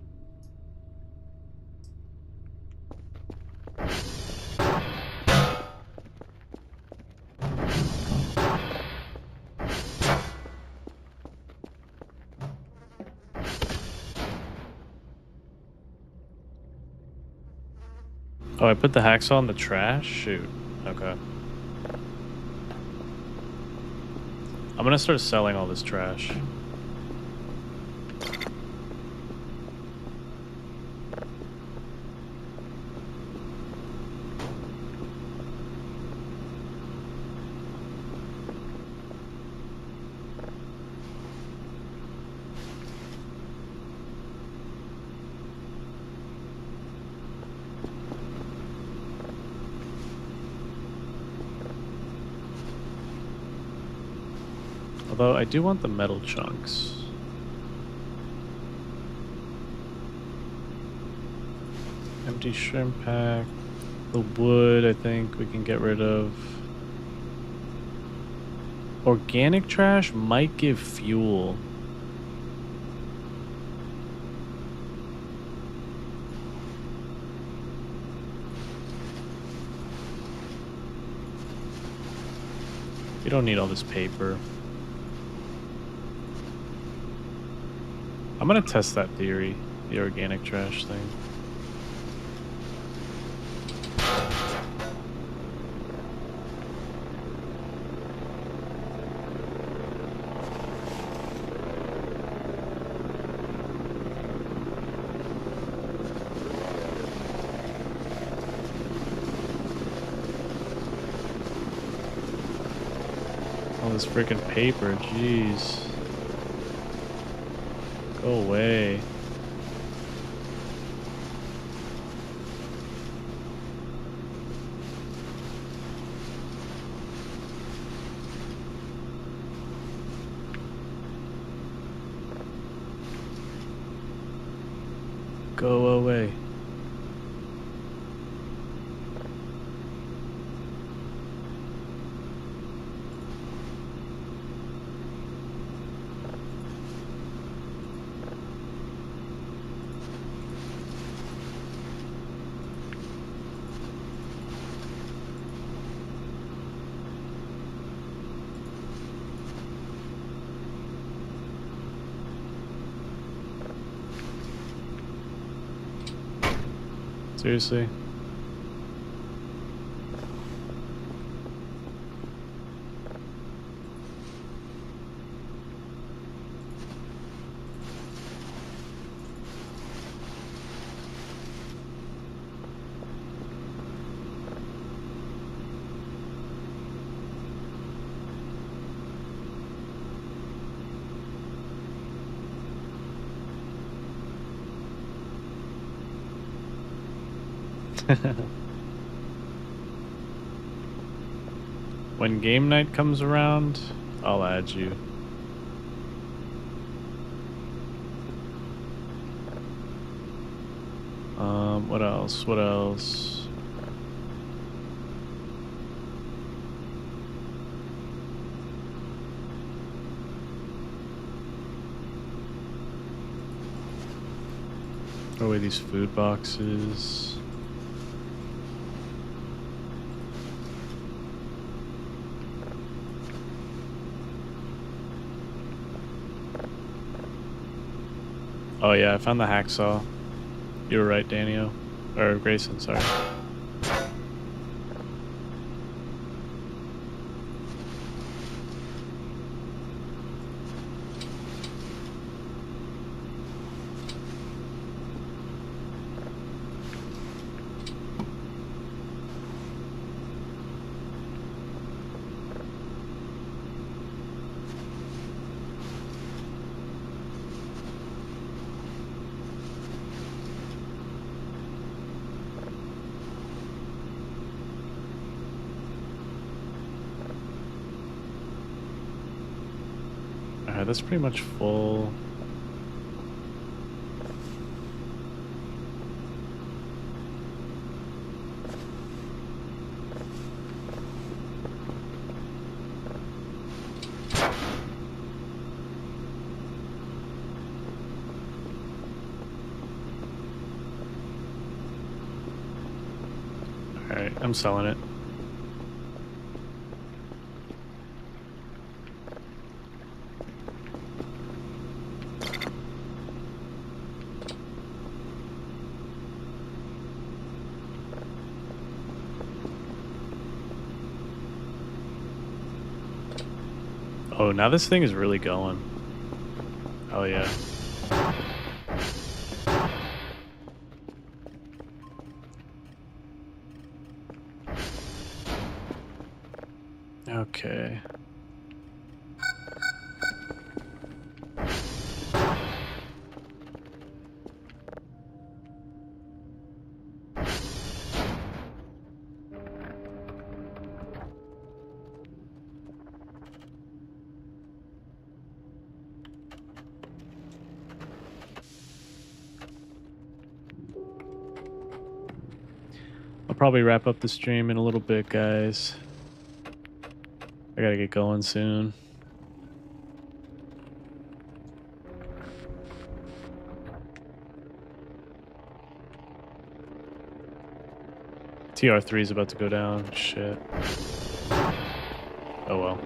Speaker 1: Oh, I put the hacksaw in the trash? Shoot. Okay. I'm gonna start selling all this trash. Although I do want the metal chunks. Empty shrimp pack. The wood, I think we can get rid of. Organic trash might give fuel. We don't need all this paper. I'm gonna test that theory, the organic trash thing. All this freaking paper, jeez. Go away. Go away. Seriously? When game night comes around, I'll add you. What else? What else? Throw away these food boxes. Oh yeah, I found the hacksaw. You were right, Danio. Or Grayson, sorry. Alright, that's pretty much full. Alright, I'm selling it. Oh, now this thing is really going. Oh yeah. Okay. I'll probably wrap up the stream in a little bit, guys. I gotta get going soon. TR3 is about to go down. Shit. Oh well.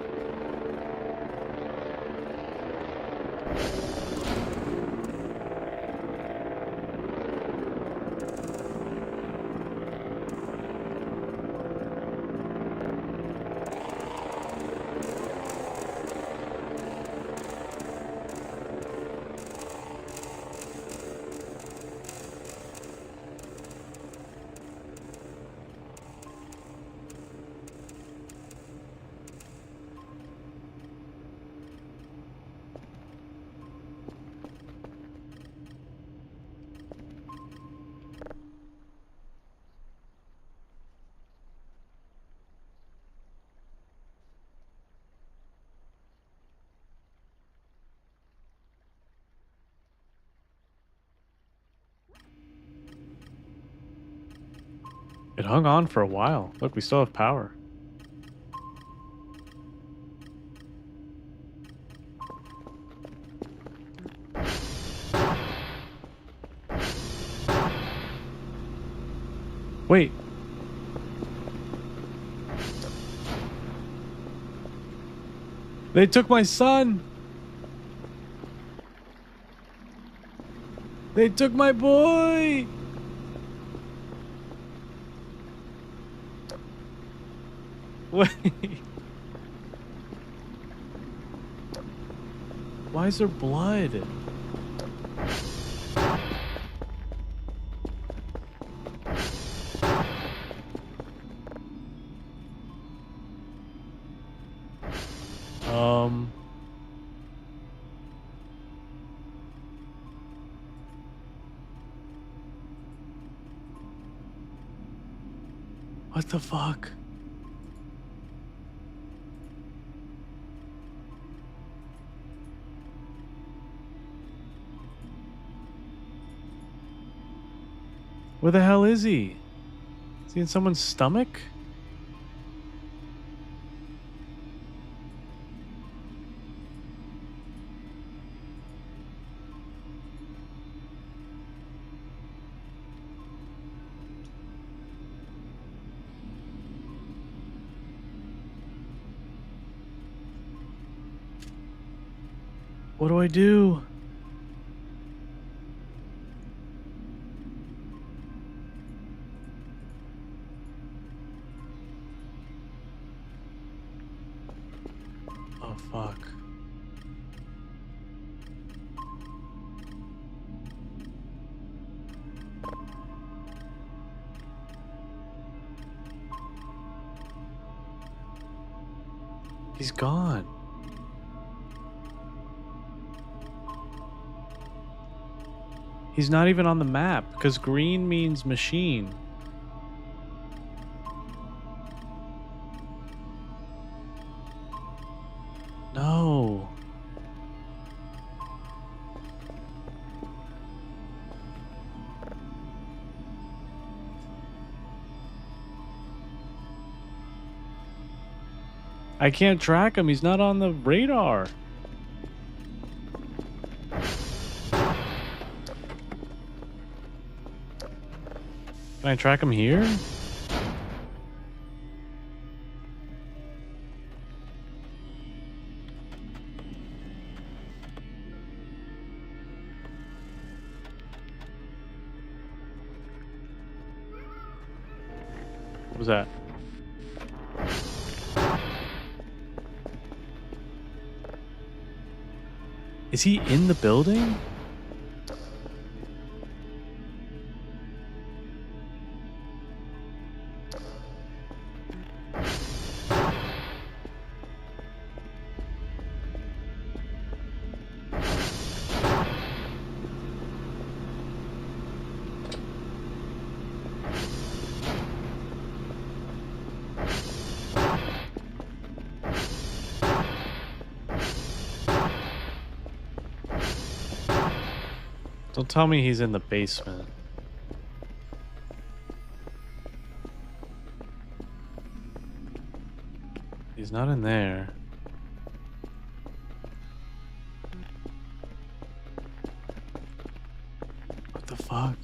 Speaker 1: It hung on for a while. Look, we still have power. Wait. They took my son. They took my boy. Wait. Why is there blood? What the fuck? Where the hell is he? Is he in someone's stomach? What do I do? Oh, fuck. He's gone. He's not even on the map because green means machine. No. I can't track him. He's not on the radar. Can I track him here? What was that? Is he in the building? Don't tell me he's in the basement. He's not in there. What the fuck?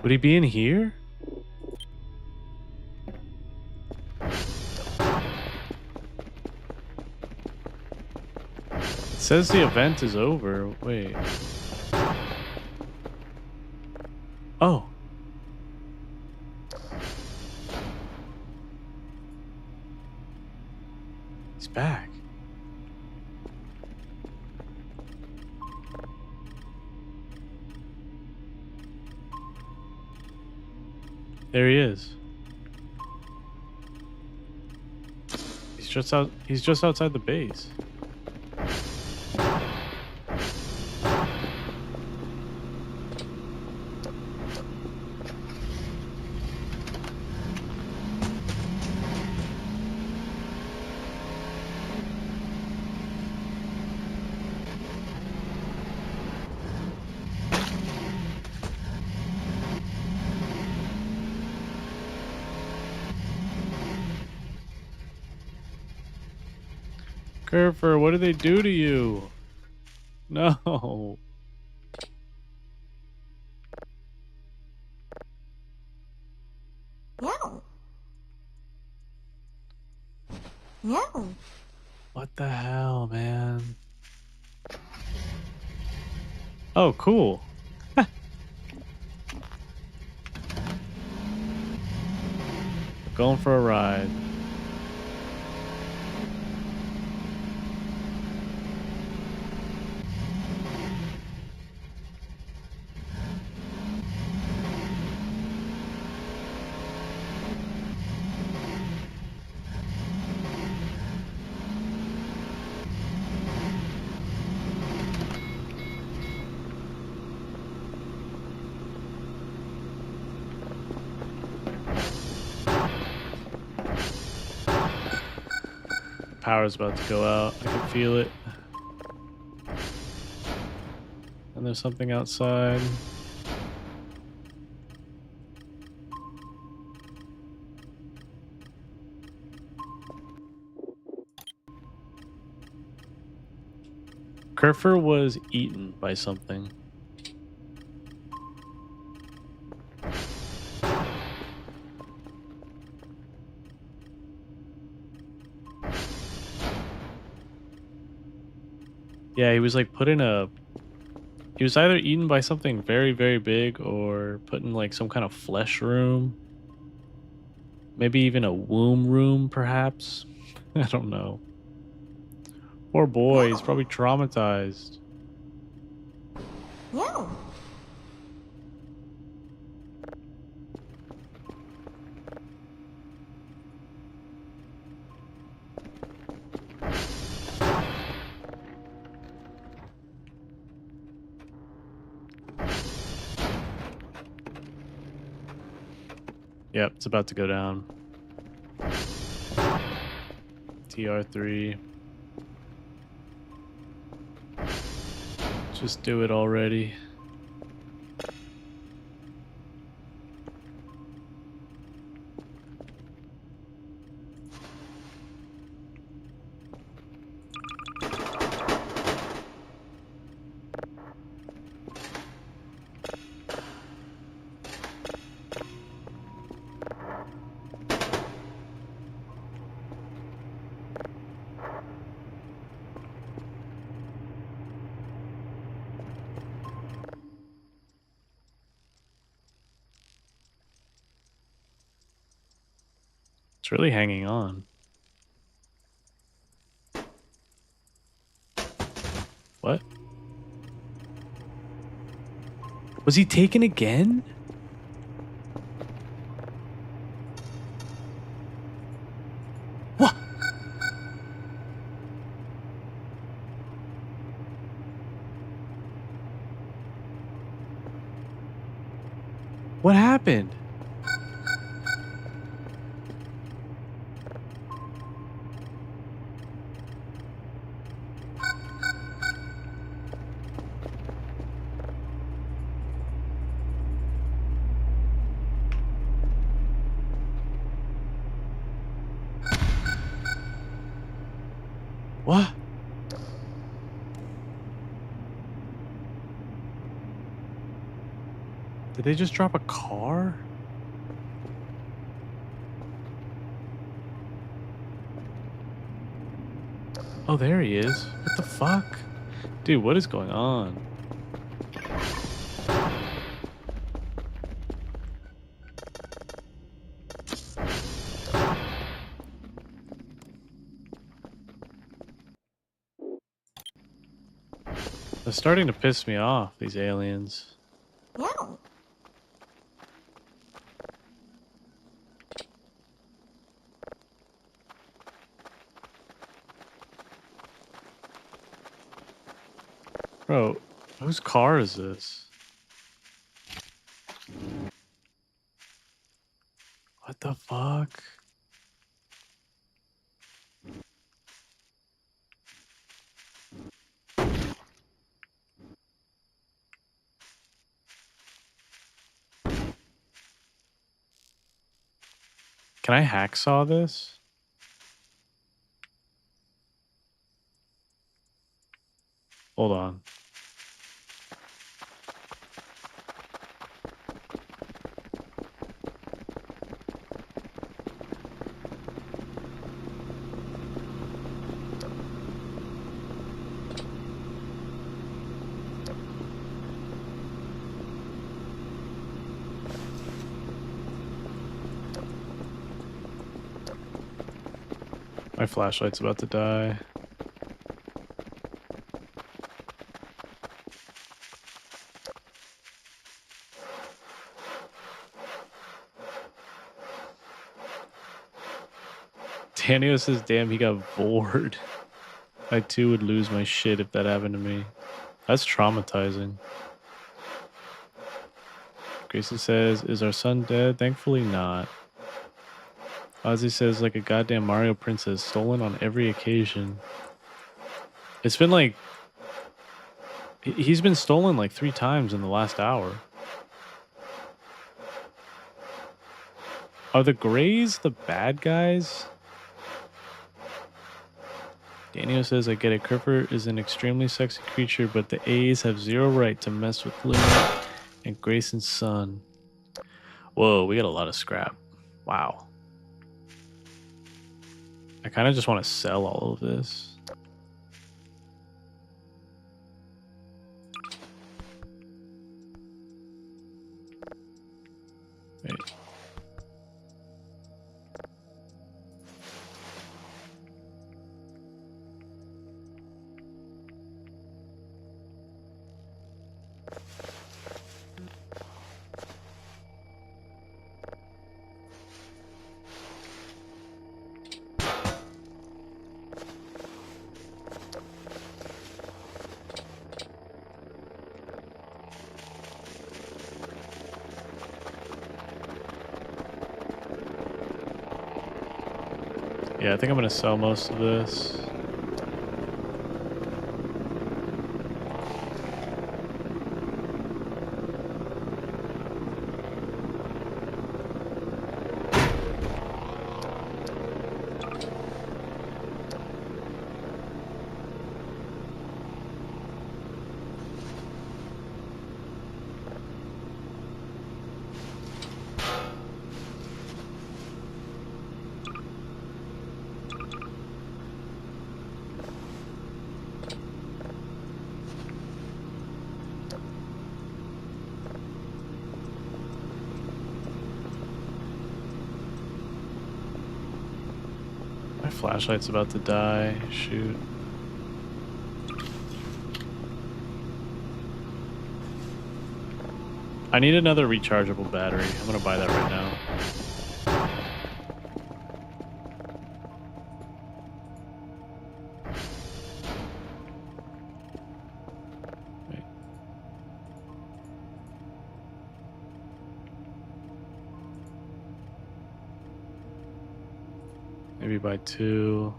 Speaker 1: Would he be in here? It says the event is over. Wait. Oh. He's back. There he is. He's just outside the base. Curfer, what did they do to you? No.
Speaker 2: No. No.
Speaker 1: What the hell, man? Oh, cool. Going for a ride. power's about to go out. I can feel it. And there's something outside. Kerfer was eaten by something. Yeah, he was like put in a... He was either eaten by something very, very big or put in like some kind of flesh room. Maybe even a womb room, perhaps. I don't know. Poor boy, he's probably traumatized.
Speaker 2: Yeah.
Speaker 1: Yep, it's about to go down. TR3. Just do it already. It's really hanging on. What? Was he taken again? What? What happened? What? Did they just drop a car? Oh, there he is. What the fuck? Dude, what is going on? They're starting to piss me off, these aliens.
Speaker 2: Yeah.
Speaker 1: Bro, whose car is this? What the fuck? Can I hacksaw this? Hold on. My flashlight's about to die. Daniel says, damn, he got bored. I too would lose my shit if that happened to me. That's traumatizing. Gracie says, is our son dead? Thankfully not. Ozzy says like a goddamn Mario princess, stolen on every occasion. It's been like he's been stolen like 3 times in the last hour. Are the Greys the bad guys? Daniel says, I get it. Kerfer is an extremely sexy creature, but the A's have zero right to mess with Luna and Grayson's son. Whoa, we got a lot of scrap. Wow. I kind of just want to sell all of this. Wait. Yeah, I think I'm going to sell most of this. My flashlight's about to die. Shoot. I need another rechargeable battery. I'm gonna buy that right now. Wait. Maybe buy 2.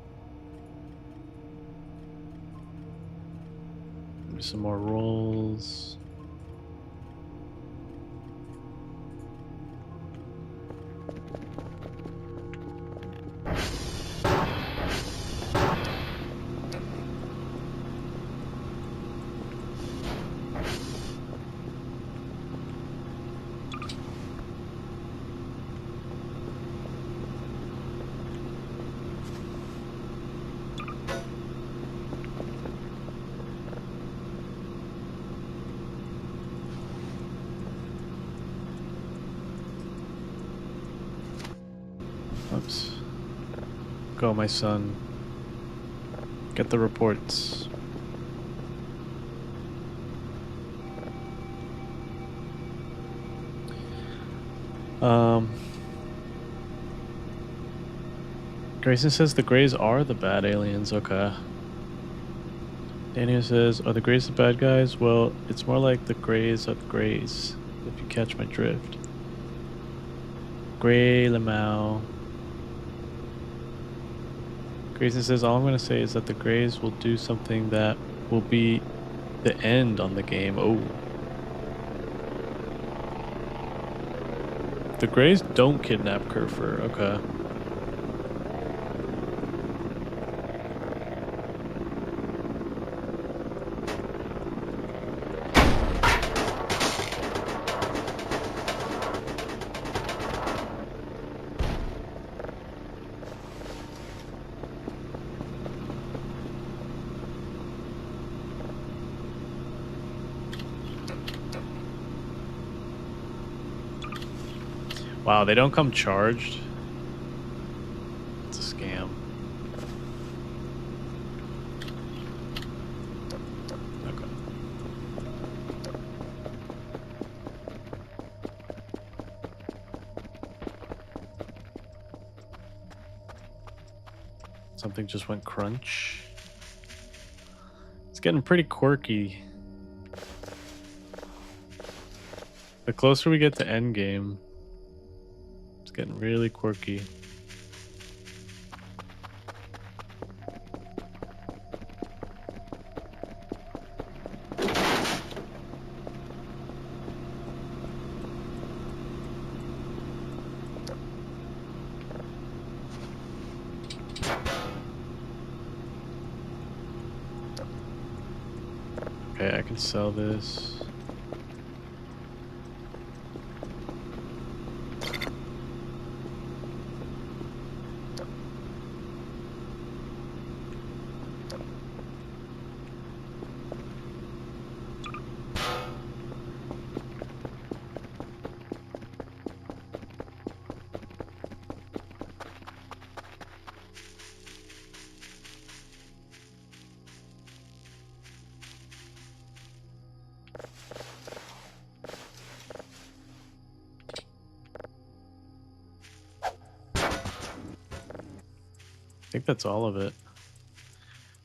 Speaker 1: Maybe some more rolls. Oops. Go, my son. Get the reports. Grayson says the Greys are the bad aliens. Okay. Daniel says, are the Greys the bad guys? Well, it's more like the Greys are the Greys, if you catch my drift. Gray Lamau. Grayson says, all I'm going to say is that the Greys will do something that will be the end on the game. Oh. The Greys don't kidnap Kerfer. Okay. Wow, they don't come charged. It's a scam. Okay. Something just went crunch. It's getting pretty quirky. The closer we get to endgame, getting really quirky. Okay, I can sell this. I think that's all of it.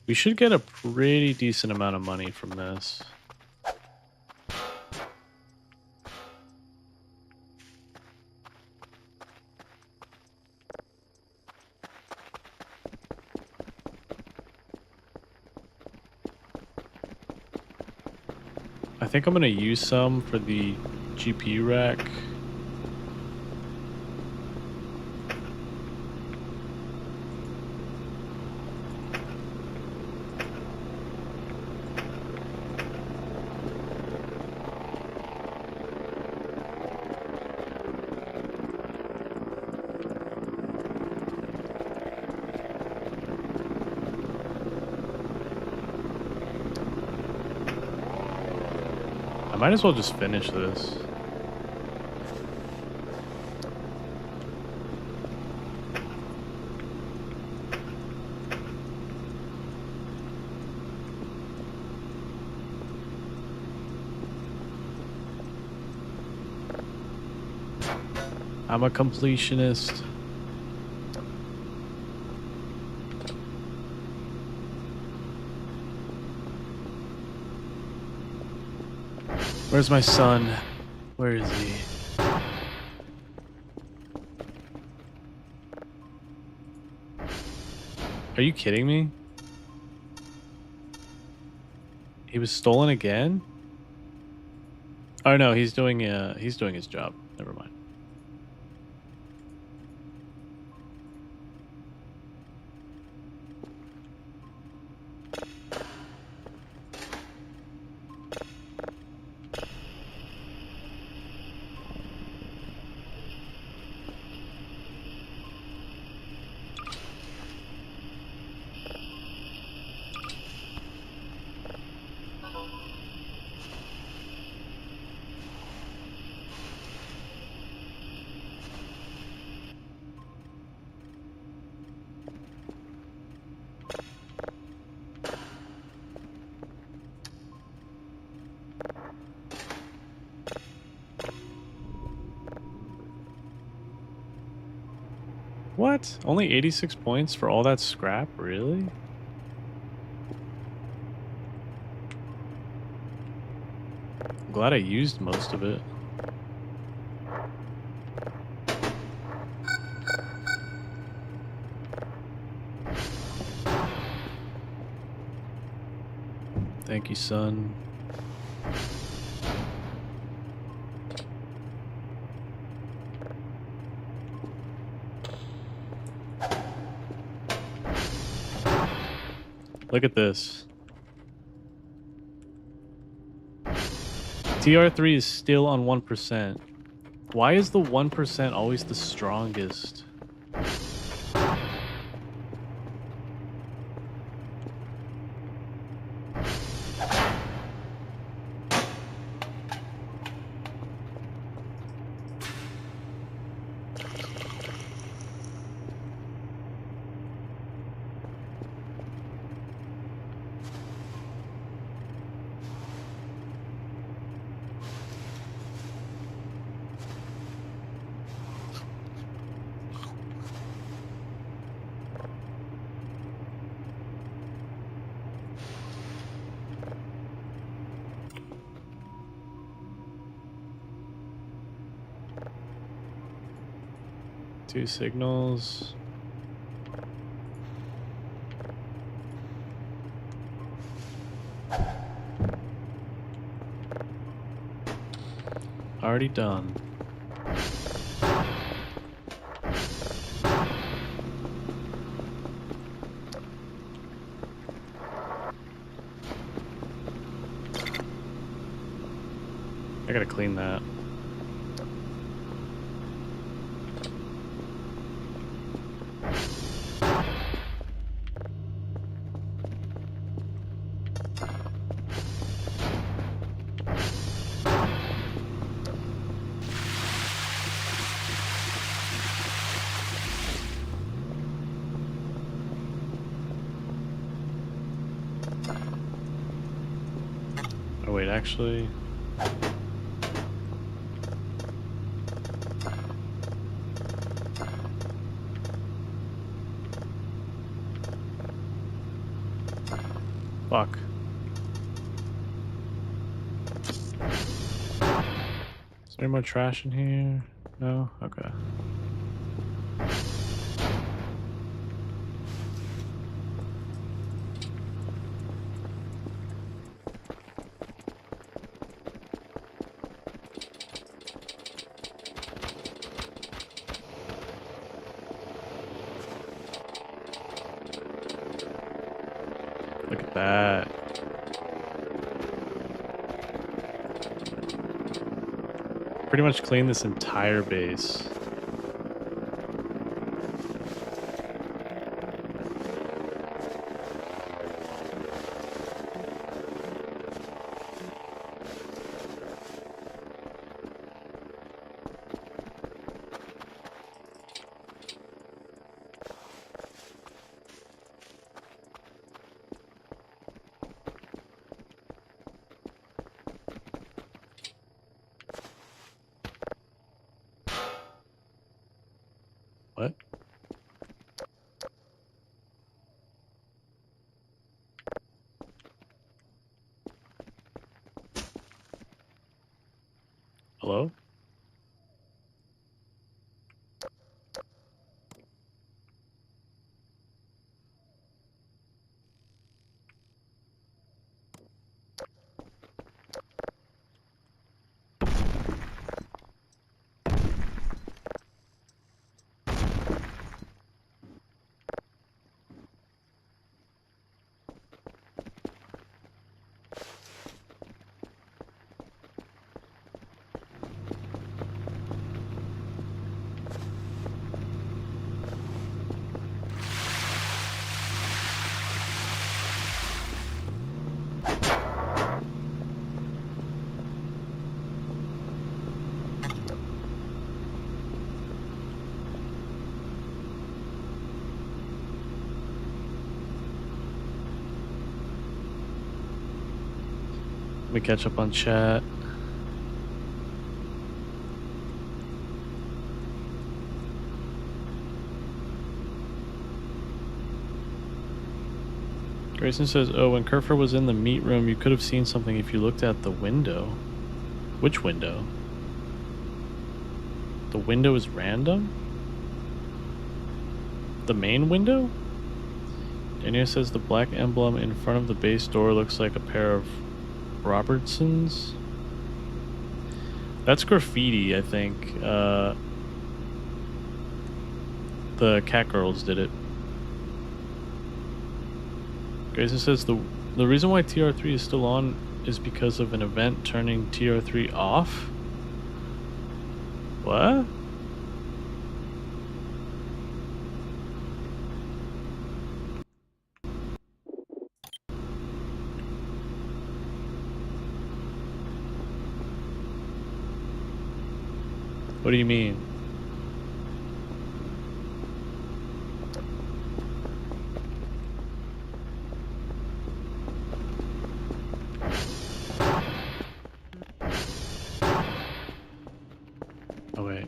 Speaker 1: We should get a pretty decent amount of money from this. I think I'm going to use some for the GPU rack. I might as well just finish this. I'm a completionist. Where's my son? Where is he? Are you kidding me? He was stolen again? Oh no, he's doing his job. Never mind. What? Only 86 points for all that scrap? Really? I'm glad I used most of it. Thank you, son. Look at this. TR3 is still on 1%. Why is the 1% always the strongest? Two signals. Already done. I gotta clean that. Oh wait, actually... Fuck. Is there any more trash in here? No? Okay. Look at that. Pretty much clean this entire base. What? Hello? Let me catch up on chat. Grayson says, oh, when Kerfer was in the meat room, you could have seen something if you looked at the window. Which window? The window is random? The main window? Daniel says the black emblem in front of the base door looks like a pair of Robertsons. That's graffiti, I think. The cat girls did it. Grayson says the reason why TR3 is still on is because of an event turning TR3 off? What? What do you mean? Oh wait.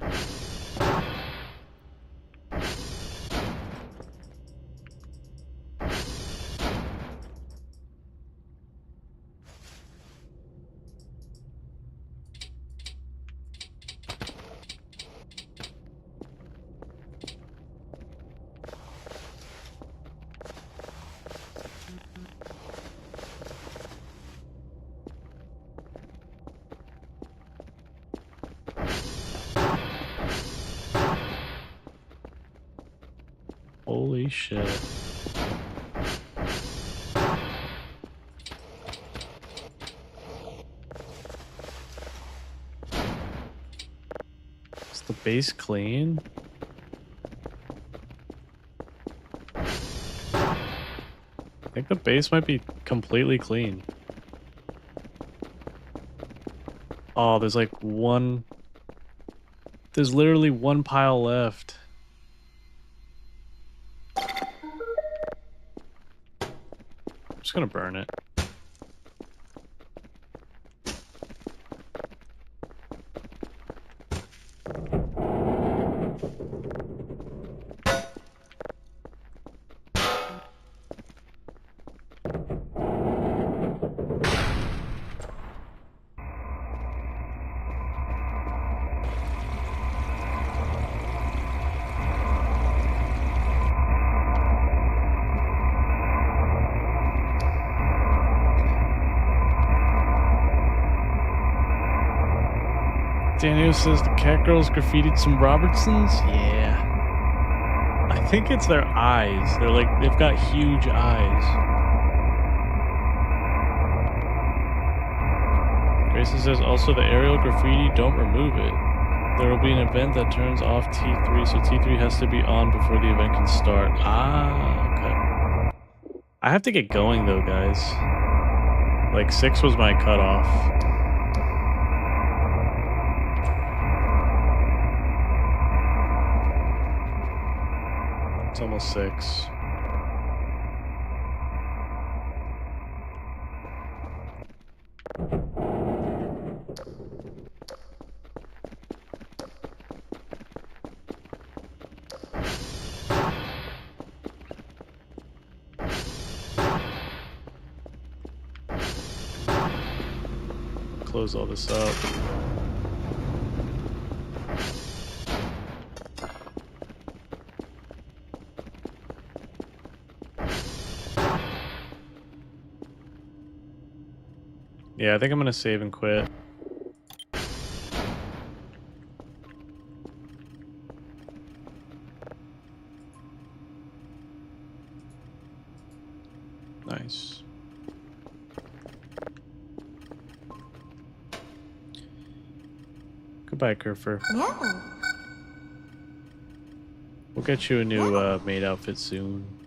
Speaker 1: Holy shit. the base clean? I think the base might be completely clean. Oh, there's like one... There's literally one pile left. I'm just gonna burn it. Daniel says the cat girls graffitied some Robertsons. Yeah. I think it's their eyes. They're like, they've got huge eyes. Grayson says also the aerial graffiti, don't remove it. There will be an event that turns off T3, so T3 has to be on before the event can start. Ah, okay. I have to get going though, guys. Like 6 was my cutoff. It's almost 6. Close all this up. Yeah, I think I'm gonna save and quit. Nice. Goodbye, Kerfer.
Speaker 2: Yeah.
Speaker 1: We'll get you a new maid outfit soon.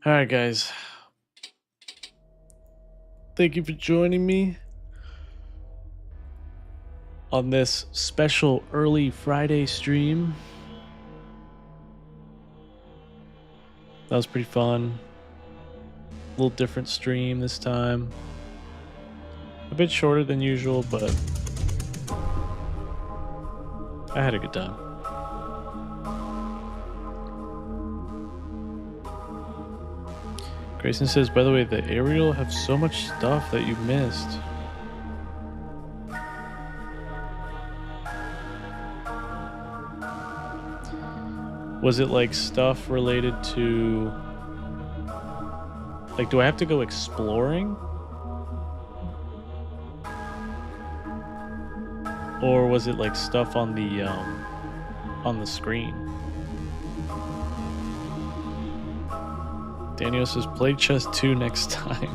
Speaker 1: Alright, guys. Thank you for joining me on this special early Friday stream. That was pretty fun. A little different stream this time. A bit shorter than usual, but I had a good time. Grayson says, by the way, the aerial have so much stuff that you missed. Was it like stuff related to... Like, do I have to go exploring? Or was it like stuff on the screen? Daniel says, play chess 2 next time.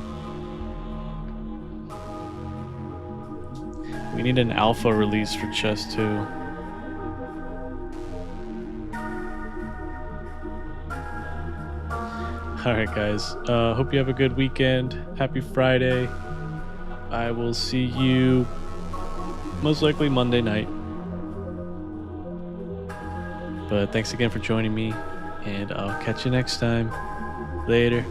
Speaker 1: We need an alpha release for chess 2. Alright guys, hope you have a good weekend. Happy Friday. I will see you most likely Monday night. But thanks again for joining me, and I'll catch you next time. Later.